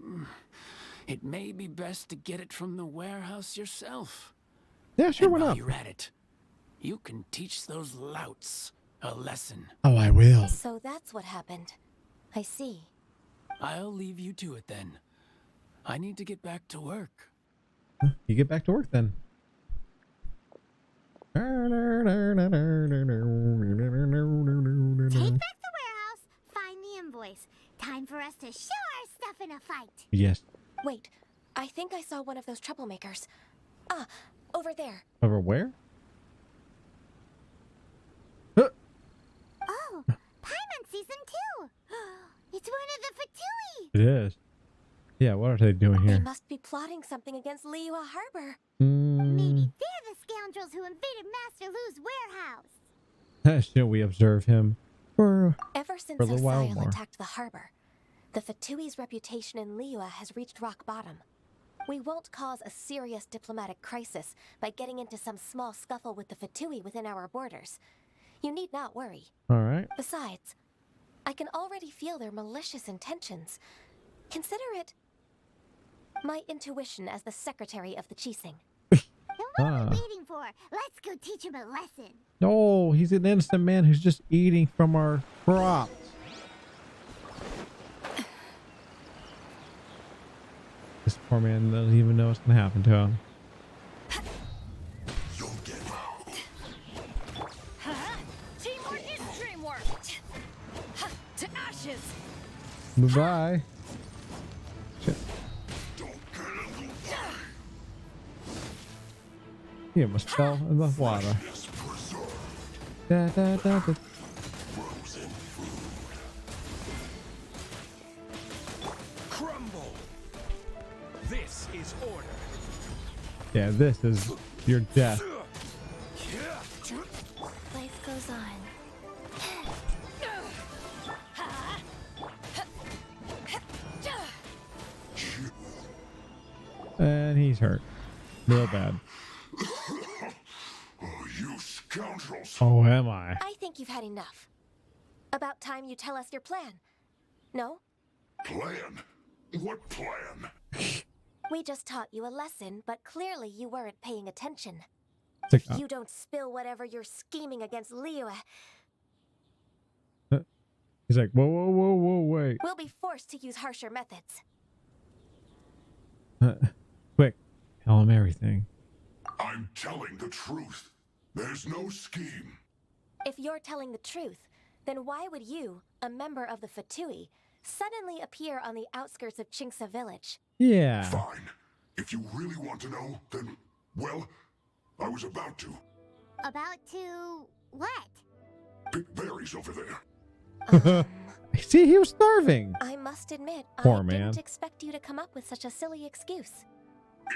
it may be best to get it from the warehouse yourself. Yeah, sure, why while not? you're at it, you can teach those louts a lesson. Oh, I will. So that's what happened. I see. I'll leave you to it then. I need to get back to work. You get back to work then. Take back the warehouse, find the invoice. Time for us to show our stuff in a fight. Yes. Wait, I think I saw one of those troublemakers. Ah, over there. Over where? Oh, Paimon Season 2. It's one of the Fatui. It is. Yeah, what are they doing They here? must be plotting something against Liyue Harbor. Maybe they're the scoundrels who invaded Master Lu's warehouse. Shouldn't we observe him for Ever since a little while Osiel more? attacked the harbor, the Fatui's reputation in Liyue has reached rock bottom. We won't cause a serious diplomatic crisis by getting into some small scuffle with the Fatui within our borders. You need not worry. All right. Besides, I can already feel their malicious intentions. Consider it my intuition as the secretary of the Chising. Then what are we waiting for? Let's go teach him a lesson. No, he's an innocent man who's just eating from our crops. This poor man doesn't even know what's going to happen to him. Teamwork is dreamwork. To ashes. Bye-bye. Shit. He almost fell in the water. Da, da, da, da. Crumble. This is order. Yeah, this is your death. Life goes on. And he's hurt. Real bad. You scoundrels. Oh, am I? I think you've had enough. About time you tell us your plan. No? Plan? What plan? We just taught you a lesson, but clearly you weren't paying attention. It's If you don't spill whatever you're scheming against Liyue, he's like, whoa, whoa, whoa, whoa, wait. we'll be forced to use harsher methods. Quick, tell him everything. I'm telling the truth. There's no scheme. If you're telling the truth, then why would you, a member of the Fatui, suddenly appear on the outskirts of Chingsa village? Yeah. Fine. If you really want to know, then, well, I was about to. About to what? Pick berries over there. See, he was starving. I must admit, Poor I man. didn't expect you to come up with such a silly excuse.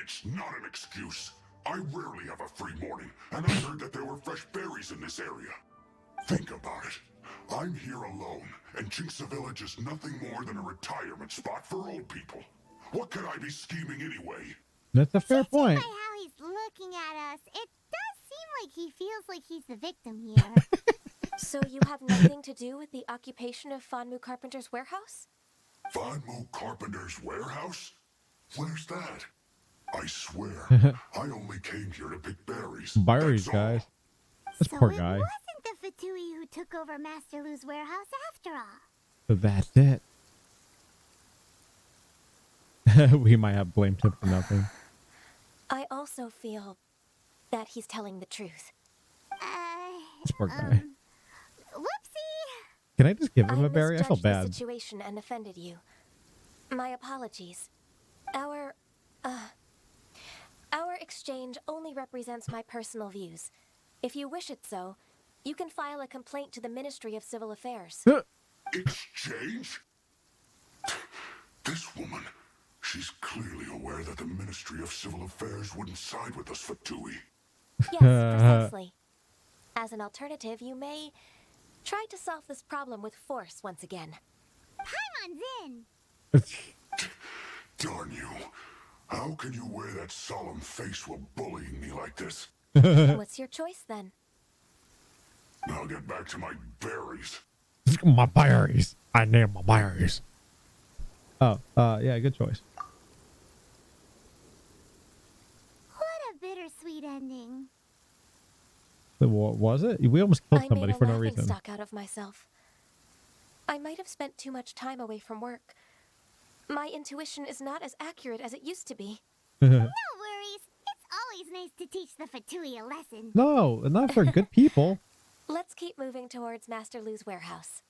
It's not an excuse. I rarely have a free morning, and I heard that there were fresh berries in this area. Think about it. I'm here alone, and Chingsa Village is nothing more than a retirement spot for old people. What could I be scheming anyway? That's a fair point. By how he's looking at us, it does seem like he feels like he's the victim here. So you have nothing to do with the occupation of Fonmu Carpenter's warehouse? Fonmu Carpenter's warehouse? Where's that? I swear, I only came here to pick berries. Berries, guys. This So poor it guy. wasn't the Fatui who took over Master Lu's warehouse after all. So that's it. We might have blamed him for nothing. I also feel that he's telling the truth. This poor guy. Whoopsie! Can I just give him I a berry? I feel misjudged the bad. situation and offended you. My apologies. Our exchange only represents my personal views. If you wish it so, you can file a complaint to the Ministry of Civil Affairs. Exchange? This woman, She's clearly aware that the Ministry of Civil Affairs wouldn't side with us for Tui. Yes, precisely. As an alternative, you may try to solve this problem with force once again. Paimon's in! Darn you. How can you wear that solemn face while bullying me like this? What's your choice then? I'll get back to my berries. My berries. I name my berries. Oh, yeah, good choice. What a bittersweet ending. What was it? We almost killed somebody for no I made a reason. stock out of myself. I might have spent too much time away from work. My intuition is not as accurate as it used to be. No worries. It's always nice to teach the Fatui a lesson. No, not for good people. Let's keep moving towards Master Lu's warehouse.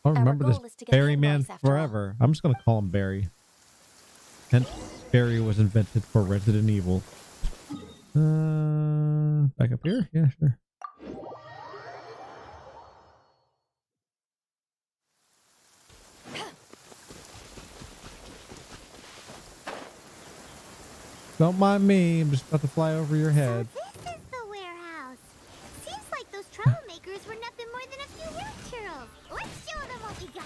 I'll remember this goal is to get the Barry man invoice after forever. I'm just gonna call him Barry. Hence, Barry was invented for Resident Evil. Back up here? Yeah, sure. Don't mind me. I'm just about to fly over your head. So this is the warehouse. Seems like those troublemakers were nothing more than a few root churls. Let's show them what we got.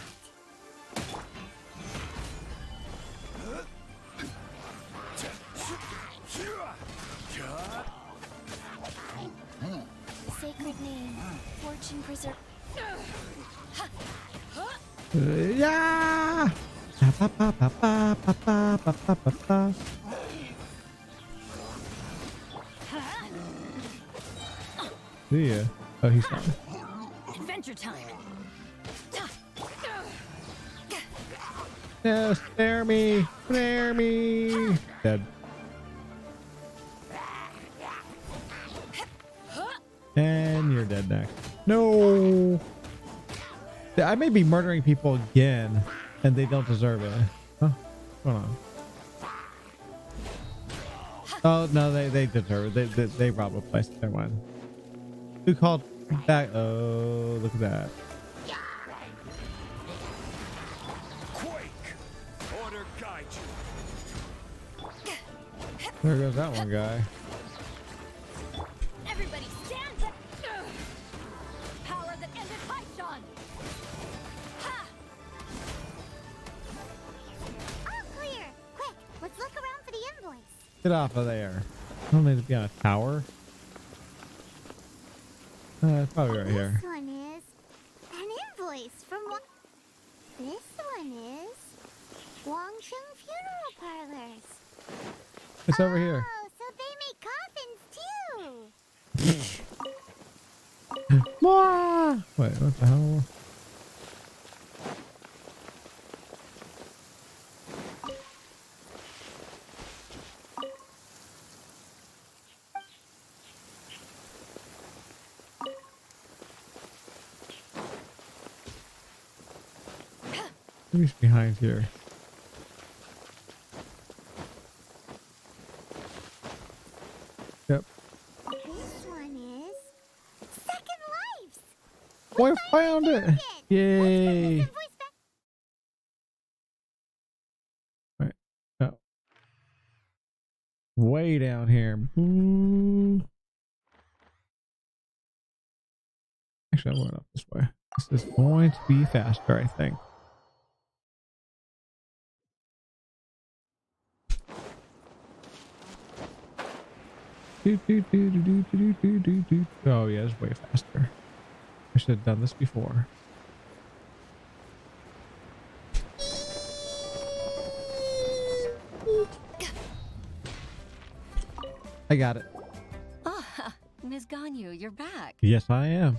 Sacred name, fortune preserve. Yeah. Pa, pa, pa, pa, pa, pa, pa, pa, pa, pa. See ya. Oh, he's fine. Adventure time. Yeah, spare me. Spare me. Dead. And you're dead next. No. I may be murdering people again, and they don't deserve it. Huh? Hold on. Oh no, they deserve it. They robbed a place. Never mind. Who called back? Oh, look at that. Quake! Order guide you. There goes that one guy. Everybody stand up. Power that ended Python. Ha! All clear. Quick, let's look around for the invoice. Get off of there. I don't need to be on a tower. It's probably right here. This one is an invoice from what? This one is Wangsheng Funeral Parlors. It's over here. Oh, so they make coffins too. More! Wait, what the hell? Who's behind here? Yep. This one is Second Lives. Boy, found it! Yay! Right. Oh. Way down here. Ooh. Actually, I'm going up this way. This is going to be faster, I think. Oh yeah, it's way faster. I should have done this before. I got it. Oh, Ms. Ganyu, you're back. Yes, I am.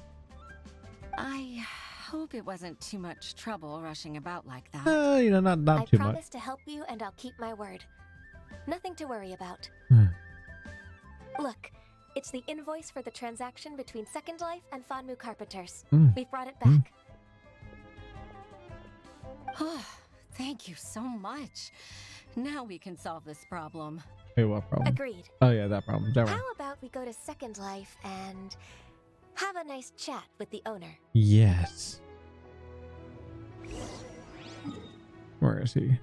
I hope it wasn't too much trouble rushing about like that. You know, not too I much. promise to help you, and I'll keep my word. Nothing to worry about. Look, it's the invoice for the transaction between Second Life and Fanmu Carpenters. We've brought it back. Oh, thank you so much. Now we can solve this problem. Hey, what problem? Agreed. Oh yeah, that problem. That one. How about we go to Second Life and have a nice chat with the owner? Yes. Where is he?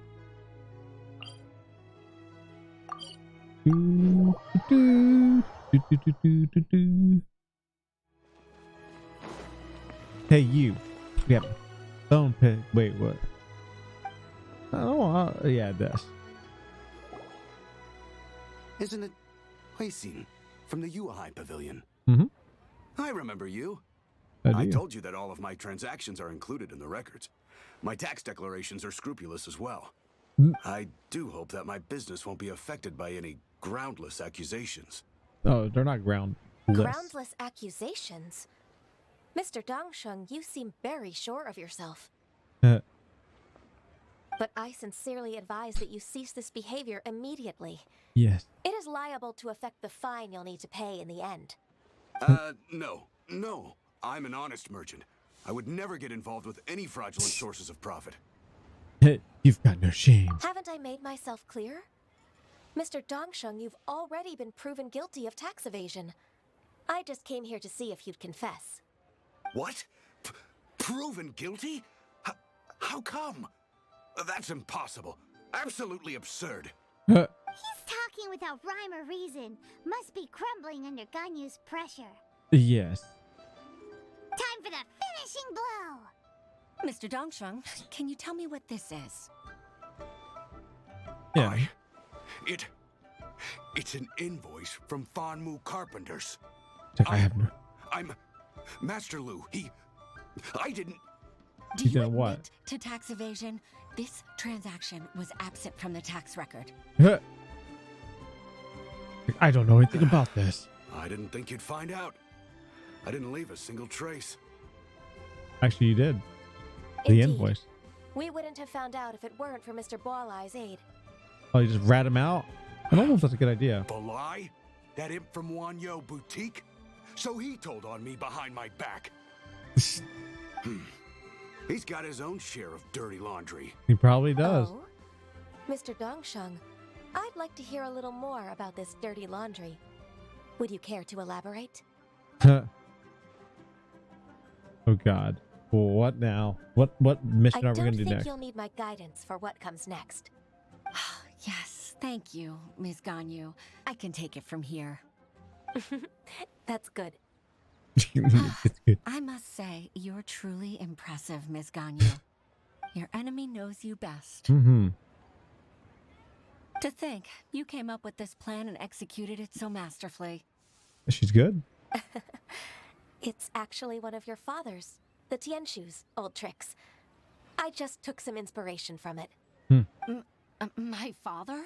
Do, do, do, do, do, do, do, do. Hey, you. Yep. Bone pig. Wait, what? Oh, yeah, this. Isn't it Huixin from the Yuehai Pavilion? Mm-hmm. I remember you. I do. told you that all of my transactions are included in the records. My tax declarations are scrupulous as well. I do hope that my business won't be affected by any groundless accusations. Oh, they're not groundless. Groundless accusations? Mr. Dongsheng, you seem very sure of yourself. But I sincerely advise that you cease this behavior immediately. Yes. It is liable to affect the fine you'll need to pay in the end. No. I'm an honest merchant. I would never get involved with any fraudulent sources of profit. You've got no shame. Haven't I made myself clear? Mr. Dongsheng, you've already been proven guilty of tax evasion. I just came here to see if you'd confess. What? Proven guilty? How come? That's impossible. Absolutely absurd. He's talking without rhyme or reason. Must be crumbling under Ganyu's pressure. Yes. Time for the finishing blow! Mr. Dongsheng, can you tell me what this is? Yeah. It's an invoice from Fanmu Carpenters. I'm Master Lu. I didn't. Do you admit to tax evasion? This transaction was absent from the tax record. I don't know anything about this. I didn't think you'd find out. I didn't leave a single trace. Actually, you did. The invoice. We wouldn't have found out if it weren't for Mr. Boalai's aid. Oh, you just rat him out? I don't know if that's a good idea. Boalai? That imp from Wanyo Boutique? So he told on me behind my back. He's got his own share of dirty laundry. He probably does. Oh? Mr. Dongsheng, I'd like to hear a little more about this dirty laundry. Would you care to elaborate? Oh God. Well, what now? What mission are we going to do next? I don't think you'll need my guidance for what comes next. Yes, thank you, Ms. Ganyu. I can take it from here. That's good. It's good. I must say, you're truly impressive, Ms. Ganyu. Your enemy knows you best. Mm-hmm. To think, you came up with this plan and executed it so masterfully. She's good. It's actually one of your father's, the Tianshu's, old tricks. I just took some inspiration from it. My father?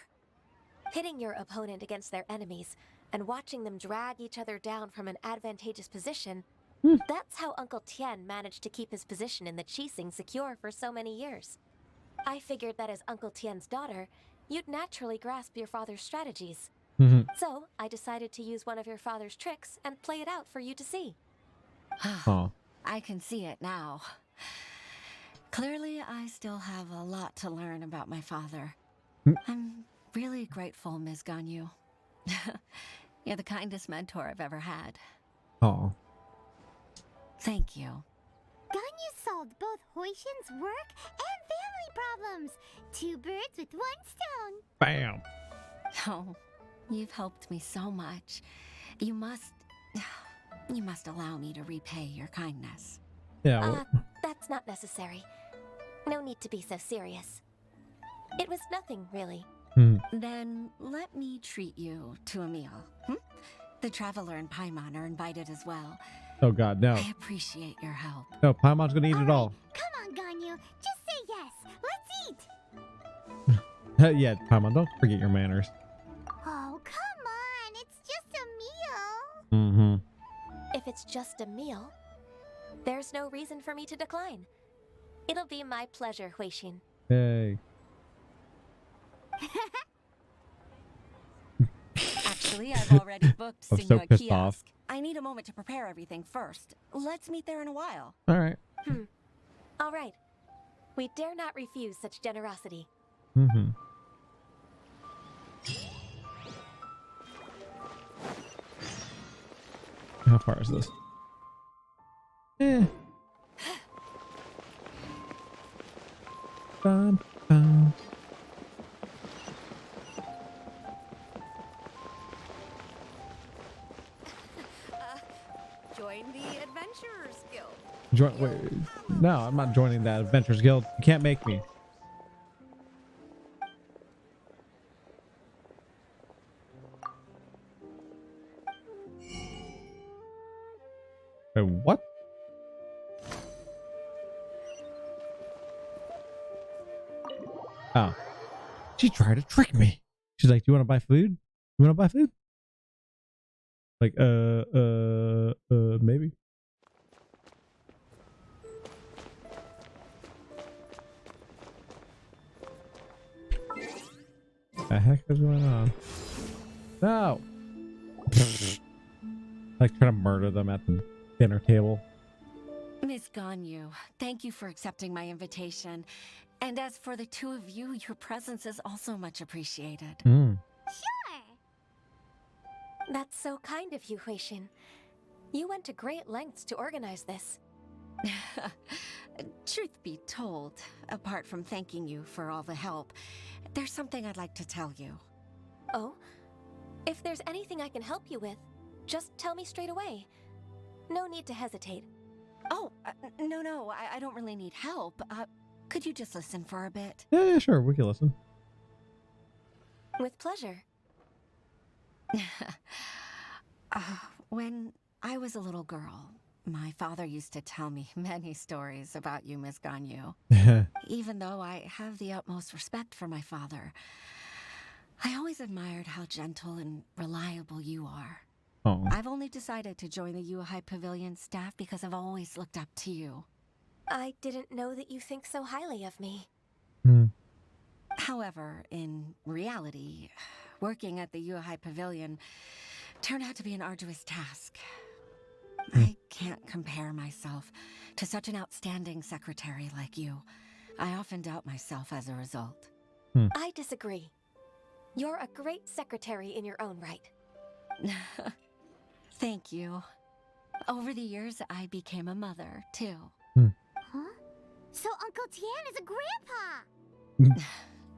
Pitting your opponent against their enemies and watching them drag each other down from an advantageous position, that's how Uncle Tian managed to keep his position in the Qixing secure for so many years. I figured that as Uncle Tian's daughter, you'd naturally grasp your father's strategies. So I decided to use one of your father's tricks and play it out for you to see. Oh. I can see it now. Clearly, I still have a lot to learn about my father. I'm really grateful, Ms. Ganyu. You're the kindest mentor I've ever had. Oh. Thank you. Ganyu solved both Huixin's work and family problems. 2 birds with 1 stone. Bam. Oh, you've helped me so much. You must allow me to repay your kindness. Yeah. That's not necessary. No need to be so serious. It was nothing, really. Then let me treat you to a meal. The Traveler and Paimon are invited as well. Oh God, no. I appreciate your help. No, Paimon's gonna eat it all. Come on, Ganyu. Just say yes. Let's eat. Yeah, Paimon, don't forget your manners. Oh, come on. It's just a meal. Mm-hmm. If it's just a meal, there's no reason for me to decline. It'll be my pleasure, Huixin. Hey. Actually, I've already booked I'm Senor so pissed Kiosk. off. I need a moment to prepare everything first. Let's meet there in a while. All right. All right. We dare not refuse such generosity. How far is this? Bum, bum. Adventurers Guild. Wait, no, I'm not joining that Adventurers Guild. You can't make me. Wait, what? Oh. She tried to trick me. She's like, "Do you want to buy food? You want to buy food?" Like, maybe. The heck is going on? No. Like trying to murder them at the dinner table. Miss Ganyu, thank you for accepting my invitation. And as for the two of you, your presence is also much appreciated. Mm. Sure. That's so kind of you, Huishin. You went to great lengths to organize this. Truth be told, apart from thanking you for all the help, there's something I'd like to tell you. Oh? If there's anything I can help you with, just tell me straight away. No need to hesitate. Oh, no, I don't really need help. Could you just listen for a bit? Yeah, sure. We can listen. With pleasure. When I was a little girl, my father used to tell me many stories about you, Miss Ganyu. Even though I have the utmost respect for my father, I always admired how gentle and reliable you are. Oh. I've only decided to join the Yuhai Pavilion staff because I've always looked up to you. I didn't know that you think so highly of me. However, in reality, working at the Yuhai Pavilion turned out to be an arduous task. I can't compare myself to such an outstanding secretary like you. I often doubt myself as a result. I disagree. You're a great secretary in your own right. Thank you. Over the years, I became a mother, too. Huh? So Uncle Tian is a grandpa!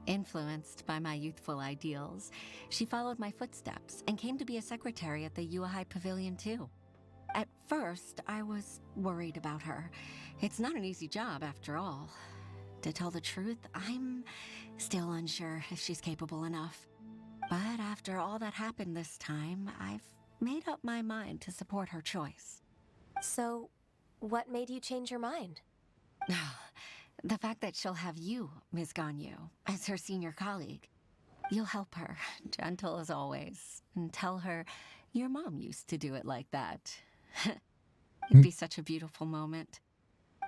Influenced by my youthful ideals, she followed my footsteps and came to be a secretary at the Yuhai Pavilion, too. At first, I was worried about her. It's not an easy job, after all. To tell the truth, I'm still unsure if she's capable enough. But after all that happened this time, I've made up my mind to support her choice. So, what made you change your mind? The fact that she'll have you, Ms. Ganyu, as her senior colleague. You'll help her, gentle as always, and tell her your mom used to do it like that. It'd be such a beautiful moment.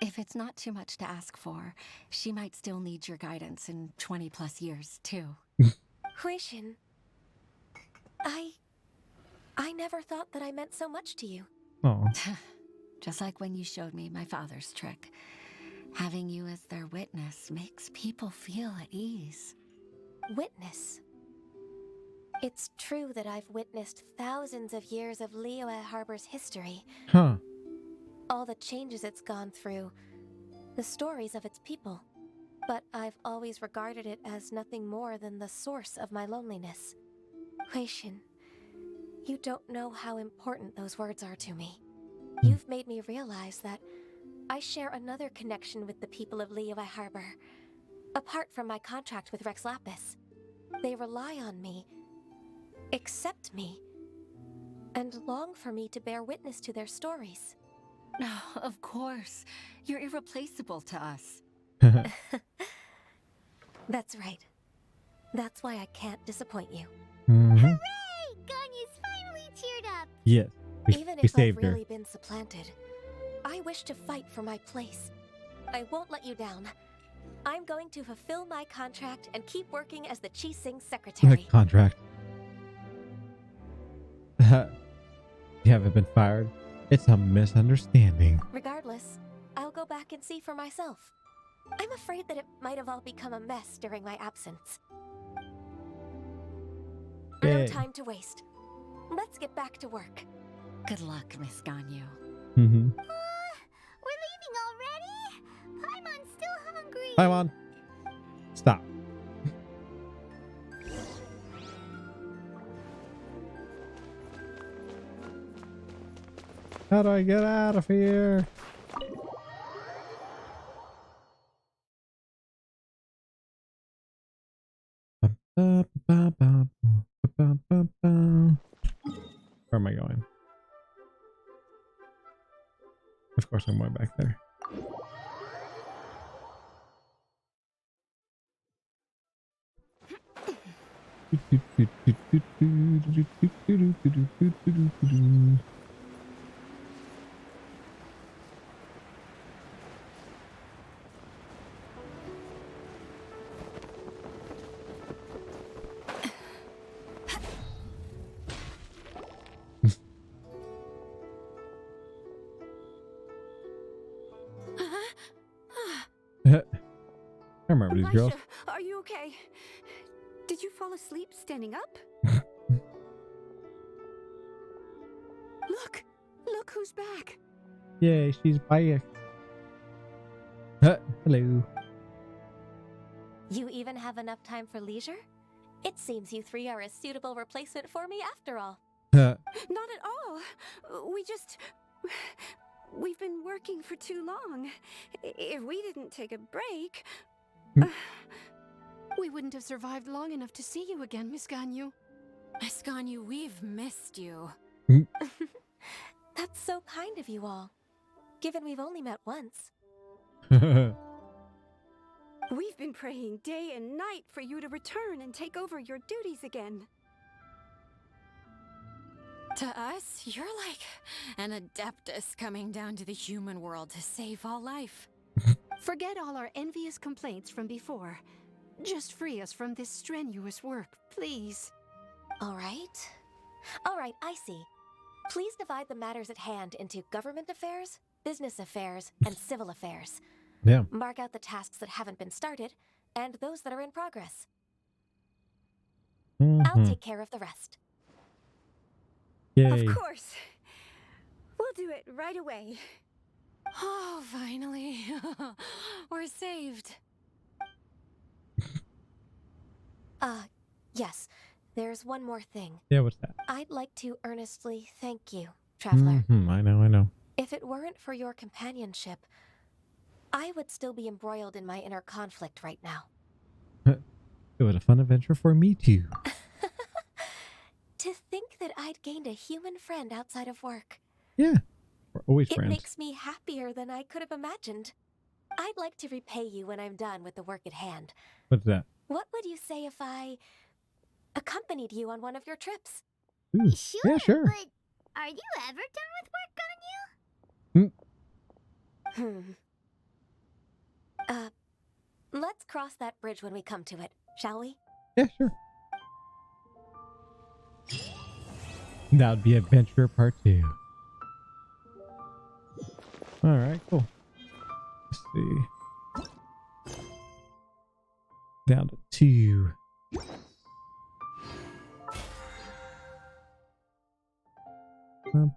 If it's not too much to ask for, she might still need your guidance in 20+ years, too. Huishin, I never thought that I meant so much to you. Oh. Just like when you showed me my father's trick. Having you as their witness makes people feel at ease. Witness? It's true that I've witnessed thousands of years of Liyue Harbor's history. Huh. All the changes it's gone through, the stories of its people. But I've always regarded it as nothing more than the source of my loneliness. Huishin, you don't know how important those words are to me. You've made me realize that I share another connection with the people of Liyue Harbor. Apart from my contract with Rex Lapis, they rely on me, accept me, and long for me to bear witness to their stories. No, of course. You're irreplaceable to us. That's right. That's why I can't disappoint you. Hooray! Ganyu's finally cheered up! Yes. Even We if I've saved her. really been supplanted, I wish to fight for my place. I won't let you down. I'm going to fulfill my contract and keep working as the Qixing secretary. Contract. You haven't been fired. It's a misunderstanding. Regardless, I'll go back and see for myself. I'm afraid that it might have all become a mess during my absence. No Yay. time to waste. Let's get back to work. Good luck, Miss Ganyu. Mm-hmm. We're leaving already? Paimon's still hungry. Paimon, stop. How do I get out of here? Where am I going? Of course I'm going back there. I remember these girls. Are you okay? Did you fall asleep standing up? Look who's back. Yay, she's back. Hello. You even have enough time for leisure? It seems you three are a suitable replacement for me after all. Not at all. We've been working for too long. If we didn't take a break, we wouldn't have survived long enough to see you again, Miss Ganyu. Miss Ganyu, we've missed you. That's so kind of you all, given we've only met once. We've been praying day and night for you to return and take over your duties again. To us, you're like an adeptus coming down to the human world to save all life. Forget all our envious complaints from before. Just free us from this strenuous work, please. All right, I see. Please divide the matters at hand into government affairs, business affairs, and civil affairs. Yeah. Mark out the tasks that haven't been started, and those that are in progress. I'll take care of the rest. Yay. Of course. We'll do it right away. Oh, finally. We're saved. Yes. There's one more thing. Yeah, what's that? I'd like to earnestly thank you, Traveler. I know. If it weren't for your companionship, I would still be embroiled in my inner conflict right now. It was a fun adventure for me too. To think that I'd gained a human friend outside of work. Yeah, we're always friends. It makes me happier than I could have imagined. I'd like to repay you when I'm done with the work at hand. What's that? What would you say if I accompanied you on one of your trips? Ooh, Sure, yeah, sure. but are you ever done with work on you? Let's cross that bridge when we come to it, shall we? Yeah, sure. That would be Adventure Part 2. Alright, cool. Let's see. Down to 2. Bump.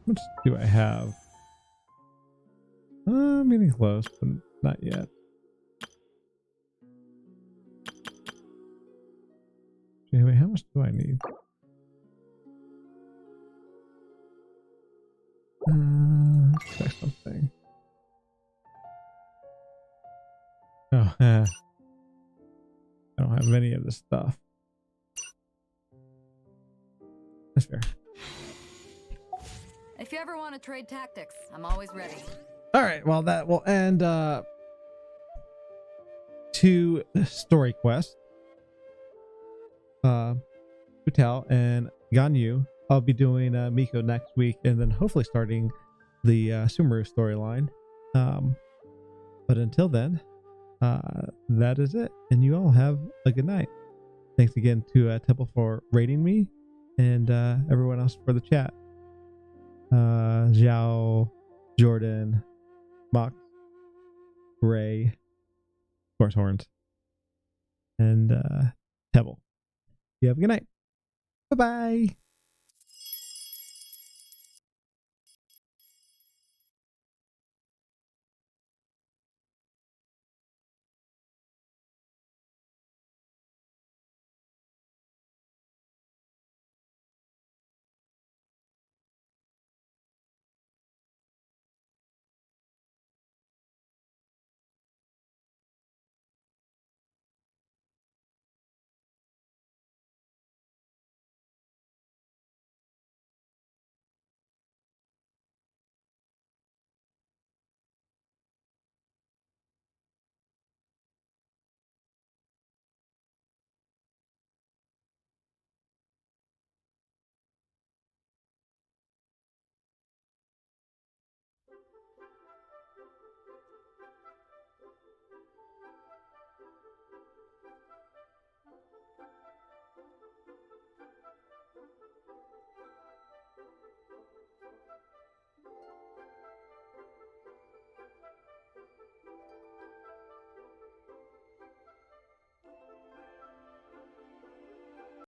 What do I have? I'm getting close, but not yet. Anyway, how much do I need? Let's check something. Oh, I don't have any of this stuff. That's fair. If you ever want to trade tactics, I'm always ready. All right, well, that will end 2 story quests. Utal and Ganyu. I'll be doing Miko next week, and then hopefully starting the Sumeru storyline. But until then, that is it, and you all have a good night. Thanks again to Temple for rating me, and everyone else for the chat. Zhao, Jordan, Mox, Ray, of course Horns, and Temple. You have a good night. Bye-bye.